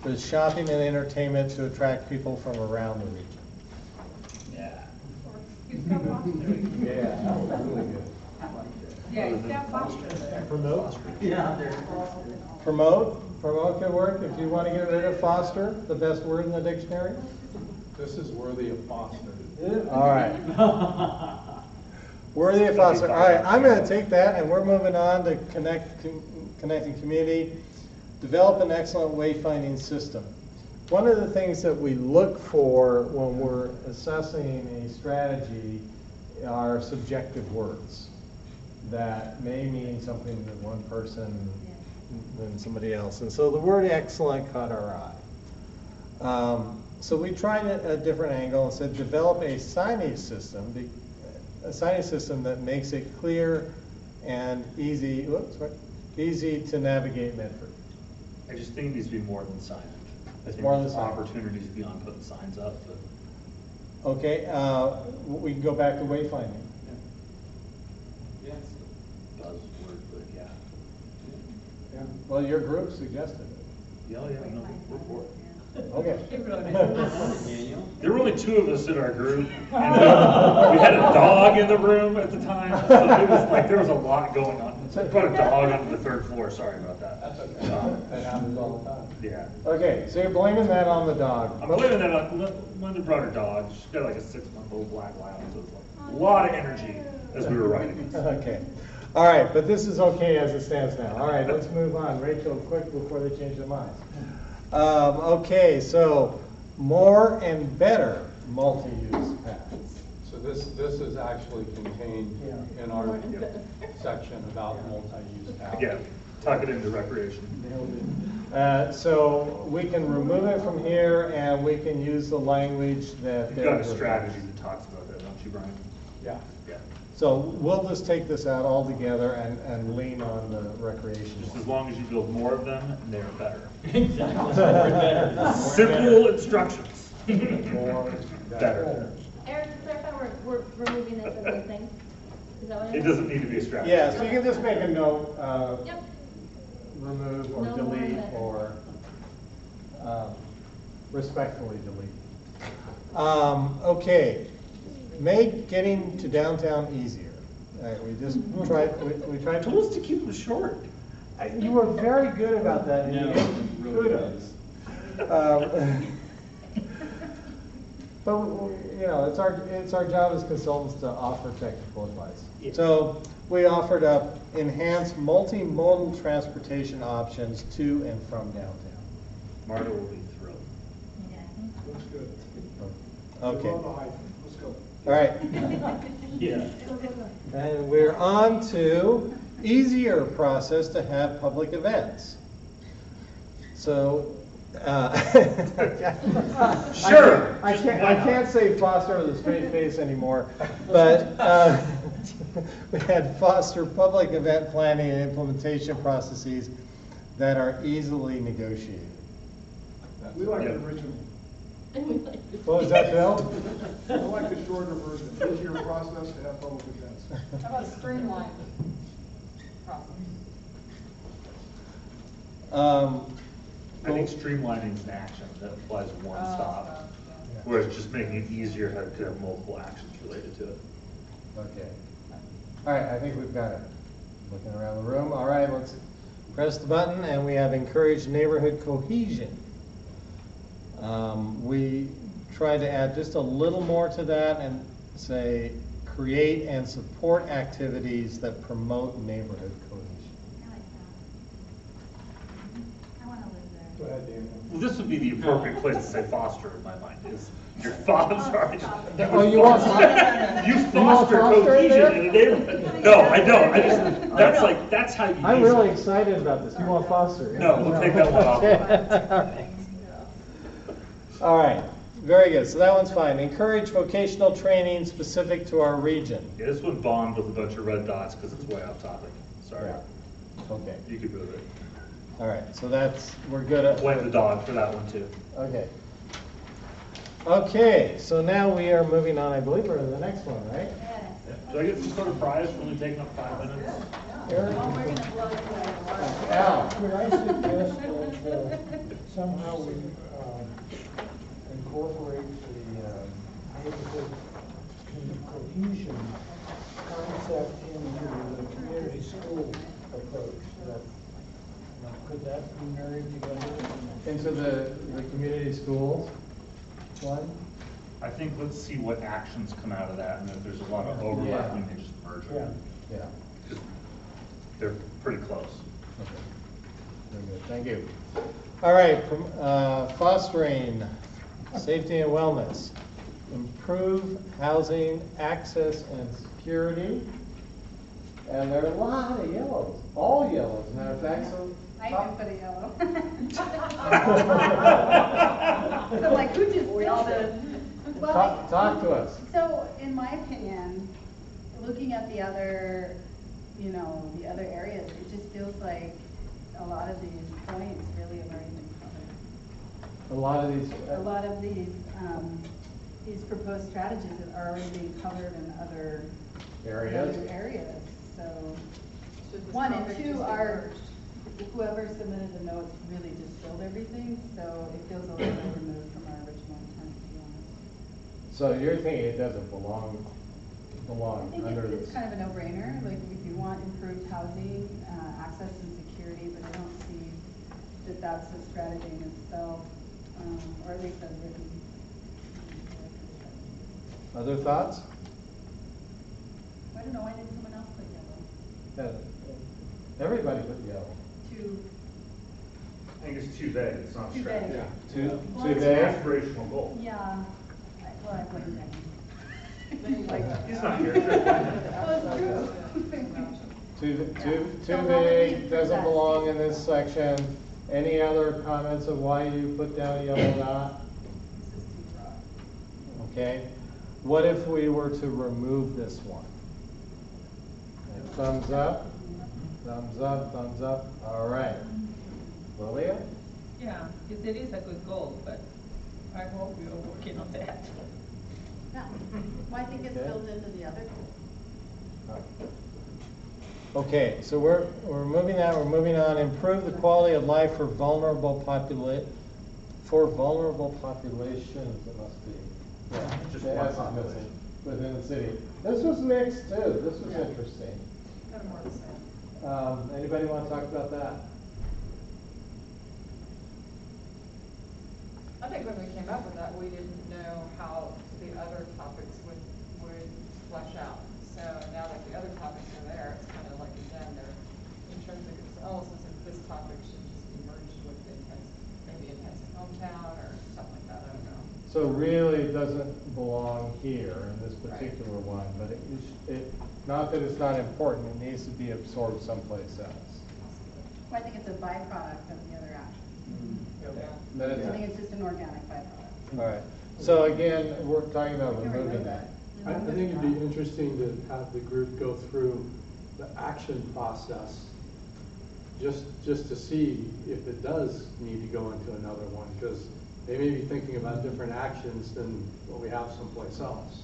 with shopping and entertainment to attract people from around the region. Yeah. Yeah, that was really good. Yeah, you got foster there. Promote? Yeah. Promote Promote could work. If you want to get rid of foster, the best word in the dictionary. This is worthy of foster. All right. Worthy of foster. All right, I'm going to take that, and we're moving on to connecting community. Develop an excellent wayfinding system. One of the things that we look for when we're assessing a strategy are subjective words that may mean something to one person than somebody else. And so the word excellent caught our eye. So we tried a different angle and said develop a signage system that makes it clear and easy to navigate Medford. I just think it needs to be more than signage. I think More than there's signage. opportunities beyond putting signs up, but Okay, we can go back to wayfinding. yeah, it's a buzzword, but yeah. Yeah. Well, your group suggested it. Yeah, no, we're for it. Okay. There were only 2 of us in our group, and we had a dog in the room at the time, so it was like there was a lot going on. So I brought a dog onto the 3rd floor. Sorry about that. That's okay. That happens all the time. Yeah. Okay, so you're blaming that on the dog. I'm blaming that on Linda brought her dog. She's got like a 6-month-old black lab, so it's like a lot of energy as we were writing. Okay. All right, but this is okay as it stands now. All right, let's move on. Rachel, quick before they change their minds. Okay, so more and better multi-use paths. So this is actually contained in our section about multi-use paths. Again, tuck it into recreation. So we can remove it from here and we can use the language that. You've got a strategy that talks about that, don't you, Brian? Yeah. Yeah. So we'll just take this out altogether and lean on the recreation. Just as long as you build more of them, they're better. Exactly. Simple instructions. More better. Eric, to clarify, we're removing this as a thing? Is that what it It is? doesn't need to be a strategy. Yeah, so you can just make a note, Yep. remove or No more delete than- or respectfully delete. Okay, make getting to downtown easier. All right, we just tried, we tried to. Tools to keep them short. You were very good about that. No, really Kudos. But you know, it's our job as consultants to offer technical advice. Yeah. So we offered up enhanced multimodal transportation options to and from downtown. Marta will be thrilled. Looks good. Okay. Love the hyphen. Let's go. All right. Yeah. And we're on to easier process to have public events. So, Sure. I can't say foster with a straight face anymore, but we had foster public event planning and implementation processes that are easily negotiated. We like Yeah. the original. What was that, Bill? I like the shorter version, easier process to have public events. How about streamlined process? I think streamlining is an action that applies one stop, whereas just making it easier to have multiple actions related to it. Okay. All right, I think we've got it. Looking around the room. All right, let's press the button, and we have encourage neighborhood cohesion. We try to add just a little more to that and say create and support activities that promote neighborhood cohesion. I like that. I want to live there. Go ahead, Daniel. Well, this would be the appropriate place to say foster in my mind, is your thoughts are. Oh, you want You foster cohesion in a neighborhood. No, I don't, I just, that's how you. I'm use really it. excited about this. You want foster? No, we'll take that one off. Okay. All right, very good. So that one's fine. Encourage vocational training specific to our region. Yeah, this one bombed with a bunch of red dots because it's way off topic. Sorry. Yeah. Okay. You could move it. All right, so we're good at. Blame the dog for that one too. Okay. Okay, so now we are moving on, I believe we're in the next one, right? Do I get some sort of prize for only taking up 5 minutes? Eric? Al, could I suggest that somehow we incorporate the neighborhood cohesion concept into the community school approach? That Could that be married together? Into the community schools one? I think let's see what actions come out of that, and if there's a lot of overlap, we may just merge them. Yeah. 'Cause they're pretty close. Okay. Very good, thank you. All right, fostering safety and wellness. Improve housing access and security. And there are a lot of yellows, all yellows, matter of fact, so. I even put a yellow. So like, who just did this? Well, Talk to us. So, in my opinion, looking at the other, the other areas, it just feels like a lot of these points really have already been covered. A lot of these. A lot of these proposed strategies are already being covered in other Areas. So, Should this one and topic two just be are, merged? whoever submitted the notes really distilled everything, so it feels a little bit removed from our original intent, to be honest. So you're thinking it doesn't belong I think under it's this? kind of a no-brainer, like if you want improved housing, access and security, but I don't see that that's a strategy in itself, or at least as written. Other thoughts? I don't know, why did someone else put yellow? Everybody put yellow. Too, I think it's too vague, it's not Too strategy. vague. Too Well, It's an vague? aspirational goal. yeah, I blame them. He's not here. Well, it's true. Too Don't know what vague, needs doesn't that belong in statement. this section. Any other comments of why you put down a yellow dot? Okay. What if we were to remove this one? Thumbs up, thumbs up, thumbs up. All right. Lilia? Yeah, it is a good goal, but I hope we are working on that. Yeah, well, I think it's Okay. built into the other goals. Okay, so we're moving that. We're moving on. Improve the quality of life for vulnerable populations. It must be. Yeah, Just the one S is population. missing within the city. This was mixed too. This was Yeah. interesting. Kind of more the same. Anybody want to talk about that? I think when we came up with that, we didn't know how the other topics would flesh out. So now that the other topics are there, it's kind of like, again, they're intrinsic, it's almost as if this topic should just be merged with maybe intensive hometown or something like that, I don't know. So really it doesn't belong here in this Right. particular one, but not that it's not important, it needs to be absorbed someplace else. Well, I think it's a byproduct of the other actions. But I it's, think it's just an organic byproduct. all right. So again, we're talking about removing that. I think it'd be interesting to have the group go through the action process, just to see if it does need to go into another one, because they may be thinking about different actions than what we have someplace else.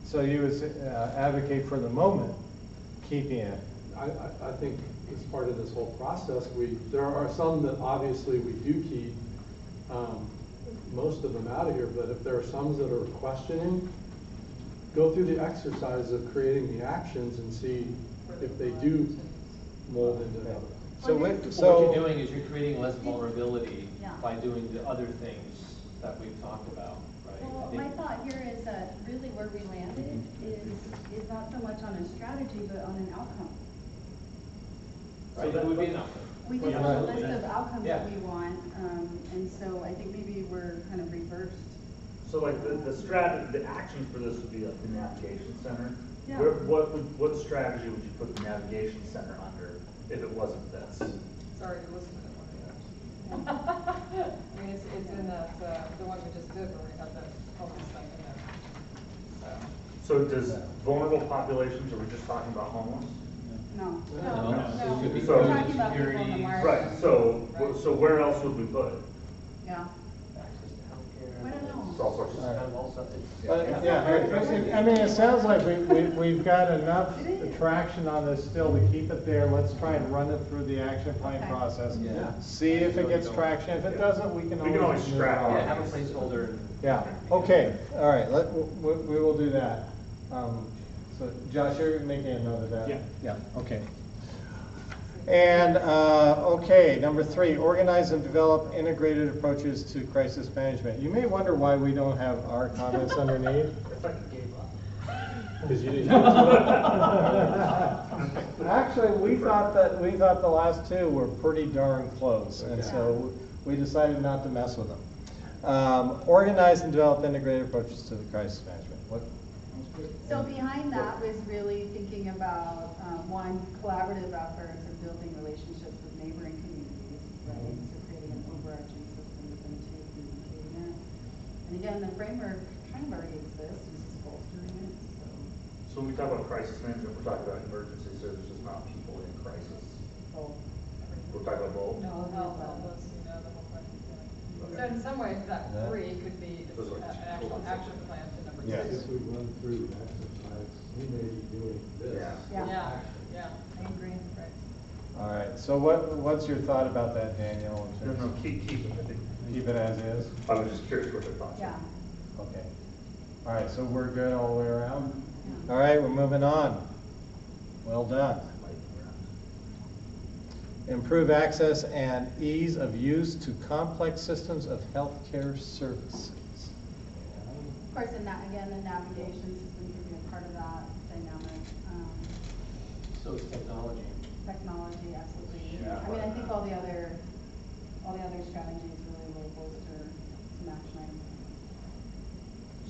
So you would advocate for the moment, keeping it. I think as part of this whole process, there are some that obviously we do keep, most of them out of here, but if there are some that are questioning, go through the exercise of creating the actions and see if they do mold into another. So What you're doing is you're creating less vulnerability Yeah. by doing the other things that we've talked about, right? I Well, think- my thought here is that really where we landed is not so much on a strategy, but on an outcome. Right, that would be an outcome. We just have a list of outcomes Yeah. that we want, and so I think maybe we're kind of reversed. So like the action for this would be like the navigation center. Yeah. What strategy would you put the navigation center under if it wasn't this? Sorry, you listed it one of yours. I mean, it's in that, the one we just did where we had the homeless thing in there. So does vulnerable populations, are we just talking about homeless? No. No, it could be So- We're talking about people in the security, margins. Right, so where else would we put it? Yeah. access to healthcare. I don't know. It's all sorts of Kind stuff. of all stuff. But, yeah, I mean, it sounds like we've got enough traction on this still to keep it there. Let's try and run it through the action plan Okay. process. Yeah. See if it gets traction. If it doesn't, we can We can always always move scrap it. on. Yeah, have a placeholder. Yeah, okay, all right, we will do that. So Josh, you're making a note of that? Yeah. Yeah, okay. And, okay, number 3, organize and develop integrated approaches to crisis management. You may wonder why we don't have our comments underneath. It's like you gave up. Because you didn't. Actually, we thought the last 2 were pretty darn close, and so we decided not to mess with them. Organize and develop integrated approaches to the crisis management. What? So behind that was really thinking about, one, collaborative efforts of building relationships with neighboring communities, right? So creating an overarching system within to communicating it. And again, the framework kind of already exists, it's just bolstering it, so. So when we talk about crisis management, we're talking about emergency services, not people in crisis. Both. We're talking about both? No, health, wellness, you know, the whole thing. So in some ways, that 3 could be Those are an actual action plan to number 2. Yes. If we run through exercise, we may be doing this. Yeah, yeah. I agree. Right. All right, so what's your thought about that, Daniel? in terms No, of- keep it, I think. Keep it as is? I was just curious what your thoughts are. Yeah. Okay. All right, so we're good all the way around? All right, we're moving on. Well done. Improve access and ease of use to complex systems of healthcare services. Of course, and that, again, the navigation system could be a part of that dynamic. So it's technology. Technology, absolutely. Yeah. I mean, I think all the other strategies really will bolster some action items.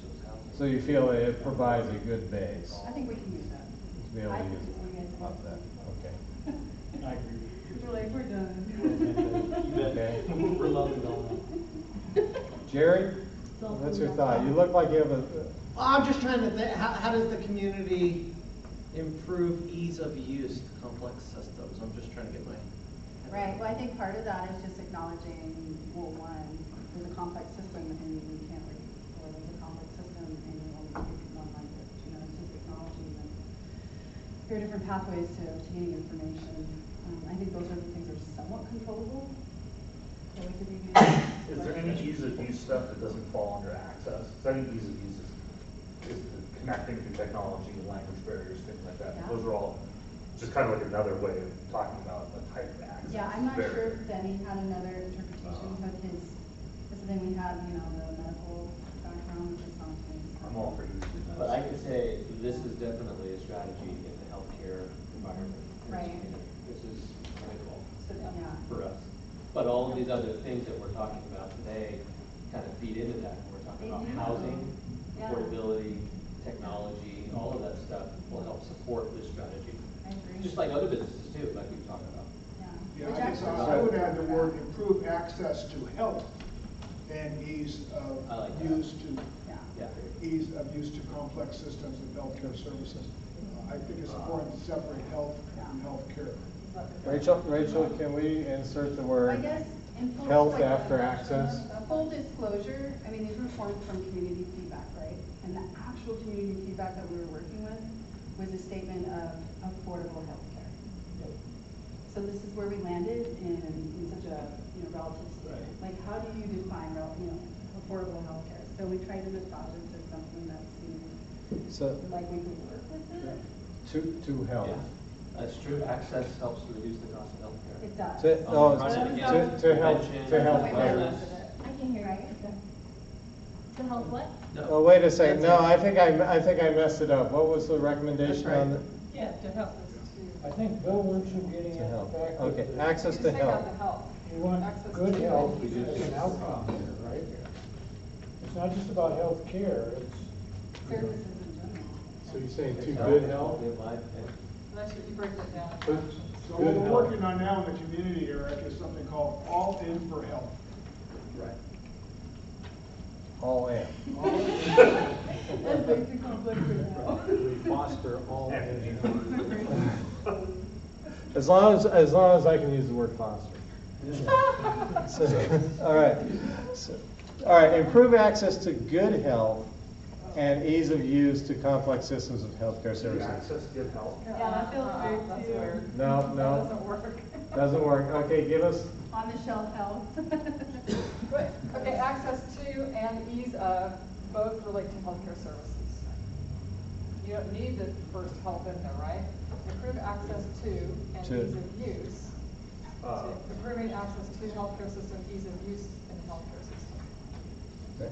So it's housing. So you feel it provides a good base I think we can use that. to be able I to think use we it? get Love that, okay. I agree. We're like, we're done. You bet. Okay. We're loving all Jerry, what's your thought? You look like you have a, I'm just trying to think, how does the community improve ease of use to complex systems? I'm just trying to get my. Right, well, I think part of that is just acknowledging, well, one, there's a complex system and we can't really, or there's a complex system and we only speak one language, you know, it's just acknowledging that there are different pathways to obtaining information. I think those are the things that are somewhat controllable that we could be doing. Is there any ease of use stuff that doesn't fall under access? Because I think ease of use is the connecting through technology, language barriers, things like that. Yeah. Those are all just kind of like another way of talking about a type of access. Yeah, I'm not barrier. sure if Denny had another interpretation, but his, because then we have, you know, the medical background, which is not his. I'm all for using that. But I could say this is definitely a strategy in the healthcare environment. Right. This is critical So, yeah. for us. But all of these other things that we're talking about today kind of feed into that. We're talking about They do. housing, Yeah. affordability, technology, all of that stuff will help support this strategy. I agree. Just like other businesses too, like we've talked about. Yeah. Yeah, Which I guess actually I would shows add the that. word improve access to health and ease I like of that. use to, Yeah. ease of use to complex systems of healthcare services. I think it's important to separate health from healthcare. Rachel, can we insert the I word guess in full. health like, after access? Full disclosure, I mean, these were formed from community feedback, right? And the actual community feedback that we were working with was a statement of affordable healthcare. So this is where we landed in such a, you know, relative state. Like, how do you define, you know, affordable healthcare? So we tried to massage it to something that seemed So, like we could work with it. to help. Yeah, that's true. Access helps to reduce the cost of healthcare. It does. To, On oh, the front end, again, to help, prevention, to help Wait, care. wellness. I can hear you. To help what? No. Oh, wait a second, That's no, it. I think I messed it up. What was the recommendation That's right. on the? Yeah, to help. I think, Bill, weren't you getting To at help. the fact that Okay, the- access You to just take out health. the health. you want Access good to health it. as an outcome here, right? It's not just about health care, it's. Services in general. So you're saying It's to health, good health? good life, yeah. Unless you break that down. Good- So good what we're health. working on now in the community, Eric, is something called All In for Health. Right. All in. That's way too complex for now. We foster all As long as I can use the word foster. So, all right. So, all right, improve access to good health and ease of use to complex systems of healthcare services. Access, good health. Yeah, that feels weird That's too. weird. No, That no. doesn't work. Doesn't work. Okay, give us, On the shelf health. But, okay, access to and ease of both relate to healthcare services. You don't need the first health in there, right? improve access to and To. ease of use. To improving access to healthcare system, ease of use in the healthcare system. Okay.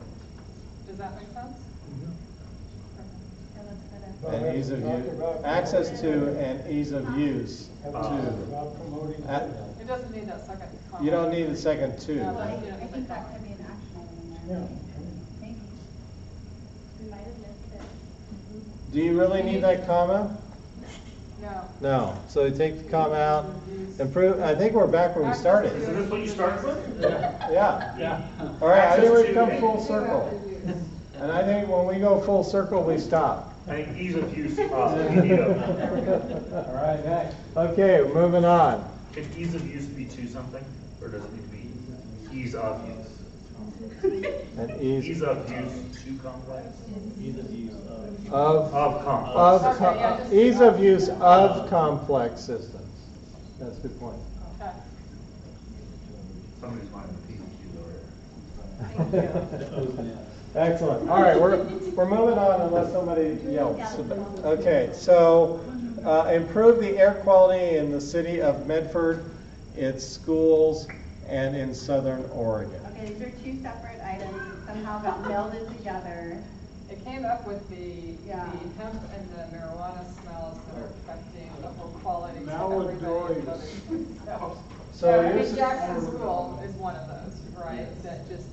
Does that make sense? That looks better. And ease of use, access to and ease of use to. About promoting. It doesn't need that second comment. You don't need the second two. No, I you don't need think that that could be an action item in there. Yeah. Maybe. We might have missed it. Do you really need that comma? No. No, so you take the comma out, improve, I think we're back where we started. Is this what you started with? Yeah. Yeah. All right, I think Access we've to come and- full circle. And I think when we go full circle, we stop. I think ease of use, we need a, All right, next. Okay, moving on. can ease of use be to something, or does it need to be ease of use? And Ease ease of use to complex? Ease of use Of complex. ease of use of complex systems. That's a good point. Okay. Somebody's mind the P's and Q's over here. Excellent. All right, we're moving on unless somebody yells. Okay, so improve the air quality in the city of Medford, its schools, and in Southern Oregon. Okay, these are two separate items that somehow got melded together. It came up with the Yeah. hemp and the marijuana smells that are affecting the whole quality to Maladroit. everybody. So I here's- mean, Jackson School is one of those, right, that just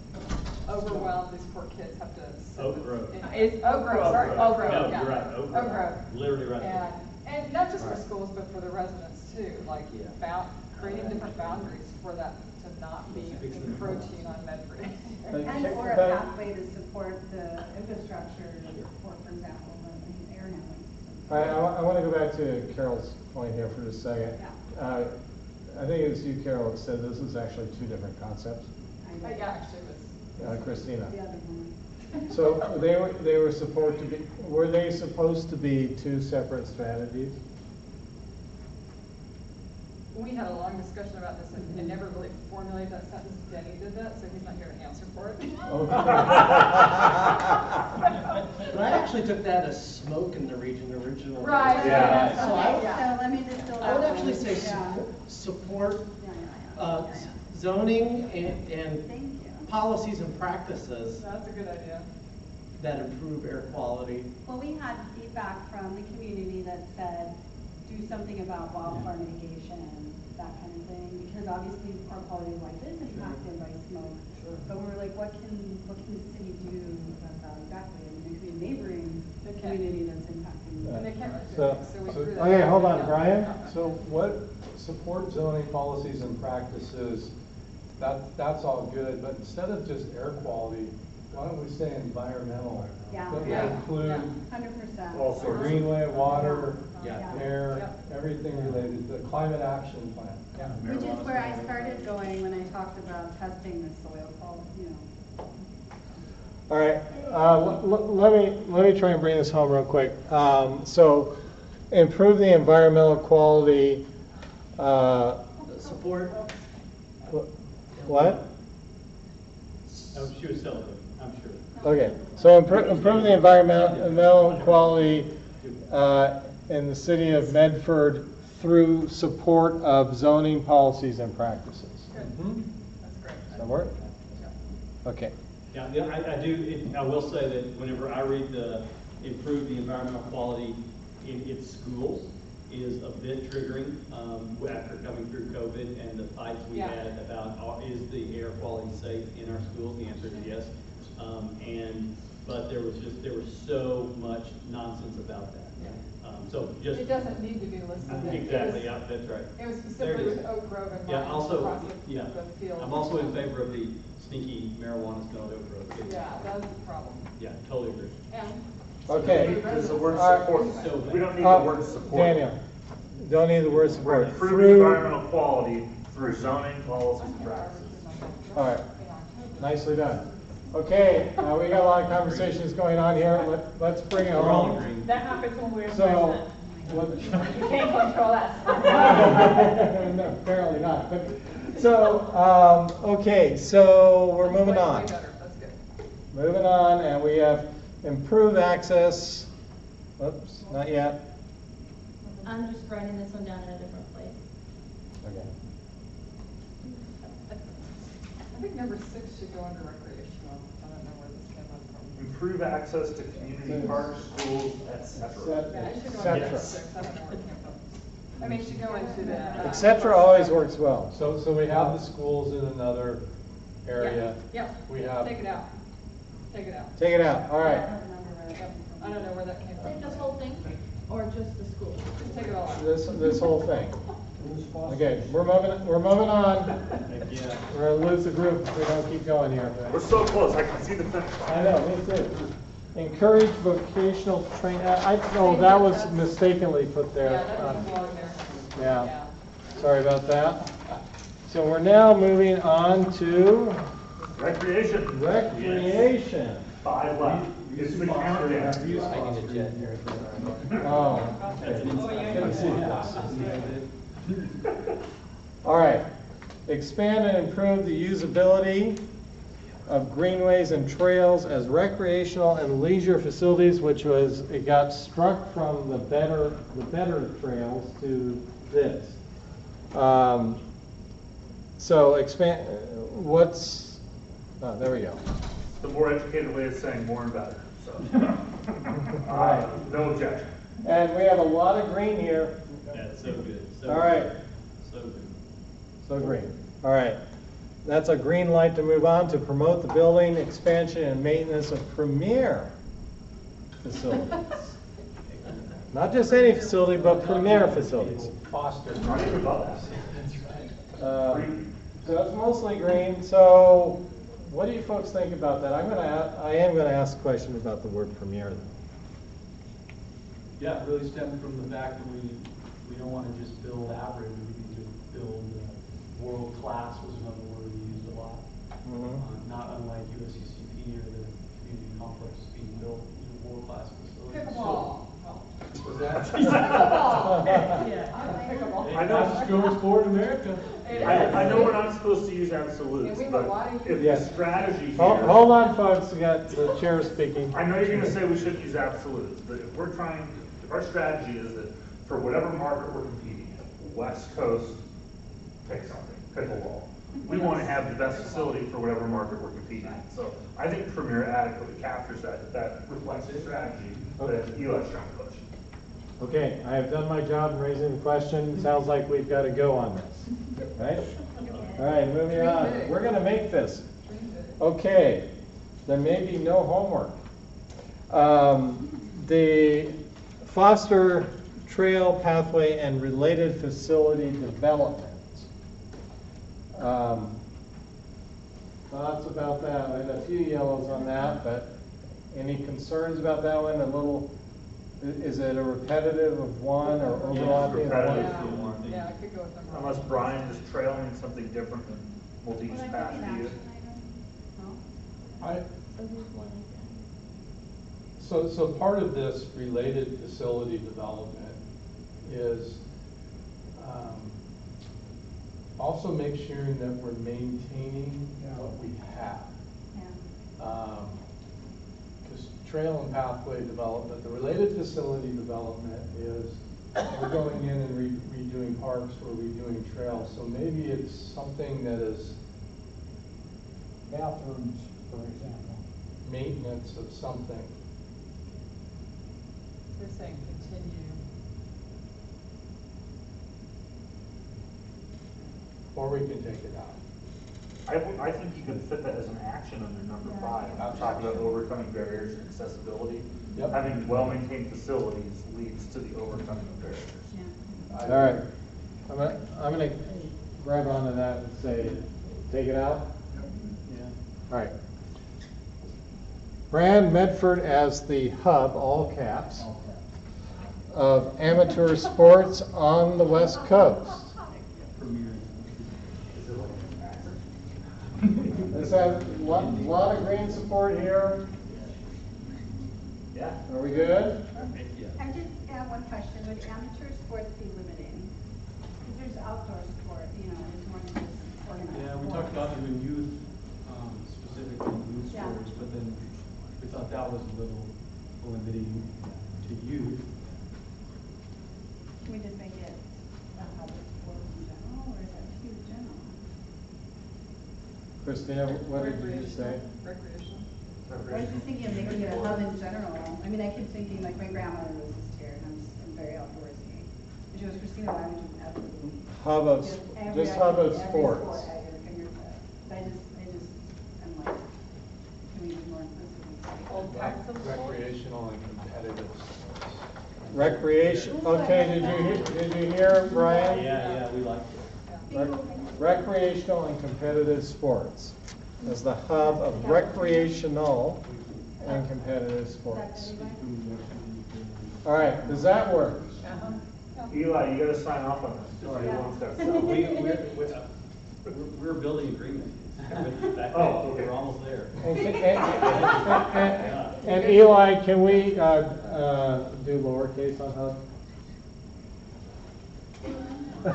overwhelmed, these poor kids have to. sit Oak with- Grove. It's Oak Grove, sorry, Oak Grove, No, yeah. you're right, Oak Grove. Literally right there. And not just for schools, but for the residents too, like Yeah. creating different boundaries for that to not be encroaching on Medford. And or a But- pathway to support the infrastructure for example, the air handling system. All right, I want to go back to Carol's point here for just a second. I think it was you, Carol, that said this is actually two different concepts. Yeah, actually it was. Christina. The other one. So they were supposed to be, were they supposed to be two separate strategies? We had a long discussion about this and never really formulated that sentence. Denny did that, so he's not here to answer for it. But I actually took that as smoke in the region originally. Right. Yeah. So I So let me just fill I would that actually one. say Yeah. support Yeah. zoning Thank and you. policies and practices That's a good idea. that improve air quality. Well, we had feedback from the community that said, do something about wildfire mitigation, that kind of thing, because obviously our quality of life is impacted by smoke. But we were like, what can the city do about that exactly? I mean, it could be a neighboring community that's impacting. And they can't. So, we threw that okay, out. hold on, Yeah. Brian? So what, support zoning policies and practices, that's all good, but instead of just air quality, why don't we say environmental? Yeah. That would Yeah. include 100%. All sorts. greenway, water, Yeah. air, everything related, the climate action plan. Yeah. Which is where I started going when I talked about testing the soil quality, you know. All right, let me try and bring this home real quick. So improve the environmental quality, Support. what? Oh, she was celebrating, I'm sure. Okay, so improve the environmental quality in the city of Medford through support of zoning policies and practices. Good. That's great. Does that work? Okay. Yeah, I will say that whenever I read the improve the environmental quality in its schools is a bit triggering after coming through COVID and the fights we Yeah. had about is the air quality safe in our schools? The answer is yes. But there was so much nonsense about that. Yeah. So just. It doesn't need to be listed. Exactly, yeah, that's right. It was There it specifically is. with Oak Grove and Yeah, Vine also, across yeah, the field. I'm also in favor of the sneaky marijuana smell at Oak Grove. Yeah, that's the problem. Yeah, totally agree. And. Okay. Does the word All right. support, we don't need the word support. Daniel, don't need the word support. Improve environmental quality through zoning policies and practices. All right, nicely done. Okay, we got a lot of conversations going on here. Let's bring it home. That happens when we're So, president. You can't control us. No, apparently not. But, so, okay, so we're moving Way on. better, that's good. Moving on, and we have improved access. Oops, not yet. I'm just writing this one down in a different place. Okay. I think number 6 should go under recreational. I don't know where this came up from. Improve access to community parks, schools, etc. Yeah, it should go Cetera. under 6. I don't know where it came from. I mean, it should go into the. Et cetera always works well. So we have the schools in another area. Yeah, We have. take it out. Take it out. Take it out, all right. Yep. I don't know where that came from. Take this whole thing, or just the school? Just take it all out. This whole thing. Okay, we're moving on. We're gonna lose the group if we don't keep going here. We're so close, I can see the finish. I know, me too. Encourage vocational training. That was mistakenly put there. Yeah, that doesn't belong there. Yeah, sorry about that. So we're now moving on to Recreation. recreation. 5 left. It's the countdown. I need a jet here. Oh, That's an okay. inside. All right. Expand and improve the usability of greenways and trails as recreational and leisure facilities, which was, it got struck from the better trails to this. So expand, there we go. The more educated way of saying more and better, so. All right. No objection. And we have a lot of green here. Yeah, it's so good. So All right. So good. So green. All right. That's a green light to move on to promote the building, expansion, and maintenance of premier facilities. Not just any facility, but premier facilities. Foster. Not even above that. So it's mostly green. So what do you folks think about that? I am going to ask a question about the word premier. Yeah, it really stemmed from the fact that we don't want to just build average, we need to build world class was another word we used a lot. Not unlike USCCP or the community complex being built, world class facilities. Pickleball. Was that? I know. Fastest growing sport in America. I know we're not supposed to use absolutes, And we have a but lot of if Yes. the strategy here. Hold on, folks. We got the chair speaking. I know you're going to say we shouldn't use absolutes, but if our strategy is that for whatever market we're competing in, West Coast, pick something, pickleball. We want to have the best facility for whatever market we're competing in. So I think Premier adequately captures that reflects the strategy that Eli's trying to push. Okay, I have done my job in raising the question. Sounds like we've got to go on this, right? All right, moving on. We're going to make this. Okay, there may be no homework. The foster trail pathway and related facility development. Thoughts about that? I had a few yellows on that, but any concerns about that one? Is it a repetitive of one or overlapping? Repetitive. Yeah, I could go with them. Unless Brian is trailing something different than multi-use path to you. So part of this related facility development is also make sure that we're maintaining what we have. Because trail and pathway development, the related facility development is we're going in and redoing parks or redoing trails. So maybe it's something that is Bathrooms, for example. maintenance of something. They're saying continue. Or we can take it out. I think you could fit that as an action under number 5. I'm talking about overcoming barriers and accessibility. Yep. Having well-maintained facilities leads to the overcoming of barriers. All right, I'm gonna grab onto that and say, take it out? Yeah. All right. Brand Medford as the hub, all caps, of amateur sports on the West Coast. This has a lot of green support here. Yeah. Are we good? I just have one question. Would amateur sports be limiting? Because there's outdoor sport, there's more than just organized. Yeah, we talked about doing youth, specifically youth Yeah. sports, but then we thought that was a little limiting to youth. Can we Christina, what did you say? Recreation. I was just thinking of making it a hub in general. I mean, I keep thinking, like, my grandmother was this here, and I'm very outdoorsy. And she goes, Christina, why would you ever do Hub of, just hub of every sports. sport at your fingertips? I just, I'm like, can we be more inclusive? All types of sports. Recreational and competitive sports. Recreation, okay, did you hear, Brian? Yeah, we like it. Recreational and competitive sports as the hub of recreational and competitive sports. All right, does that work? Eli, you gotta sign off on this. Or you won't start. We're building agreement. Oh, okay. We're almost there. And Eli, can we do lowercase on hub? I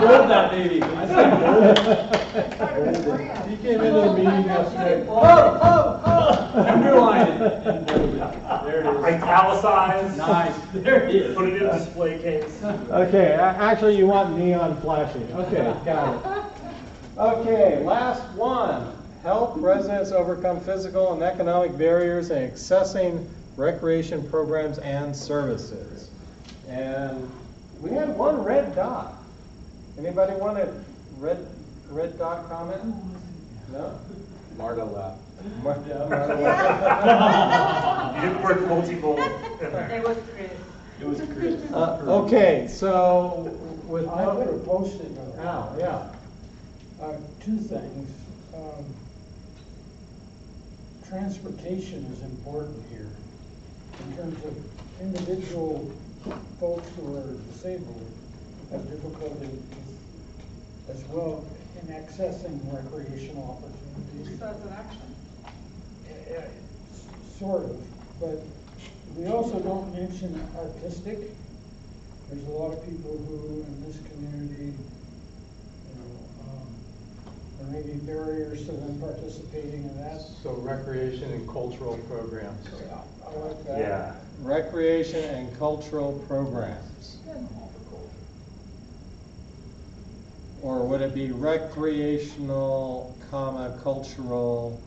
bold that baby. I said He came into the meeting yesterday. Underline it. There it is. Italicized. Nice. There it is. Put it in display case. Okay, actually you want neon flashing. Okay, got it. Okay, last one. Help residents overcome physical and economic barriers in accessing recreation programs and services. And we had one red dot. Anybody want a red dot comment? No? Marta left. Marta You didn't work multiple in there. It was Chris. It was Chris. Okay, so with I put a post-it note. Al, yeah. Two things. Transportation is important here in terms of individual folks who are disabled have difficulty as well in accessing recreational opportunities. So it's an action. Sort of, but we also don't mention artistic. There's a lot of people who in this community, there may be barriers to them participating in that. So recreation and cultural programs. I like that. Yeah. Recreation and cultural programs. Or would it be recreational, cultural?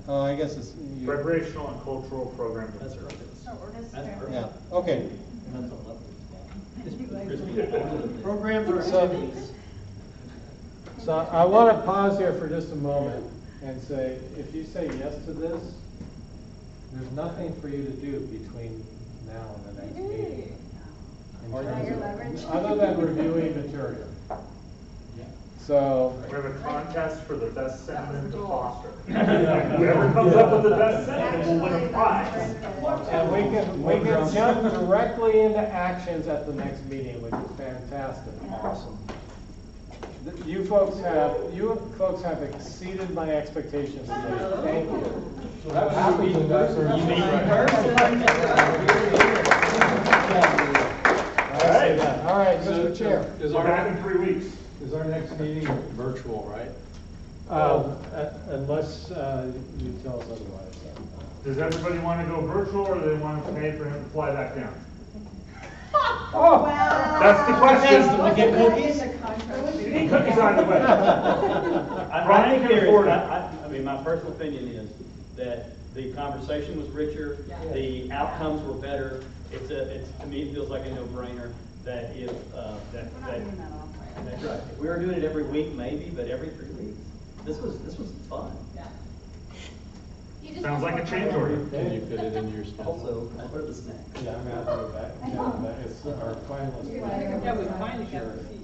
I guess it's. Recreational and cultural programs. That's right. That's perfect. Yeah, okay. Programs or So- activities. So I want to pause here for just a moment and say, if you say yes to this, there's nothing for you to do between now and the next meeting. In terms of- Other than reviewing material. So. We have a contest for the best sentiment to foster. Whoever comes up with the best sentiment will win a prize. And we can jump directly into actions at the next meeting, which is fantastic. Awesome. You folks have exceeded my expectations today. Thank you. So that happens in that sort of. All right, Mr. Chair. Is We're our, back in 3 weeks. is our next meeting virtual, right? Unless you tell us otherwise. Does everybody want to go virtual or do they want to pay for him to fly back down? Oh, That's the question. We get cookies? Cookies on the way. Brian can afford it. I mean, my personal opinion is that the conversation was richer, the outcomes were better. To me, it feels like a no-brainer that if, that's right. If we were doing it every week, maybe, but every 3 weeks, this was fun. Yeah. Sounds like a change order. Can you fit it into your schedule? Also, what are the snacks? Yeah, I'm gonna have to go back. Yeah, that is our finalist. Yeah, we finally got to see